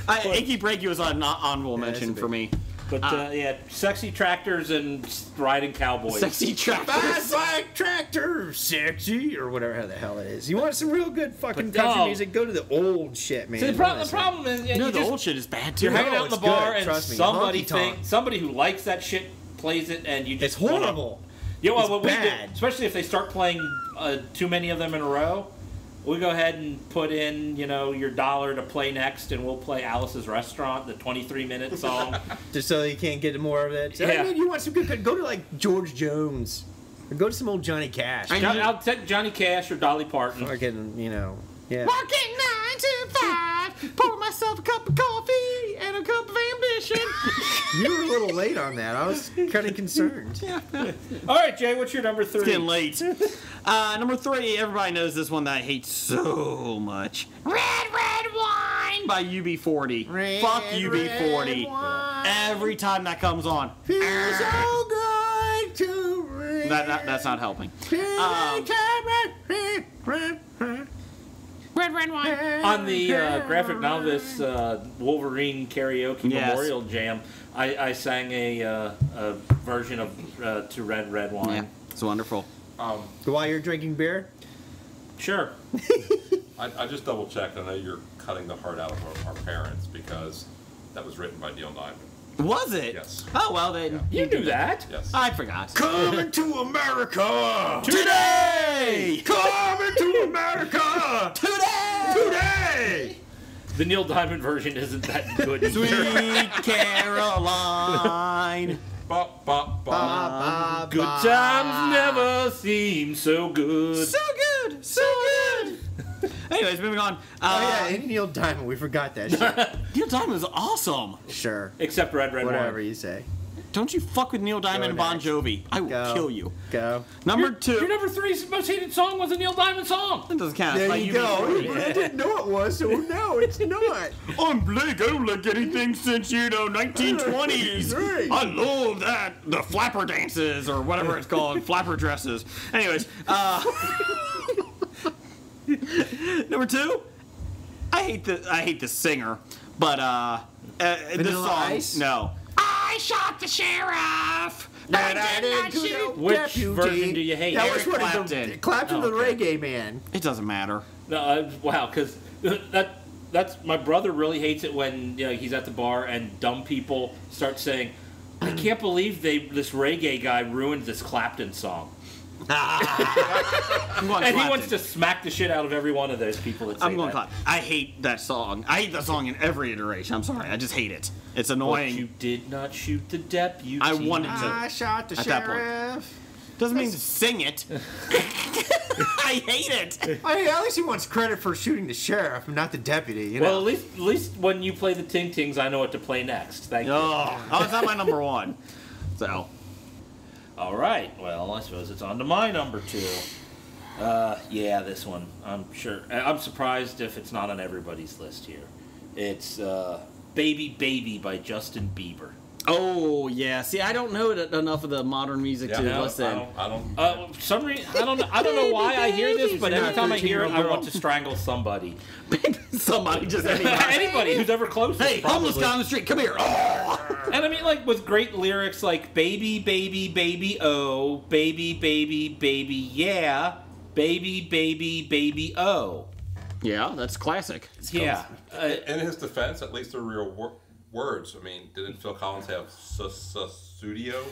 Achy Breaky was an honorable mention for me. But yeah, sexy tractors and riding cowboys. Sexy tractors. Fast like tractor, sexy, or whatever the hell it is. You want some real good fucking But country no. music? Go to the old shit, man. See, the Honestly. problem is, yeah, You know, you the just- old shit is bad, too. You're hanging out in the it's bar good, and trust me. somebody Honky tonk. somebody who likes that shit plays it, and you just It's horrible. Yeah, well, what we do, bad. especially if they start playing too many of them in a row, we go ahead and put in, your $1 to play next, and we'll play Alice's Restaurant, the 23-minute song. Just so you can't get more of it. Yeah. I mean, you want some good... Go to, like, George Jones. Or go to some old Johnny Cash. I'll take Johnny Cash or Dolly Parton. Fucking, yeah. Working 9 to 5, pour myself a cup of coffee and a cup of ambition. You were a little late on that. I was kind of concerned. All right, Jay, what's your number 3? It's getting late. Number 3, everybody knows this one that I hate so much. Red Wine by UB40. Fuck UB40. Every time that comes on. Feels so good to read. That's not helping. Red Wine. On the graphic novelist Wolverine karaoke memorial jam, I sang a version of To Red Wine. Yeah, it's wonderful. While you're drinking beer? Sure. I just double checked. I know you're cutting the heart out of our parents because that was written by Neil Diamond. Was it? Yes. Oh, well, then. You knew that. Yes. I forgot. Coming to America today! Coming to America today! The Neil Diamond version isn't that good. Sweet Caroline. Bop, bop, bop. Good times never seem so good. So good! So good! Anyways, moving on. and Neil Diamond. We forgot that shit. Neil Diamond is awesome. Sure. Except Red Wine. Whatever you say. Don't you fuck with Neil Diamond and Bon Jovi. I will kill you. Go. Number 2. Your number 3's most hated song was a Neil Diamond song. That doesn't count. There Like you go. UB40. I didn't know it was, so no, it's not. I'm Blake. I don't like anything since, 1920s. Right. I love that. The flapper dances, or whatever it's called. Flapper dresses. Anyways, number 2, I hate the singer, but this song, Ice? no. I shot the sheriff. But I did not shoot. Which version do you hate? That Eric was what Clapton. Clapton, the okay. reggae man. It doesn't matter. No, wow, because that's my brother really hates it when he's at the bar and dumb people start saying, "I can't believe this reggae guy ruined this Clapton song." And he wants to smack the shit out of every one of those people that say I'm going that. Clapton. I hate that song. I hate that song in every iteration. I'm sorry. I just hate it. It's annoying. But you did not shoot the deputy. I wanted to. I shot the At that point. sheriff. Doesn't mean to sing it. I hate it. I mean, at least he wants credit for shooting the sheriff, and not the deputy. You know? Well, at least when you play the Ting Tings, I know what to play next. Thank you. Oh, it's not my number 1. So. All right. Well, I suppose it's on to my number 2. Yeah, this one. I'm sure. I'm surprised if it's not on everybody's list here. It's "Baby Baby" by Justin Bieber. Oh yeah. See, I don't know enough of the modern music to listen. I don't. Some reason I don't know why I hear this, but every time I hear it, I want to strangle somebody. Somebody, just anybody. Anybody who's ever close. Hey, homeless guy on the street, come here. Oh. And I mean, like, with great lyrics like "Baby, baby, baby, oh, baby, baby, baby, yeah, baby, baby, baby, oh." Yeah, that's classic. Yeah. In his defense, at least they're real words. I mean, didn't Phil Collins have studio?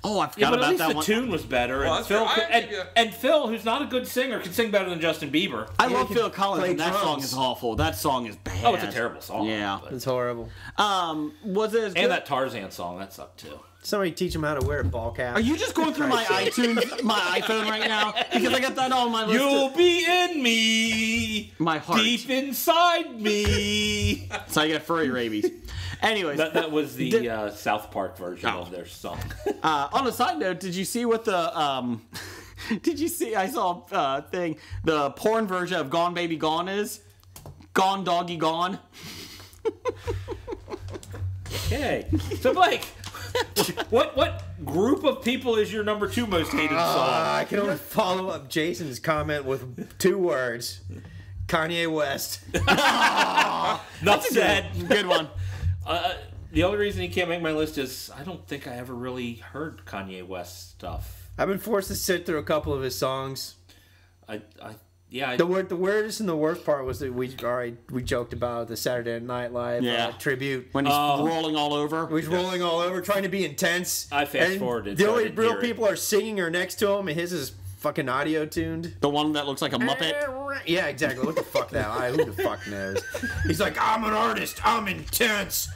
Oh, I Yeah, forgot but at about least that the one. tune was better, Well, and that's Phil right. and Phil, who's not a good singer, can sing better than Justin Bieber. I love Phil Collins, play and that drums. song is awful. That song is bad. Oh, it's a terrible song. Yeah. but- It's horrible. Was it as good? And that Tarzan song, that sucked too. Somebody teach him how to wear a ball cap. Are you just going through my iTunes, my iPhone right now? Because I got that on my list. You'll be in me, my heart, deep inside me. So I get furry rabies. Anyways, that was the South Park version of their song. On a side note, did you see what the did you see? I saw a thing. The porn version of "Gone Baby Gone" is "Gone Doggy Gone." Okay, so Blake, what group of people is your number 2 most hated song? I can only follow up Jason's comment with 2 words: Kanye West. Enough said. Good one. The only reason he can't make my list is I don't think I ever really heard Kanye West stuff. I've been forced to sit through a couple of his songs. Yeah. The weirdest and the worst part was that we joked about the Saturday Night Live tribute when he's rolling all over. He's rolling all over, trying to be intense. I fast forwarded. The only real people are singing or next to him, and his is fucking audio tuned. The one that looks like a Muppet. Yeah, exactly. What the fuck that? Who the fuck knows? He's like, I'm an artist. I'm intense.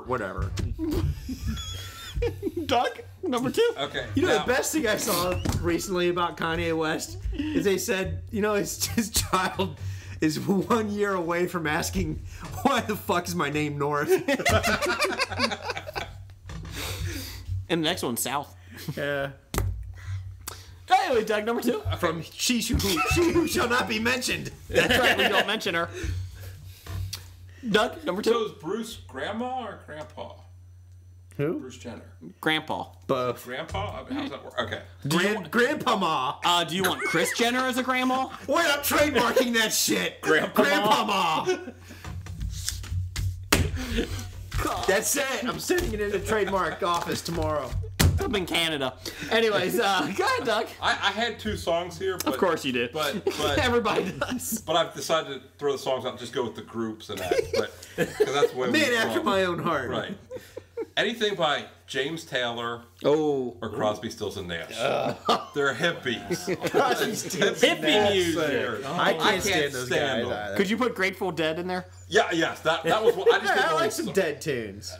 Whatever. Doug, number 2. Okay. You know, the best thing I saw recently about Kanye West is they said, his child is 1 year away from asking, why the fuck is my name North? And the next one's South. Yeah. Anyway, Doug, number 2. From she who shall not be mentioned. That's right, we don't mention her. Doug, number 2. So is Bruce grandma or grandpa? Who? Bruce Jenner. Grandpa. Both. Grandpa? How's that work? Okay. Grandpa. Do you want Kris Jenner as a grandma? Wait, I'm trademarking that shit. Grandpa. That's it. I'm sending it in the trademark office tomorrow. I'm in Canada. Anyways, go ahead, Doug. I had 2 songs here. But, of course you did. But everybody does. But I've decided to throw the songs out and just go with the groups and that. Because that's the way Man after my own heart. Right. Anything by James Taylor or Crosby, Stills, and Nash. They're hippies. Crosby, Stills, hippie music. I can't stand those guys either. Could you put Grateful Dead in there? Yeah, yes. That was what I just I like some Dead tunes.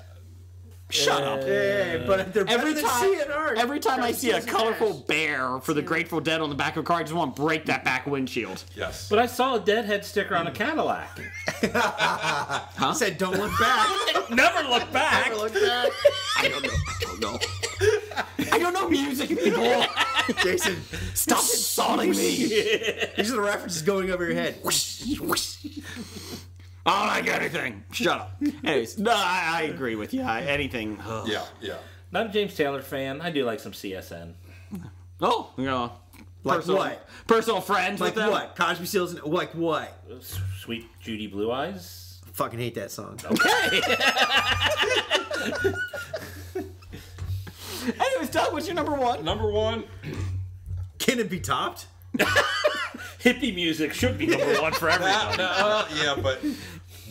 Shut up. Yeah, but they're better than CNR. Every time I see a colorful bear for the Grateful Dead on the back of a car, I just want to break that back windshield. Yes. But I saw a Deadhead sticker on a Cadillac. Huh? Said, don't look back. Never look back. Never look back. I don't know. I don't know music, people. Jason, stop insulting me. These are the references going over your head. I don't like anything. Shut up. Anyways, no, I agree with you. Anything. Ugh. Yeah. Not a James Taylor fan. I do like some CSN. Oh, like what? Personal friends. Like with them? what? Cosby, Stills, like what? Sweet Judy Blue Eyes. Fucking hate that song. Okay. Anyways, Doug, what's your number 1? Number 1. Can it be topped? Hippie music should be number 1 for everybody. Yeah, but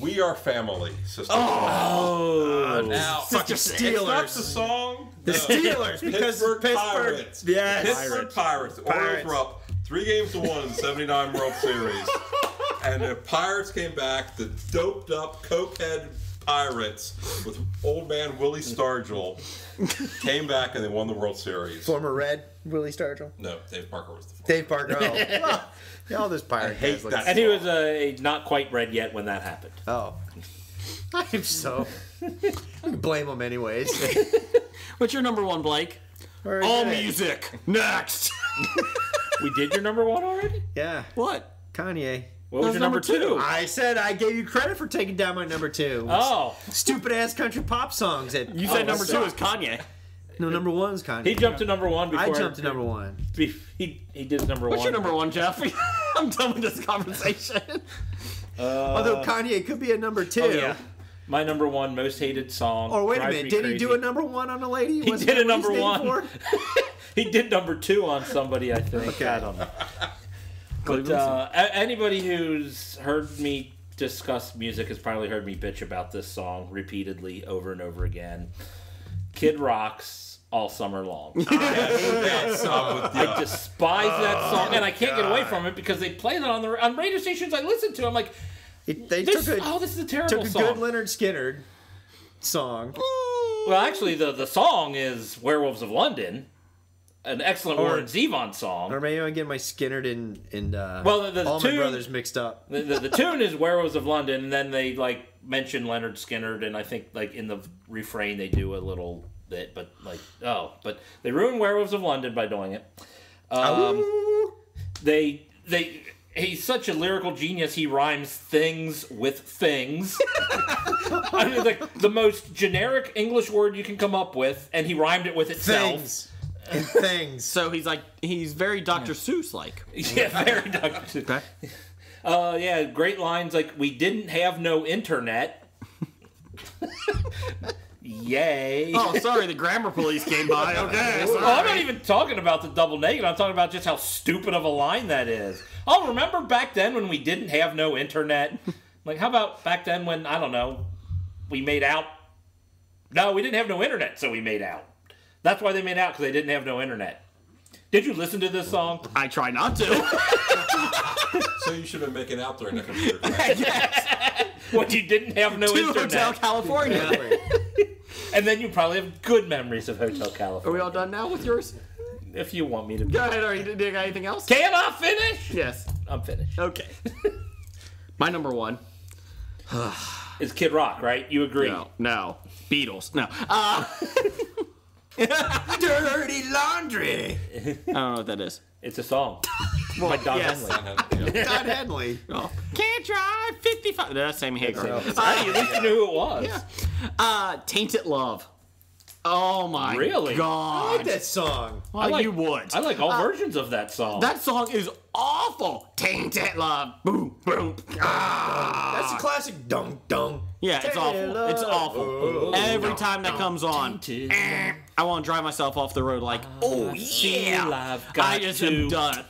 We Are Family, sister. Now, fucking Steelers. It's not the song. The Steelers, because Pittsburgh Pirates. Yes. Pittsburgh Pirates. The Orioles were up 3-1 in the '79 World Series. And the Pirates came back, the doped up, cokehead Pirates with old man Willie Stargell came back and they won the World Series. Former Red Willie Stargell? No, Dave Parker was the former. Dave Parker, yeah, all those Pirates. I hate that. And he was not quite red yet when that happened. Oh. I'm so... I can blame him anyways. What's your number 1, Blake? All music. Next. We did your number 1 already? Yeah. What? Kanye. What was your number 2? I said I gave you credit for taking down my number 2. Oh. Stupid ass country pop songs. You said number 2 is Kanye. No, number 1 is Kanye. He jumped to number 1 before. I jumped to number 1. He did number 1. What's your number 1, Jeff? I'm done with this conversation. Although Kanye could be a number 2. Oh, yeah. My number 1 most hated song. Or wait a minute, did he do a number 1 on a lady? He did a number 1. He did number 2 on somebody, I think. Okay. I don't know. But anybody who's heard me discuss music has probably heard me bitch about this song repeatedly over and over again. Kid Rock's All Summer Long. I despise that song, and I can't get away from it because they play that on radio stations I listen to. I'm like, this is a terrible song. Took a good Leonard Skinner song. Well, actually, the song is Werewolves of London. An excellent Warren Zevon song. Or maybe I'm getting my Skinner and well, the all tune, my brothers mixed up. The tune is Werewolves of London, and then they mention Leonard Skinner, and I think in the refrain they do a little bit, but they ruin Werewolves of London by doing it. He's such a lyrical genius. He rhymes things with things. I mean, the most generic English word you can come up with, and he rhymed it with itself. Things. So he's very Dr. Seuss like. Yeah, very Dr. Seuss. Okay. Yeah, great lines like, "We didn't have no internet." Yay. Oh, sorry, the grammar police came by. Okay, sorry. Well, I'm not even talking about the double negative. I'm talking about just how stupid of a line that is. Oh, remember back then when we didn't have no internet? Like, how about back then when, I don't know, we made out? No, we didn't have no internet, so we made out. That's why they made out, because they didn't have no internet. Did you listen to this song? I try not to. So you should have been making out during the computer class. Yes. When you didn't have no internet. Hotel California. And then you probably have good memories of Hotel California. Are we all done now with yours? If you want me to. Go ahead. Do you got anything else? Can I finish? Yes. I'm finished. Okay. My number one. Is Kid Rock, right? You agree? No. Beatles. No. Dirty Laundry. I don't know what that is. It's a song. Well, by Don yes. Henley. Don Henley. Oh. Can't drive 55. That's Sammy Hagar. At least you knew who it was. Yeah. Tainted Love. Oh my Really? God. I like that song. Well, you would. I like all versions of that song. That song is awful. Tainted Love. Boom, boom. Ah. That's a classic dung dung. Yeah, it's awful. Love. It's awful. Every time that comes on, I want to drive myself off the road like, oh yeah. I just am done.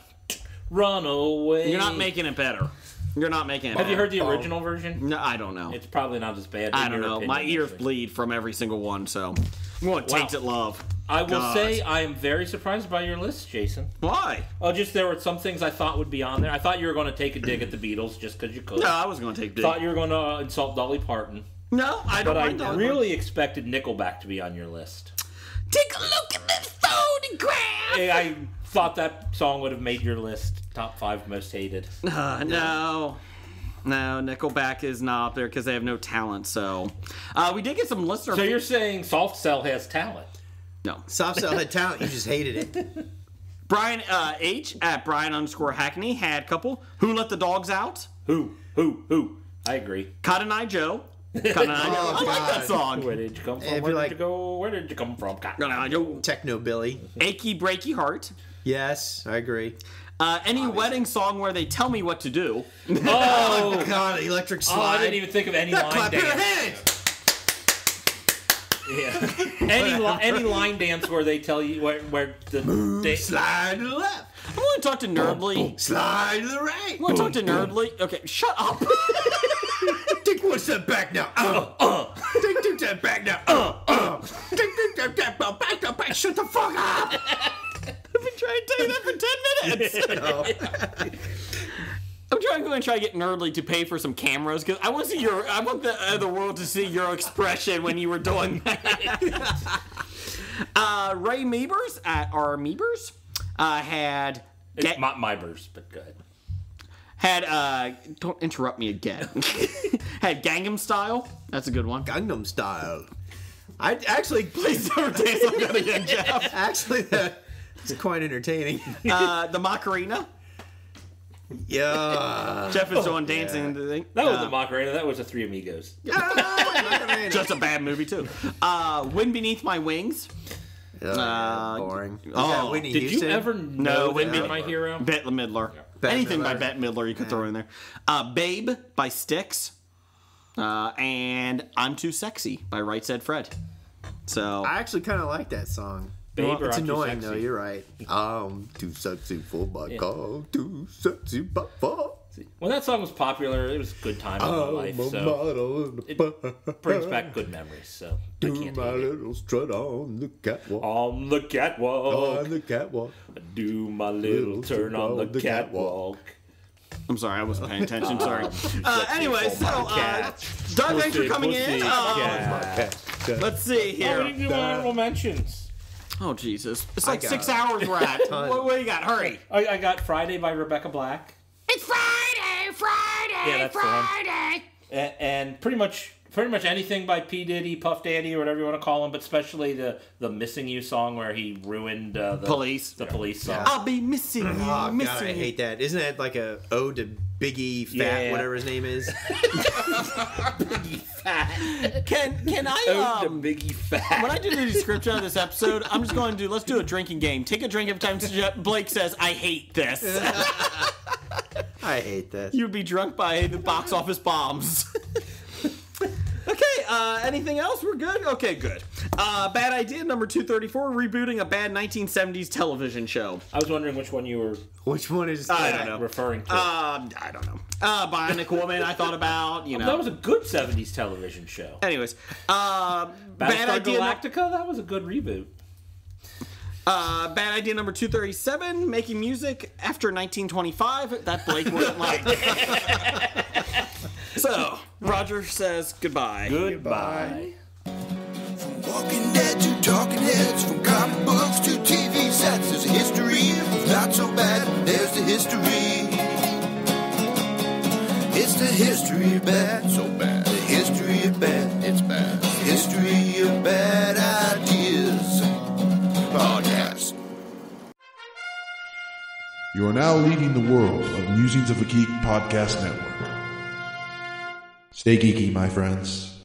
Run away. You're not making it better. You're not making it Have better. you heard the original version? No, I don't know. It's probably not as bad. I don't know. My ears bleed from every single one, so I'm going to Tainted Love. I will say I am very surprised by your list, Jason. Why? Oh, just there were some things I thought would be on there. I thought you were going to take a dig at the Beatles just because you could. No, I was going to take a dig. Thought you were going to insult Dolly Parton. No, I don't. But I really expected Nickelback to be on your list. Take a look at this photograph. I thought that song would have made your list top 5 most hated. No, Nickelback is not up there because they have no talent. So we did get some listener. So you're saying Soft Cell has talent? No, Soft Cell had talent. You just hated it. Brian H at Brian_Hackney had a couple. Who Let the Dogs Out? Who? I agree. Cotton Eye Joe. Cotton Eye Joe. I like that song. Where did you come from? Where did you go? Where did you come from? Cotton Eye Joe. Techno Billy. Achy Breaky Heart. Yes, I agree. Any wedding song where they tell me what to do. Oh God, Electric Slide. Oh, I didn't even think of any line clap dance. your hands. Yeah. Any line dance where they tell you where the Move, slide to the left. I want to talk to Nerdly. Slide to the right. I want to talk to Nerdly. Okay, shut up. Take one step back now. Take 2 steps back now. Take 2 steps back now. Back. Shut the fuck up. I've been trying to tell you that for 10 minutes. I'm going to try to get Nerdly to pay for some cameras because I want to see I want the world to see your expression when you were doing that. Ray Meebers at our Meebers had. It's Mybers, but go ahead. Had don't interrupt me again. Had Gangnam Style. That's a good one. Gangnam Style. I actually please don't say something again, Jeff. Actually, it's quite entertaining. The Macarena. Yeah. Jeff is doing dancing. Yeah. That was the Macarena. That was the Three Amigos. Just a bad movie too. Wind Beneath My Wings. Boring. Oh, Whitney did Houston? you ever know Wind that Beneath My Hero? Bette Midler. Bette Anything Midler. by Bette Midler you could throw in there. Babe by Styx. And I'm Too Sexy by Right Said Fred. So I actually kind of like that song. Babe, It's I'm Too annoying Sexy. though. You're right. I'm too sexy for my car. Too sexy for my. When that song was popular, it was a good time in my life. So it brings back good memories. So I Do can't my hate it. little strut on the catwalk. On the catwalk. On the catwalk. Do my little turn on the catwalk. I'm sorry, I wasn't paying attention. Sorry. Anyway, so Doug, thanks for Pussy, coming pussy, in. cat. Let's see Oh, we here. didn't do honorable mentions. Oh Jesus, it's like got 6 hours we're at. Ton. What do you got? Hurry. I got Friday by Rebecca Black. It's Friday, Yeah, that's the one. Friday. And pretty much anything by P. Diddy, Puff Daddy, or whatever you want to call him, but especially the Missing You song where he ruined the Police song. I'll be missing you. Oh missing God, I you. hate that. Isn't that like a ode to Biggy Fat, Yeah. whatever his name is? Biggy Fat. Can I Ode to Biggy Fat. when I do the description of this episode, I'm just going to let's do a drinking game. Take a drink every time Blake says I hate this. I hate this. You'd be drunk by the box office bombs. Okay, anything else? We're good? Okay, good. Bad idea number 234, rebooting a bad 1970s television show. I was wondering which one you were... Which one is I don't know. referring to? I don't know. Bionic Woman, I thought about, you know. That was a good 70s television show. Anyways, bad idea... Galactica, that was a good reboot. Bad idea number 237, making music after 1925. That Blake wouldn't like. So, Roger says goodbye. Goodbye. From Walking Dead to Talking Heads, from comic books to TV sets, there's a history of not so bad. There's the history. It's the history of bad, so bad. The history of bad, it's bad. The history of bad ideas. Podcast. You are now leading the world of Musings of a Geek Podcast Network. Stay geeky, my friends.